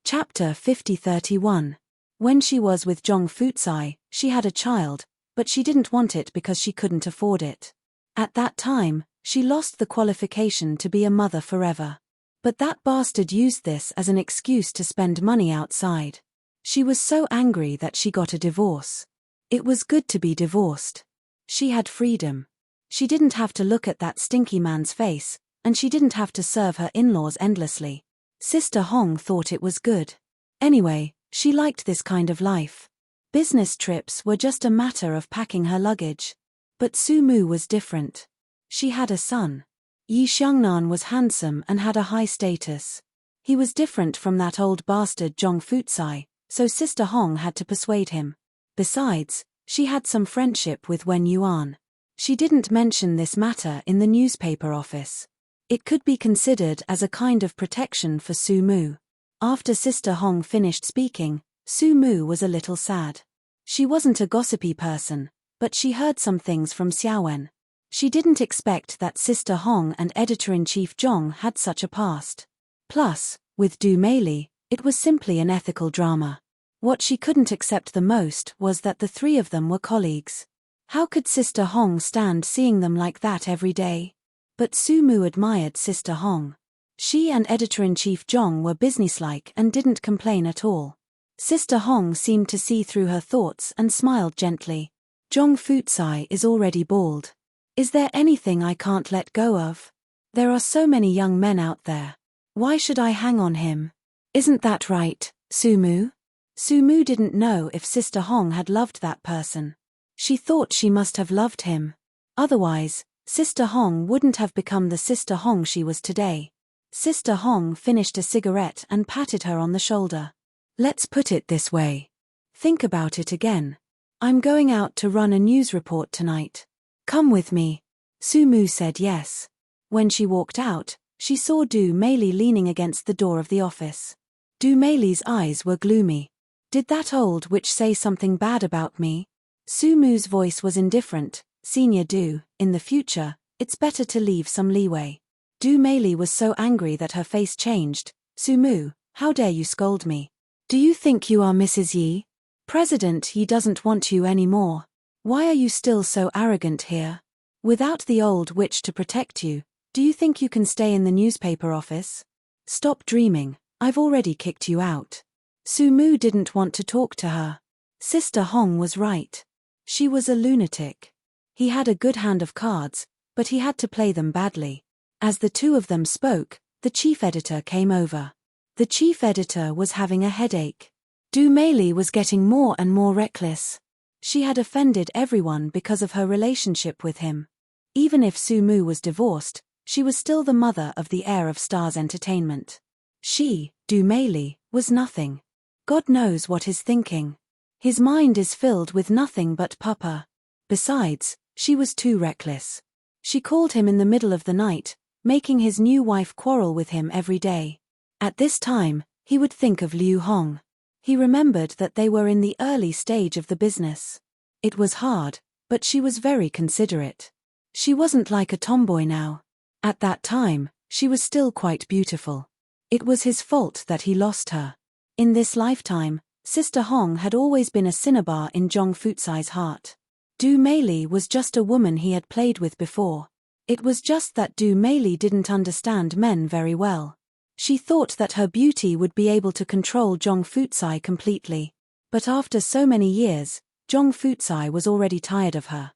Chapter 50-31. When she was with Zhong Futsai, she had a child, but she didn't want it because she couldn't afford it. At that time, she lost the qualification to be a mother forever. But that bastard used this as an excuse to spend money outside. She was so angry that she got a divorce. It was good to be divorced. She had freedom. She didn't have to look at that stinky man's face, and she didn't have to serve her in-laws endlessly. Sister Hong thought it was good. Anyway, she liked this kind of life. Business trips were just a matter of packing her luggage. But Sumu was different. She had a son. Yi Xiangnan was handsome and had a high status. He was different from that old bastard Zhong Futsai, so Sister Hong had to persuade him. Besides, she had some friendship with Wen Yuan. She didn't mention this matter in the newspaper office. It could be considered as a kind of protection for Sumu. After Sister Hong finished speaking, Sumu was a little sad. She wasn't a gossipy person, but she heard some things from Xiaowen. She didn't expect that Sister Hong and Editor-in-Chief Zhong had such a past. Plus, with Du Meili, it was simply an ethical drama. What she couldn't accept the most was that the three of them were colleagues. How could Sister Hong stand seeing them like that every day? But Sumu admired Sister Hong. She and Editor-in-Chief Zhong were businesslike and didn't complain at all. Sister Hong seemed to see through her thoughts and smiled gently. Zhong Futsai is already bald. Is there anything I can't let go of? There are so many young men out there. Why should I hang on him? Isn't that right, Sumu? Sumu didn't know if Sister Hong had loved that person. She thought she must have loved him. Otherwise, Sister Hong wouldn't have become the Sister Hong she was today. Sister Hong finished a cigarette and patted her on the shoulder. Let's put it this way. Think about it again. I'm going out to run a news report tonight. Come with me. Sumu said yes. When she walked out, she saw Du Meili leaning against the door of the office. Du Meili's eyes were gloomy. Did that old witch say something bad about me? Sumu's voice was indifferent. Senior Du, in the future, it's better to leave some leeway. Du Meili was so angry that her face changed. Sumu, how dare you scold me? Do you think you are Mrs. Yi? President Yi doesn't want you anymore. Why are you still so arrogant here? Without the old witch to protect you, do you think you can stay in the newspaper office? Stop dreaming, I've already kicked you out. Sumu didn't want to talk to her. Sister Hong was right. She was a lunatic. He had a good hand of cards, but he had to play them badly. As the two of them spoke, the chief editor came over. The chief editor was having a headache. Du Meili was getting more and more reckless. She had offended everyone because of her relationship with him. Even if Sumu was divorced, she was still the mother of the heir of Stars Entertainment. She, Du Meili, was nothing. God knows what he's thinking. His mind is filled with nothing but Papa. Besides, she was too reckless. She called him in the middle of the night, making his new wife quarrel with him every day. At this time, he would think of Liu Hong. He remembered that they were in the early stage of the business. It was hard, but she was very considerate. She wasn't like a tomboy now. At that time, she was still quite beautiful. It was his fault that he lost her. In this lifetime, Sister Hong had always been a cinnabar in Zhong Futsai's heart. Du Meili was just a woman he had played with before. It was just that Du Meili didn't understand men very well. She thought that her beauty would be able to control Zhong Futsai completely. But after so many years, Zhong Futsai was already tired of her.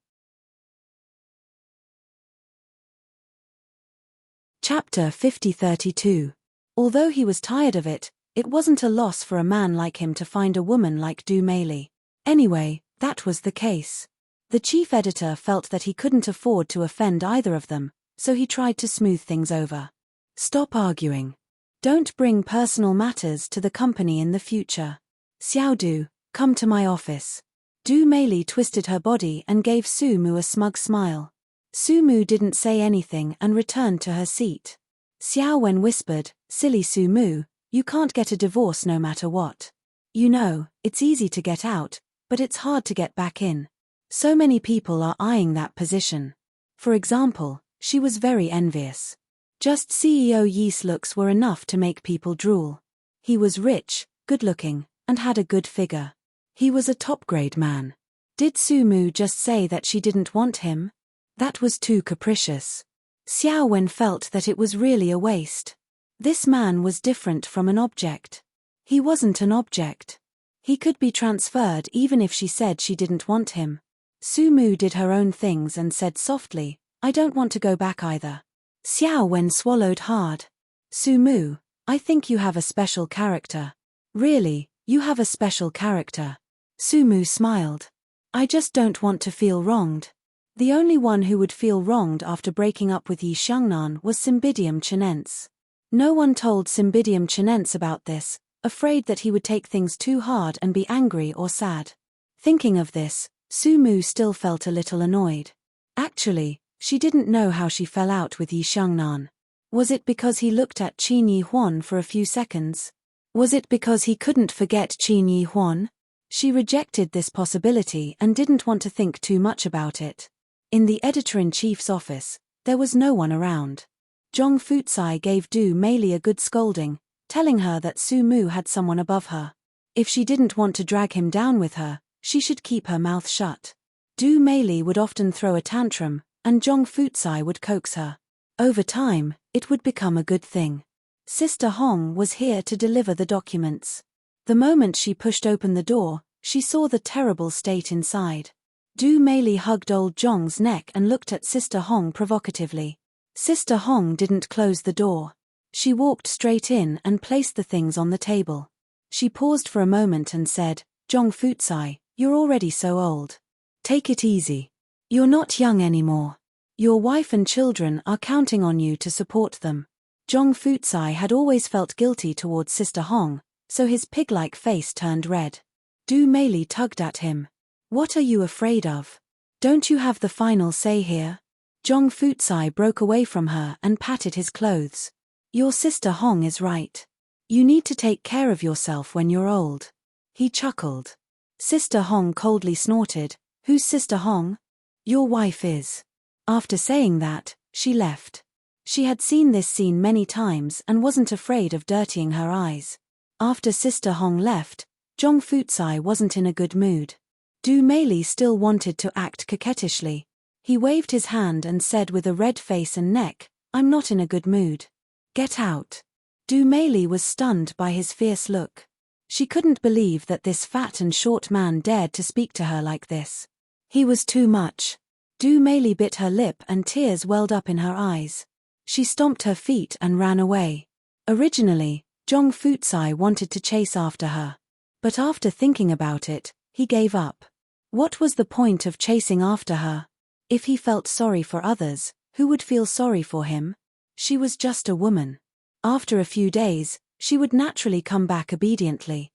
Chapter 50-32. Although he was tired of it, it wasn't a loss for a man like him to find a woman like Du Meili. Anyway, that was the case. The chief editor felt that he couldn't afford to offend either of them, so he tried to smooth things over. Stop arguing. Don't bring personal matters to the company in the future. Xiaodu, come to my office. Du Meili twisted her body and gave Su Mu a smug smile. Su Mu didn't say anything and returned to her seat. Xiao Wen whispered, "Silly Su Mu, you can't get a divorce no matter what. You know, it's easy to get out, but it's hard to get back in. So many people are eyeing that position." For example, she was very envious. Just CEO Yi's looks were enough to make people drool. He was rich, good-looking, and had a good figure. He was a top-grade man. Did Su Mu just say that she didn't want him? That was too capricious. Xiao Wen felt that it was really a waste. This man was different from an object. He wasn't an object. He could be transferred even if she said she didn't want him. Su Mu did her own things and said softly, "I don't want to go back either." Xiao Wen swallowed hard. "Su Mu, I think you have a special character." "Really, you have a special character." Su Mu smiled. "I just don't want to feel wronged." The only one who would feel wronged after breaking up with Yi Xiangnan was Cymbidium Chinense. No one told Cymbidium Chinense about this, afraid that he would take things too hard and be angry or sad. Thinking of this, Su Mu still felt a little annoyed. Actually, she didn't know how she fell out with Yi Xiangnan. Was it because he looked at Qin Yi Huan for a few seconds? Was it because he couldn't forget Qin Yi Huan? She rejected this possibility and didn't want to think too much about it. In the editor-in-chief's office, there was no one around. Zhong Futsai gave Du Meili a good scolding, telling her that Su Mu had someone above her. If she didn't want to drag him down with her, she should keep her mouth shut. Du Meili would often throw a tantrum, and Zhong Futsai would coax her. Over time, it would become a good thing. Sister Hong was here to deliver the documents. The moment she pushed open the door, she saw the terrible state inside. Du Meili hugged old Zhong's neck and looked at Sister Hong provocatively. Sister Hong didn't close the door. She walked straight in and placed the things on the table. She paused for a moment and said, "Zhong Futsai, you're already so old. Take it easy. You're not young anymore. Your wife and children are counting on you to support them." Zhong Futsai had always felt guilty towards Sister Hong, so his pig-like face turned red. Du Meili tugged at him. "What are you afraid of? Don't you have the final say here?" Zhong Futsai broke away from her and patted his clothes. "Your Sister Hong is right. You need to take care of yourself when you're old." He chuckled. Sister Hong coldly snorted, "Who's Sister Hong?" "Your wife is." After saying that, she left. She had seen this scene many times and wasn't afraid of dirtying her eyes. After Sister Hong left, Zhong Futsai wasn't in a good mood. Du Meili still wanted to act coquettishly. He waved his hand and said with a red face and neck, "I'm not in a good mood. Get out." Du Meili was stunned by his fierce look. She couldn't believe that this fat and short man dared to speak to her like this. He was too much. Du Meili bit her lip and tears welled up in her eyes. She stomped her feet and ran away. Originally, Zhong Futsai wanted to chase after her. But after thinking about it, he gave up. What was the point of chasing after her? If he felt sorry for others, who would feel sorry for him? She was just a woman. After a few days, she would naturally come back obediently.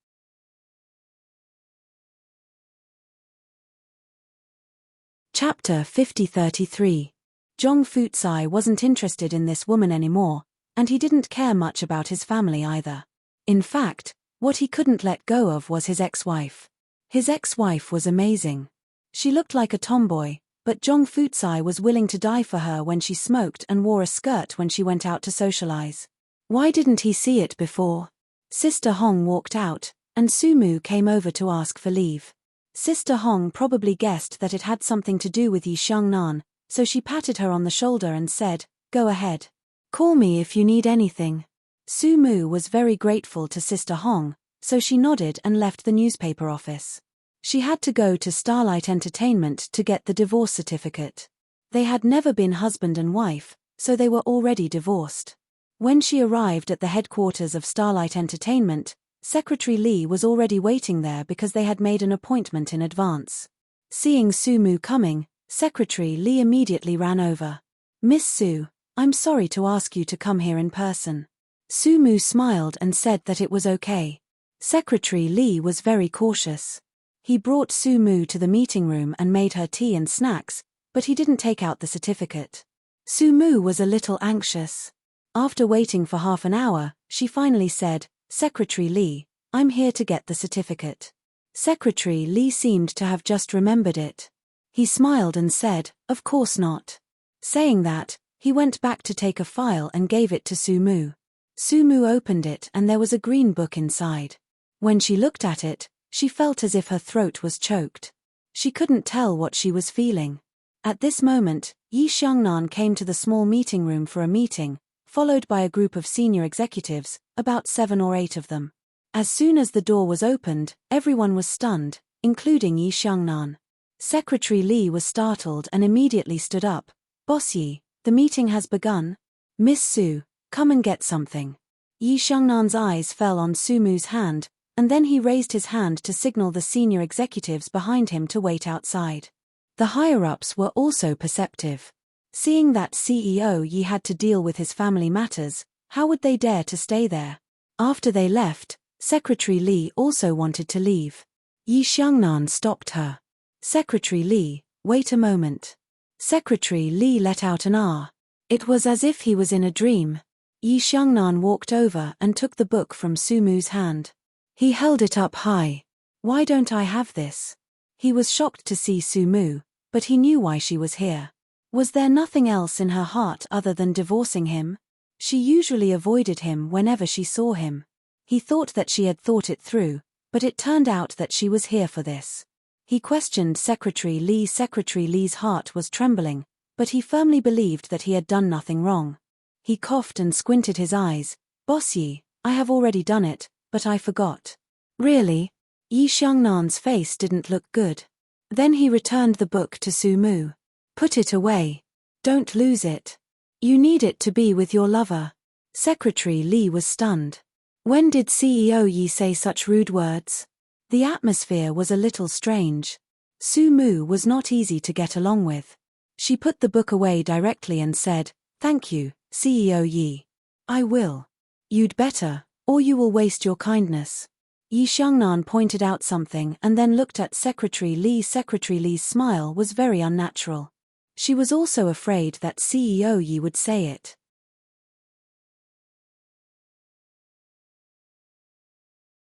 Chapter 50-33. Zhong Futsai wasn't interested in this woman anymore, and he didn't care much about his family either. In fact, What he couldn't let go of was his ex-wife. His ex-wife was amazing. She looked like a tomboy, but Jong Futsai was willing to die for her when she smoked and wore a skirt when she went out to socialize. Why didn't he see it before? Sister Hong walked out, and Sumu came over to ask for leave. Sister Hong probably guessed that it had something to do with Yi Xiangnan, so she patted her on the shoulder and said, "Go ahead. Call me if you need anything." Sumu was very grateful to Sister Hong, so she nodded and left the newspaper office. She had to go to Starlight Entertainment to get the divorce certificate. They had never been husband and wife, so they were already divorced. When she arrived at the headquarters of Starlight Entertainment, Secretary Lee was already waiting there because they had made an appointment in advance. Seeing Sumu coming, Secretary Lee immediately ran over. "Miss Su, I'm sorry to ask you to come here in person." Sumu smiled and said that it was okay. Secretary Lee was very cautious. He brought Sumu to the meeting room and made her tea and snacks, but he didn't take out the certificate. Sumu was a little anxious. After waiting for half an hour, she finally said, "Secretary Lee, I'm here to get the certificate." Secretary Lee seemed to have just remembered it. He smiled and said, "Of course not." Saying that, he went back to take a file and gave it to Sumu. Sumu opened it and there was a green book inside. When she looked at it, she felt as if her throat was choked. She couldn't tell what she was feeling. At this moment, Yi Xiangnan came to the small meeting room for a meeting, followed by a group of senior executives, about 7 or 8 of them. As soon as the door was opened, everyone was stunned, including Yi Xiangnan. Secretary Lee was startled and immediately stood up. "Boss Yi, the meeting has begun. Miss Su, come and get something." Yi Xiangnan's eyes fell on Sumu's hand, and then he raised his hand to signal the senior executives behind him to wait outside. The higher-ups were also perceptive. Seeing that CEO Yi had to deal with his family matters, how would they dare to stay there? After they left, Secretary Lee also wanted to leave. Yi Xiangnan stopped her. "Secretary Lee, wait a moment." Secretary Lee let out an ah. It was as if he was in a dream. Yi Xiangnan walked over and took the book from Sumu's hand. He held it up high. "Why don't I have this?" He was shocked to see Sumu, but he knew why she was here. Was there nothing else in her heart other than divorcing him? She usually avoided him whenever she saw him. He thought that she had thought it through, but it turned out that she was here for this. He questioned Secretary Lee. Secretary Lee's heart was trembling, but he firmly believed that he had done nothing wrong. He coughed and squinted his eyes. "Boss Yi, I have already done it, but I forgot." "Really?" Yi Xiangnan's face didn't look good. Then he returned the book to Sumu. "Put it away. Don't lose it. You need it to be with your lover." Secretary Lee was stunned. When did CEO Yi say such rude words? The atmosphere was a little strange. Sumu was not easy to get along with. She put the book away directly and said, "Thank you, CEO Yi. I will." "You'd better, or you will waste your kindness." Yi Xiangnan pointed out something and then looked at Secretary Lee. Secretary Lee's smile was very unnatural. She was also afraid that CEO Yi would say it.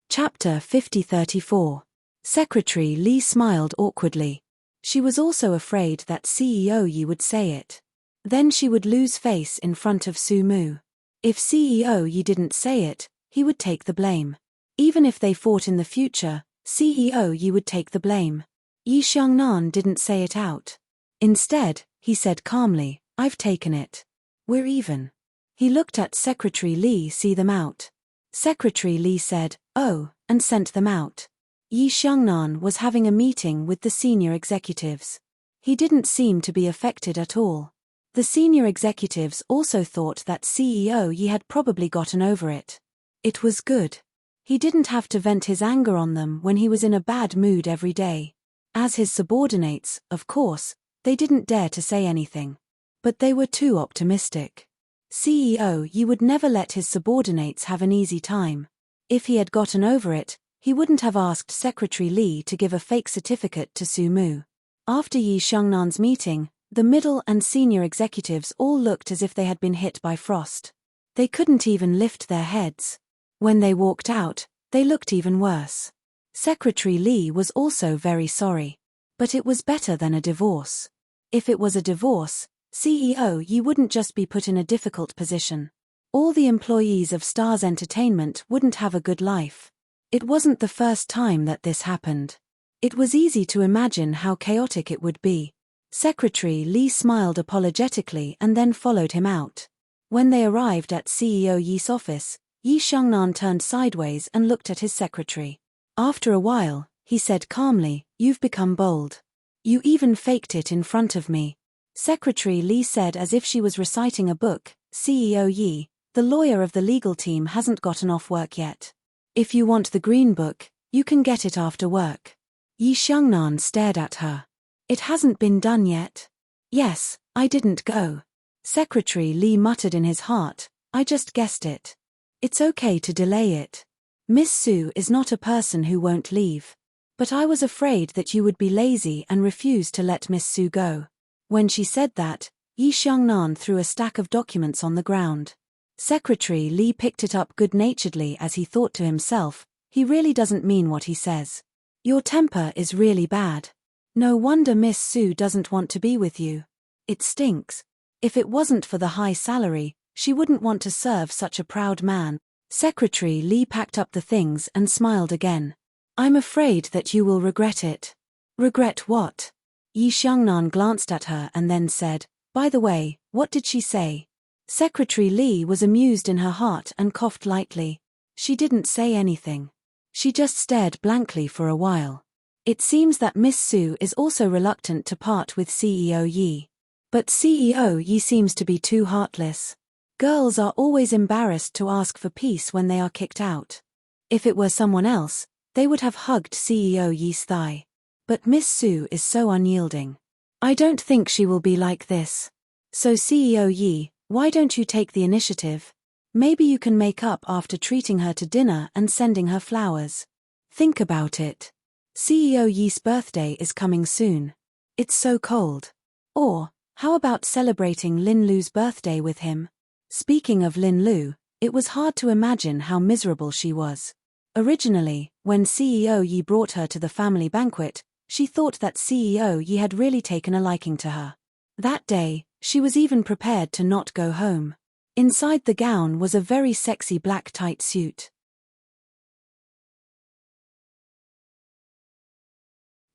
Chapter 50-34. Secretary Lee smiled awkwardly. She was also afraid that CEO Yi would say it. Then she would lose face in front of Sumu. If CEO Yi didn't say it, he would take the blame. Even if they fought in the future, CEO Yi would take the blame. Yi Xiangnan didn't say it out. Instead, he said calmly, "I've taken it. We're even." He looked at Secretary Lee. "See them out." Secretary Lee said, "Oh," and sent them out. Yi Xiangnan was having a meeting with the senior executives. He didn't seem to be affected at all. The senior executives also thought that CEO Yi had probably gotten over it. It was good. He didn't have to vent his anger on them when he was in a bad mood every day. As his subordinates, of course, they didn't dare to say anything. But they were too optimistic. CEO Yi would never let his subordinates have an easy time. If he had gotten over it, he wouldn't have asked Secretary Lee to give a fake certificate to Sumu. After Yi Xiangnan's meeting, the middle and senior executives all looked as if they had been hit by frost. They couldn't even lift their heads. When they walked out, They looked even worse. Secretary Lee was also very sorry. But it was better than a divorce. If it was a divorce, CEO Yi wouldn't just be put in a difficult position. All the employees of Stars Entertainment wouldn't have a good life. It wasn't the first time that this happened. It was easy to imagine how chaotic it would be. Secretary Lee smiled apologetically and then followed him out. When they arrived at CEO Yi's office, Yi Xiangnan turned sideways and looked at his secretary. After a while, he said calmly, "You've become bold. You even faked it in front of me." Secretary Lee said as if she was reciting a book, "CEO Yi, the lawyer of the legal team hasn't gotten off work yet. If you want the green book, you can get it after work." Yi Xiangnan stared at her. "It hasn't been done yet." "Yes, I didn't go." Secretary Lee muttered in his heart, "I just guessed it. It's okay to delay it. Miss Su is not a person who won't leave. But I was afraid that you would be lazy and refuse to let Miss Su go." When she said that, Yi Xiangnan threw a stack of documents on the ground. Secretary Lee picked it up good-naturedly as he thought to himself, "He really doesn't mean what he says. Your temper is really bad. No wonder Miss Su doesn't want to be with you. It stinks. If it wasn't for the high salary, she wouldn't want to serve such a proud man." Secretary Lee packed up the things and smiled again. "I'm afraid that you will regret it." "Regret what?" Yi Xiangnan glanced at her and then said, "By the way, what did she say?" Secretary Lee was amused in her heart and coughed lightly. She didn't say anything. She just stared blankly for a while. It seems that Miss Su is also reluctant to part with CEO Yi. But CEO Yi seems to be too heartless. Girls are always embarrassed to ask for peace when they are kicked out. If it were someone else, they would have hugged CEO Yi's thigh. But Miss Su is so unyielding. I don't think she will be like this. So CEO Yi, why don't you take the initiative? Maybe you can make up after treating her to dinner and sending her flowers. Think about it. CEO Yi's birthday is coming soon. It's so cold. Or, how about celebrating Lin Lu's birthday with him? Speaking of Lin Lu, it was hard to imagine how miserable she was. Originally, when CEO Yi brought her to the family banquet, she thought that CEO Yi had really taken a liking to her. That day, she was even prepared to not go home. Inside the gown was a very sexy black tight suit.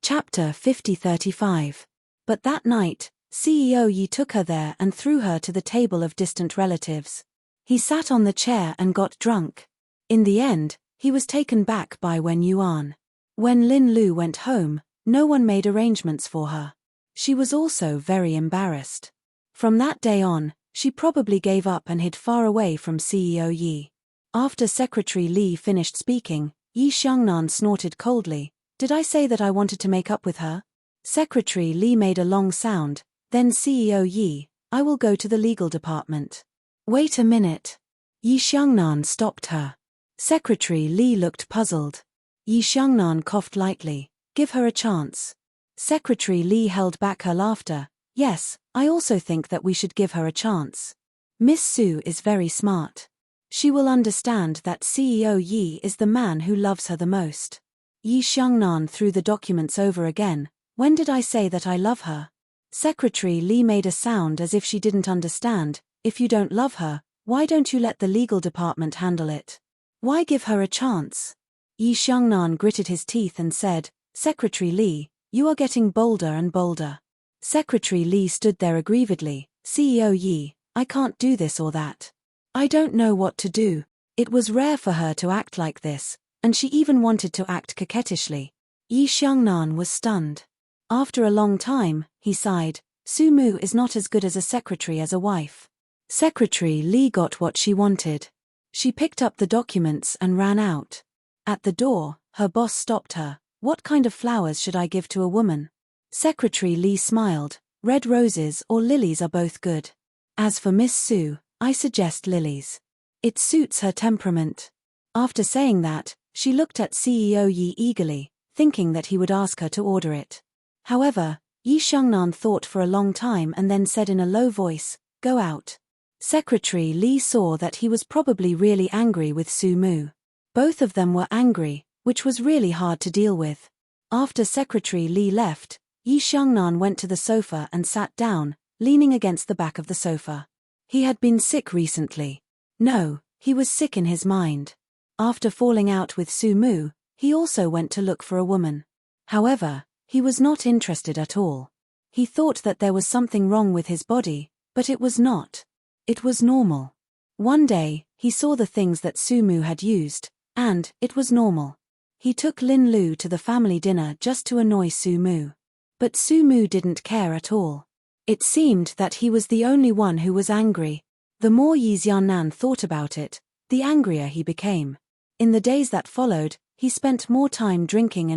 Chapter 50-35. But that night, CEO Yi took her there and threw her to the table of distant relatives. He sat on the chair and got drunk. In the end, he was taken back by Wen Yuan. When Lin Lu went home, no one made arrangements for her. She was also very embarrassed. From that day on, she probably gave up and hid far away from CEO Yi. After Secretary Lee finished speaking, Yi Xiangnan snorted coldly. "Did I say that I wanted to make up with her?" Secretary Lee made a long sound. Then CEO Yi, "I will go to the legal department." "Wait a minute." Yi Xiangnan stopped her. Secretary Lee looked puzzled. Yi Xiangnan coughed lightly. "Give her a chance." Secretary Lee held back her laughter. "Yes, I also think that we should give her a chance. Miss Su is very smart. She will understand that CEO Yi is the man who loves her the most." Yi Xiangnan threw the documents over again. "When did I say that I love her?" Secretary Lee made a sound as if she didn't understand. "If you don't love her, why don't you let the legal department handle it? Why give her a chance?" Yi Xiangnan gritted his teeth and said, "Secretary Lee, you are getting bolder and bolder." Secretary Lee stood there aggrievedly. "CEO Yi, I can't do this or that. I don't know what to do." It was rare for her to act like this, and she even wanted to act coquettishly. Yi Xiangnan was stunned. After a long time, he sighed. "Su Mu is not as good as a secretary as a wife." Secretary Lee got what she wanted. She picked up the documents and ran out. At the door, her boss stopped her. "What kind of flowers should I give to a woman?" Secretary Lee smiled. "Red roses or lilies are both good. As for Miss Su, I suggest lilies. It suits her temperament." After saying that, she looked at CEO Yi eagerly, thinking that he would ask her to order it. However, Yi Xiangnan thought for a long time and then said in a low voice, "Go out." Secretary Lee saw that he was probably really angry with Su Mu. Both of them were angry, which was really hard to deal with. After Secretary Lee left, Yi Xiangnan went to the sofa and sat down, leaning against the back of the sofa. He had been sick recently. No, he was sick in his mind. After falling out with Su Mu, he also went to look for a woman. However, he was not interested at all. He thought that there was something wrong with his body, but it was not. It was normal. One day, he saw the things that Su Mu had used, and it was normal. He took Lin Lu to the family dinner just to annoy Su Mu. But Su Mu didn't care at all. It seemed that he was the only one who was angry. The more Yi Xiangnan thought about it, the angrier he became. In the days that followed, he spent more time drinking,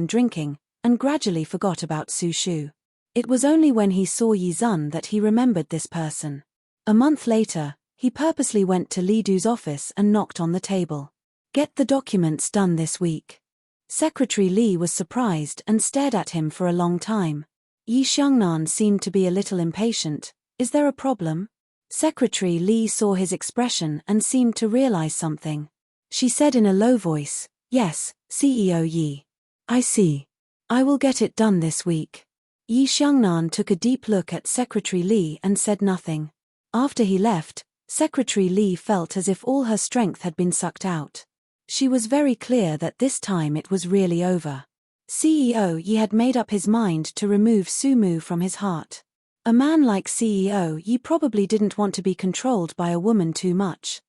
and gradually forgot about Su Shu. It was only when he saw Yi Zun that he remembered this person. A month later, he purposely went to Li Du's office and knocked on the table. "Get the documents done this week." Secretary Li was surprised and stared at him for a long time. Yi Xiangnan seemed to be a little impatient. "Is there a problem?" Secretary Li saw his expression and seemed to realize something. She said in a low voice, "Yes, CEO Yi. I see. I will get it done this week." Yi Xiangnan took a deep look at Secretary Li and said nothing. After he left, Secretary Li felt as if all her strength had been sucked out. She was very clear that this time it was really over. CEO Yi had made up his mind to remove Su Mu from his heart. A man like CEO Yi probably didn't want to be controlled by a woman too much.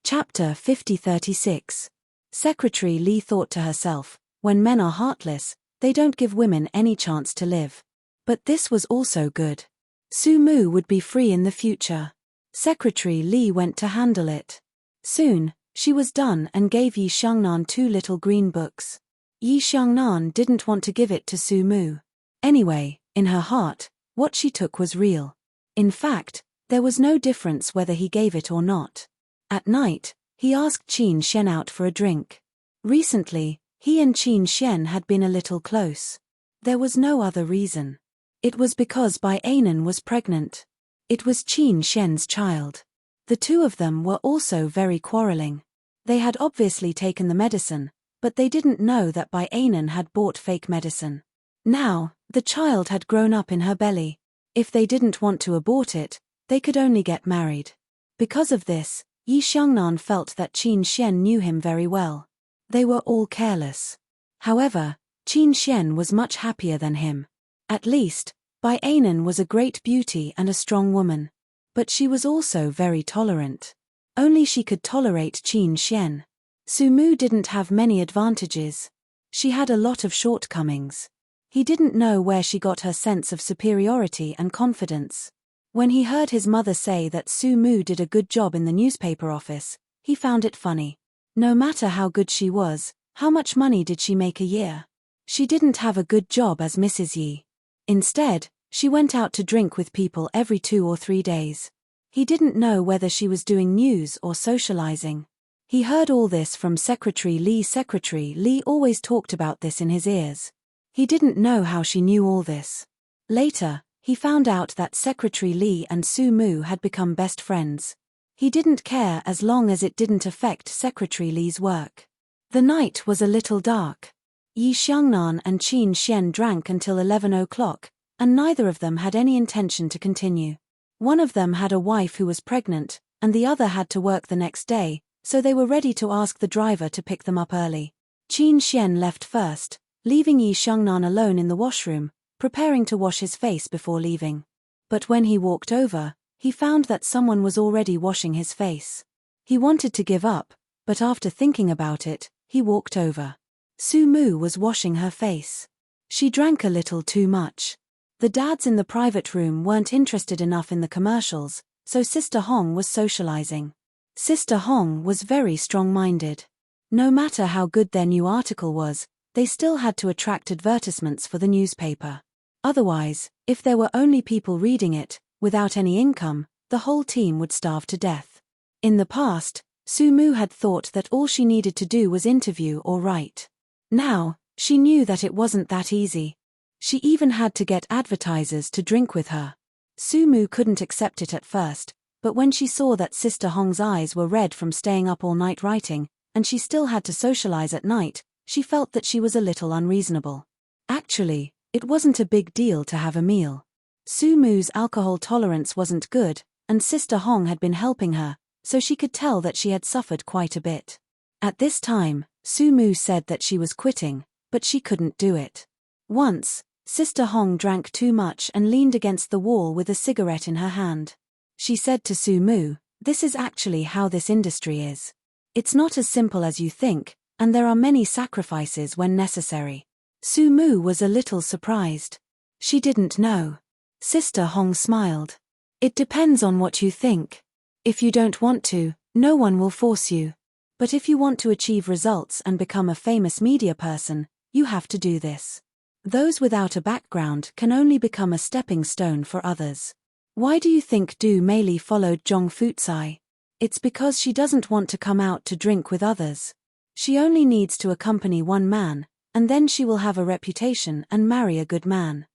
Chapter 50-36. Secretary Li thought to herself, when men are heartless, they don't give women any chance to live. But this was also good. Su Mu would be free in the future. Secretary Li went to handle it. Soon, she was done and gave Yi Xiangnan 2 little green books. Yi Xiangnan didn't want to give it to Su Mu. Anyway, in her heart, what she took was real. In fact, there was no difference whether he gave it or not. At night, he asked Qin Shen out for a drink. Recently, he and Qin Shen had been a little close. There was no other reason. It was because Bai Anan was pregnant. It was Qin Shen's child. The two of them were also very quarreling. They had obviously taken the medicine, but they didn't know that Bai Anan had bought fake medicine. Now, the child had grown up in her belly. If they didn't want to abort it, they could only get married. Because of this, Yi Xiangnan felt that Qin Shen knew him very well. They were all careless. However, Qin Shen was much happier than him. At least, Bai Anan was a great beauty and a strong woman. But she was also very tolerant. Only she could tolerate Qin Shen. Su Mu didn't have many advantages. She had a lot of shortcomings. He didn't know where she got her sense of superiority and confidence. When he heard his mother say that Su Mu did a good job in the newspaper office, he found it funny. No matter how good she was, how much money did she make a year? She didn't have a good job as Mrs. Yi. Instead, she went out to drink with people every 2 or 3 days. He didn't know whether she was doing news or socializing. He heard all this from Secretary Li. Secretary Li always talked about this in his ears. He didn't know how she knew all this. Later, he found out that Secretary Li and Su Mu had become best friends. He didn't care as long as it didn't affect Secretary Li's work. The night was a little dark. Yi Xiangnan and Qin Shen drank until 11 o'clock, and neither of them had any intention to continue. One of them had a wife who was pregnant, and the other had to work the next day, so they were ready to ask the driver to pick them up early. Qin Shen left first, leaving Yi Xiangnan alone in the washroom, preparing to wash his face before leaving. But when he walked over, he found that someone was already washing his face. He wanted to give up, but after thinking about it, he walked over. Su Mu was washing her face. She drank a little too much. The dads in the private room weren't interested enough in the commercials, so Sister Hong was socializing. Sister Hong was very strong-minded. No matter how good their new article was, they still had to attract advertisements for the newspaper. Otherwise, if there were only people reading it, without any income, the whole team would starve to death. In the past, Su Mu had thought that all she needed to do was interview or write. Now, she knew that it wasn't that easy. She even had to get advertisers to drink with her. Su Mu couldn't accept it at first, But when she saw that Sister Hong's eyes were red from staying up all night writing, and she still had to socialize at night, she felt that she was a little unreasonable. Actually, it wasn't a big deal to have a meal. Su Mu's alcohol tolerance wasn't good, and Sister Hong had been helping her, so she could tell that she had suffered quite a bit. At this time, Su Mu said that she was quitting, but she couldn't do it. Once, Sister Hong drank too much and leaned against the wall with a cigarette in her hand. She said to Su Mu, "This is actually how this industry is. It's not as simple as you think, and there are many sacrifices when necessary." Su Mu was a little surprised. She didn't know. Sister Hong smiled. "It depends on what you think. If you don't want to, no one will force you. But if you want to achieve results and become a famous media person, you have to do this. Those without a background can only become a stepping stone for others." Why do you think Du Meili followed Zhong Futsai? It's because she doesn't want to come out to drink with others. She only needs to accompany one man, and then she will have a reputation and marry a good man.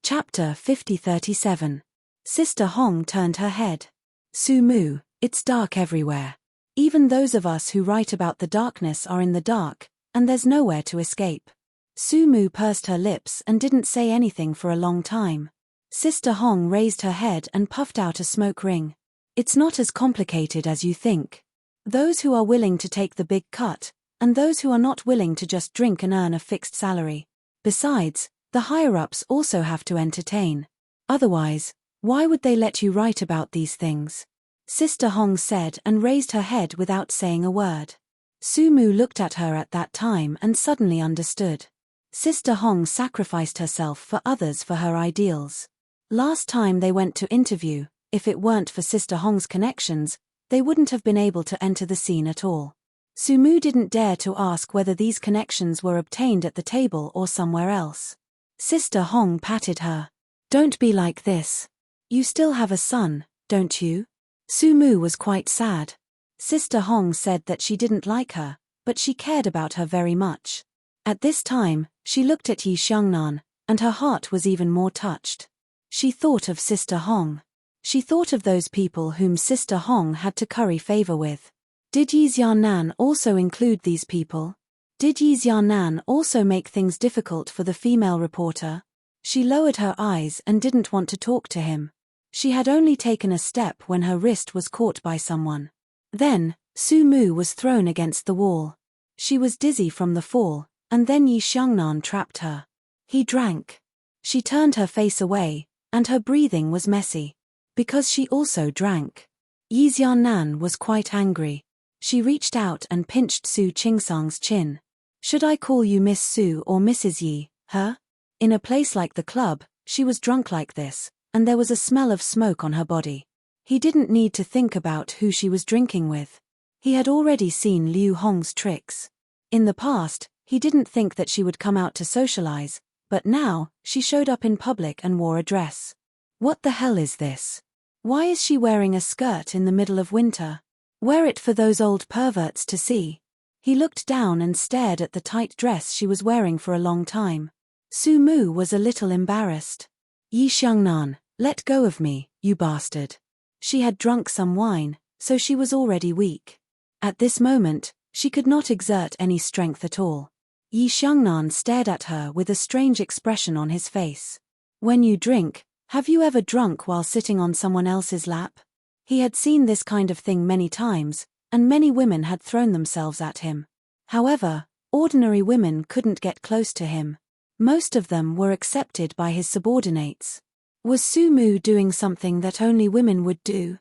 Chapter 50-37. Sister Hong turned her head. "Su Mu, it's dark everywhere. Even those of us who write about the darkness are in the dark, and there's nowhere to escape." Su Mu pursed her lips and didn't say anything for a long time. Sister Hong raised her head and puffed out a smoke ring. "It's not as complicated as you think. Those who are willing to take the big cut, and those who are not willing to just drink and earn a fixed salary. Besides, the higher-ups also have to entertain. Otherwise, why would they let you write about these things?" Sister Hong said and raised her head without saying a word. Su Mu looked at her at that time and suddenly understood. Sister Hong sacrificed herself for others for her ideals. Last time they went to interview, if it weren't for Sister Hong's connections, they wouldn't have been able to enter the scene at all. Su Mu didn't dare to ask whether these connections were obtained at the table or somewhere else. Sister Hong patted her. "Don't be like this. You still have a son, don't you?" Su Mu was quite sad. Sister Hong said that she didn't like her, but she cared about her very much. At this time, she looked at Yi Xiangnan, and her heart was even more touched. She thought of Sister Hong. She thought of those people whom Sister Hong had to curry favor with. Did Yi Xiangnan also include these people? Did Yi Xiangnan also make things difficult for the female reporter? She lowered her eyes and didn't want to talk to him. She had only taken a step when her wrist was caught by someone. Then, Su Mu was thrown against the wall. She was dizzy from the fall, and then Yi Xiangnan trapped her. He drank. She turned her face away, and her breathing was messy. Because she also drank. Yi Xiangnan was quite angry. She reached out and pinched Su Qingsang's chin. "Should I call you Miss Su or Mrs. Yi, huh?" In a place like the club, she was drunk like this, and there was a smell of smoke on her body. He didn't need to think about who she was drinking with. He had already seen Liu Hong's tricks. In the past, he didn't think that she would come out to socialize, but now, she showed up in public and wore a dress. What the hell is this? Why is she wearing a skirt in the middle of winter? Wear it for those old perverts to see. He looked down and stared at the tight dress she was wearing for a long time. Su Mu was a little embarrassed. "Yi Xiangnan, let go of me, you bastard." She had drunk some wine, so she was already weak. At this moment, she could not exert any strength at all. Yi Xiangnan stared at her with a strange expression on his face. "When you drink, have you ever drunk while sitting on someone else's lap?" He had seen this kind of thing many times, and many women had thrown themselves at him. However, ordinary women couldn't get close to him. Most of them were accepted by his subordinates. Was Su Mu doing something that only women would do?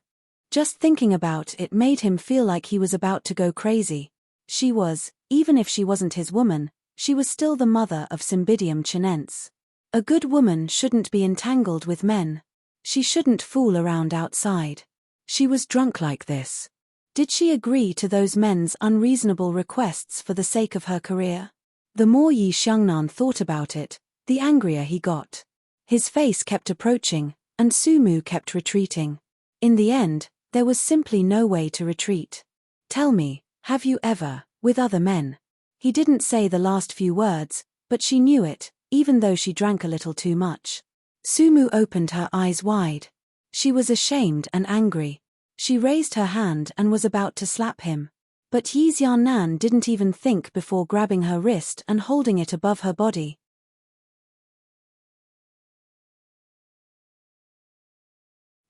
Just thinking about it made him feel like he was about to go crazy. She was, even if she wasn't his woman, she was still the mother of Cymbidium chinense. A good woman shouldn't be entangled with men. She shouldn't fool around outside. She was drunk like this. Did she agree to those men's unreasonable requests for the sake of her career? The more Yi Xiangnan thought about it, the angrier he got. His face kept approaching, and Su Mu kept retreating. In the end, there was simply no way to retreat. "Tell me, have you ever, with other men?" He didn't say the last few words, but she knew it, even though she drank a little too much. Sumu opened her eyes wide. She was ashamed and angry. She raised her hand and was about to slap him. But Yi Xiaonan didn't even think before grabbing her wrist and holding it above her body.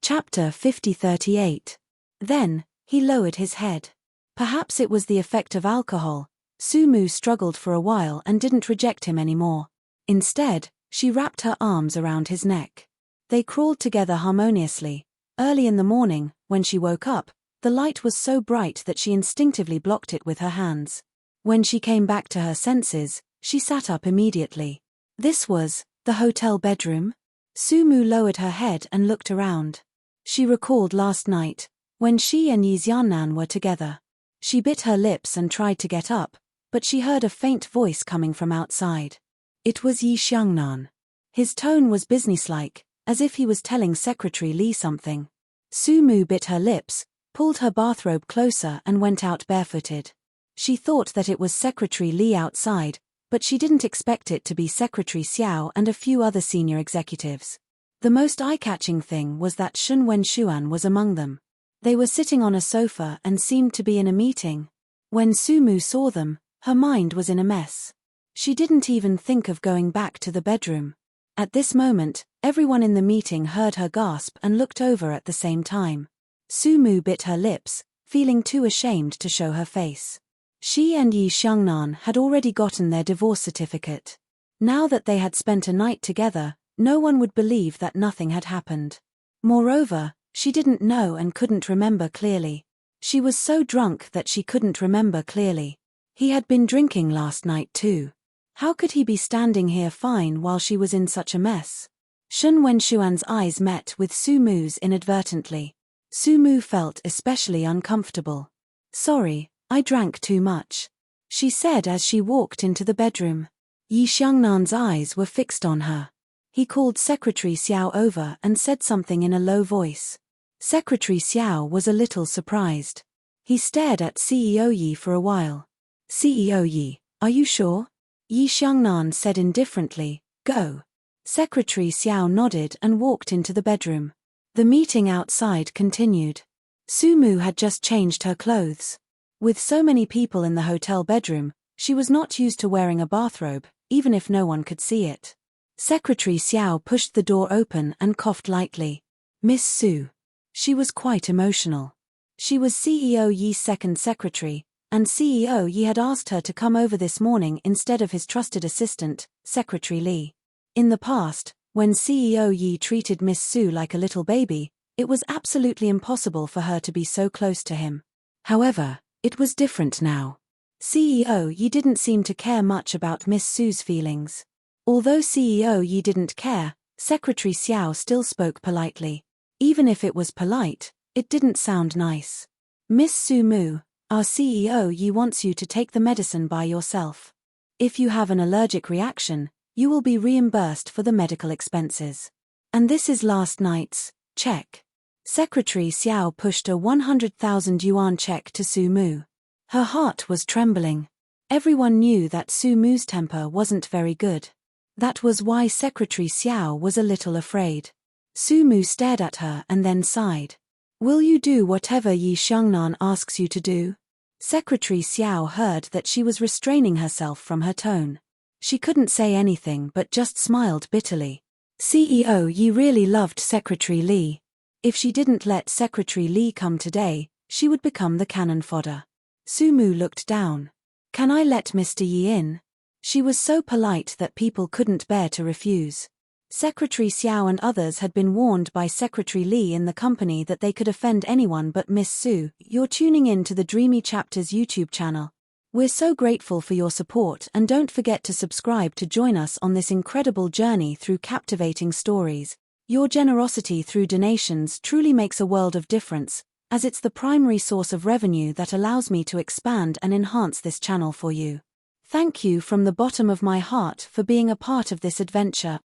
Chapter 50:38. Then, he lowered his head. Perhaps it was the effect of alcohol. Sumu struggled for a while and didn't reject him anymore. Instead, she wrapped her arms around his neck. They crawled together harmoniously. Early in the morning, when she woke up, the light was so bright that she instinctively blocked it with her hands. When she came back to her senses, she sat up immediately. This was the hotel bedroom? Sumu lowered her head and looked around. She recalled last night, when she and Yi Xiaonan were together. She bit her lips and tried to get up, but she heard a faint voice coming from outside. It was Yi Xiaonan. His tone was businesslike, as if he was telling Secretary Li something. Sumu bit her lips, pulled her bathrobe closer and went out barefooted. She thought that it was Secretary Li outside, but she didn't expect it to be Secretary Xiao and a few other senior executives. The most eye-catching thing was that Shun Wenshuan was among them. They were sitting on a sofa and seemed to be in a meeting. When Sumu saw them, her mind was in a mess. She didn't even think of going back to the bedroom. At this moment, everyone in the meeting heard her gasp and looked over at the same time. Sumu bit her lips, feeling too ashamed to show her face. She and Yi Xiaonan had already gotten their divorce certificate. Now that they had spent a night together, no one would believe that nothing had happened. Moreover, she didn't know and couldn't remember clearly. She was so drunk that she couldn't remember clearly. He had been drinking last night too. How could he be standing here fine while she was in such a mess? Shun Wenshuan's eyes met with Sumu's inadvertently. Sumu felt especially uncomfortable. "Sorry, I drank too much," she said as she walked into the bedroom. Yi Xiaonan's eyes were fixed on her. He called Secretary Xiao over and said something in a low voice. Secretary Xiao was a little surprised. He stared at CEO Yi for a while. "CEO Yi, are you sure?" Yi Xiaonan said indifferently, "Go." Secretary Xiao nodded and walked into the bedroom. The meeting outside continued. Sumu had just changed her clothes. With so many people in the hotel bedroom, she was not used to wearing a bathrobe, even if no one could see it. Secretary Xiao pushed the door open and coughed lightly. "Miss Su." She was quite emotional. She was CEO Yi's second secretary, and CEO Yi had asked her to come over this morning instead of his trusted assistant, Secretary Li. In the past, when CEO Yi treated Miss Su like a little baby, it was absolutely impossible for her to be so close to him. However, it was different now. CEO Yi didn't seem to care much about Miss Su's feelings. Although CEO Yi didn't care, Secretary Xiao still spoke politely. Even if it was polite, it didn't sound nice. "Miss Sumu, our CEO Yi wants you to take the medicine by yourself. If you have an allergic reaction, you will be reimbursed for the medical expenses. And this is last night's check." Secretary Xiao pushed a 100,000 yuan check to Sumu. Her heart was trembling. Everyone knew that Sumu's temper wasn't very good. That was why Secretary Xiao was a little afraid. Sumu stared at her and then sighed. "Will you do whatever Yi Xiaonan asks you to do?" Secretary Xiao heard that she was restraining herself from her tone. She couldn't say anything but just smiled bitterly. CEO Yi really loved Secretary Li. If she didn't let Secretary Li come today, she would become the cannon fodder. Sumu looked down. "Can I let Mr. Yi in?" She was so polite that people couldn't bear to refuse. Secretary Xiao and others had been warned by Secretary Li in the company that they could offend anyone but Miss Su. You're tuning in to the Dreamy Chapters YouTube channel. We're so grateful for your support, and don't forget to subscribe to join us on this incredible journey through captivating stories. Your generosity through donations truly makes a world of difference, as it's the primary source of revenue that allows me to expand and enhance this channel for you. Thank you from the bottom of my heart for being a part of this adventure.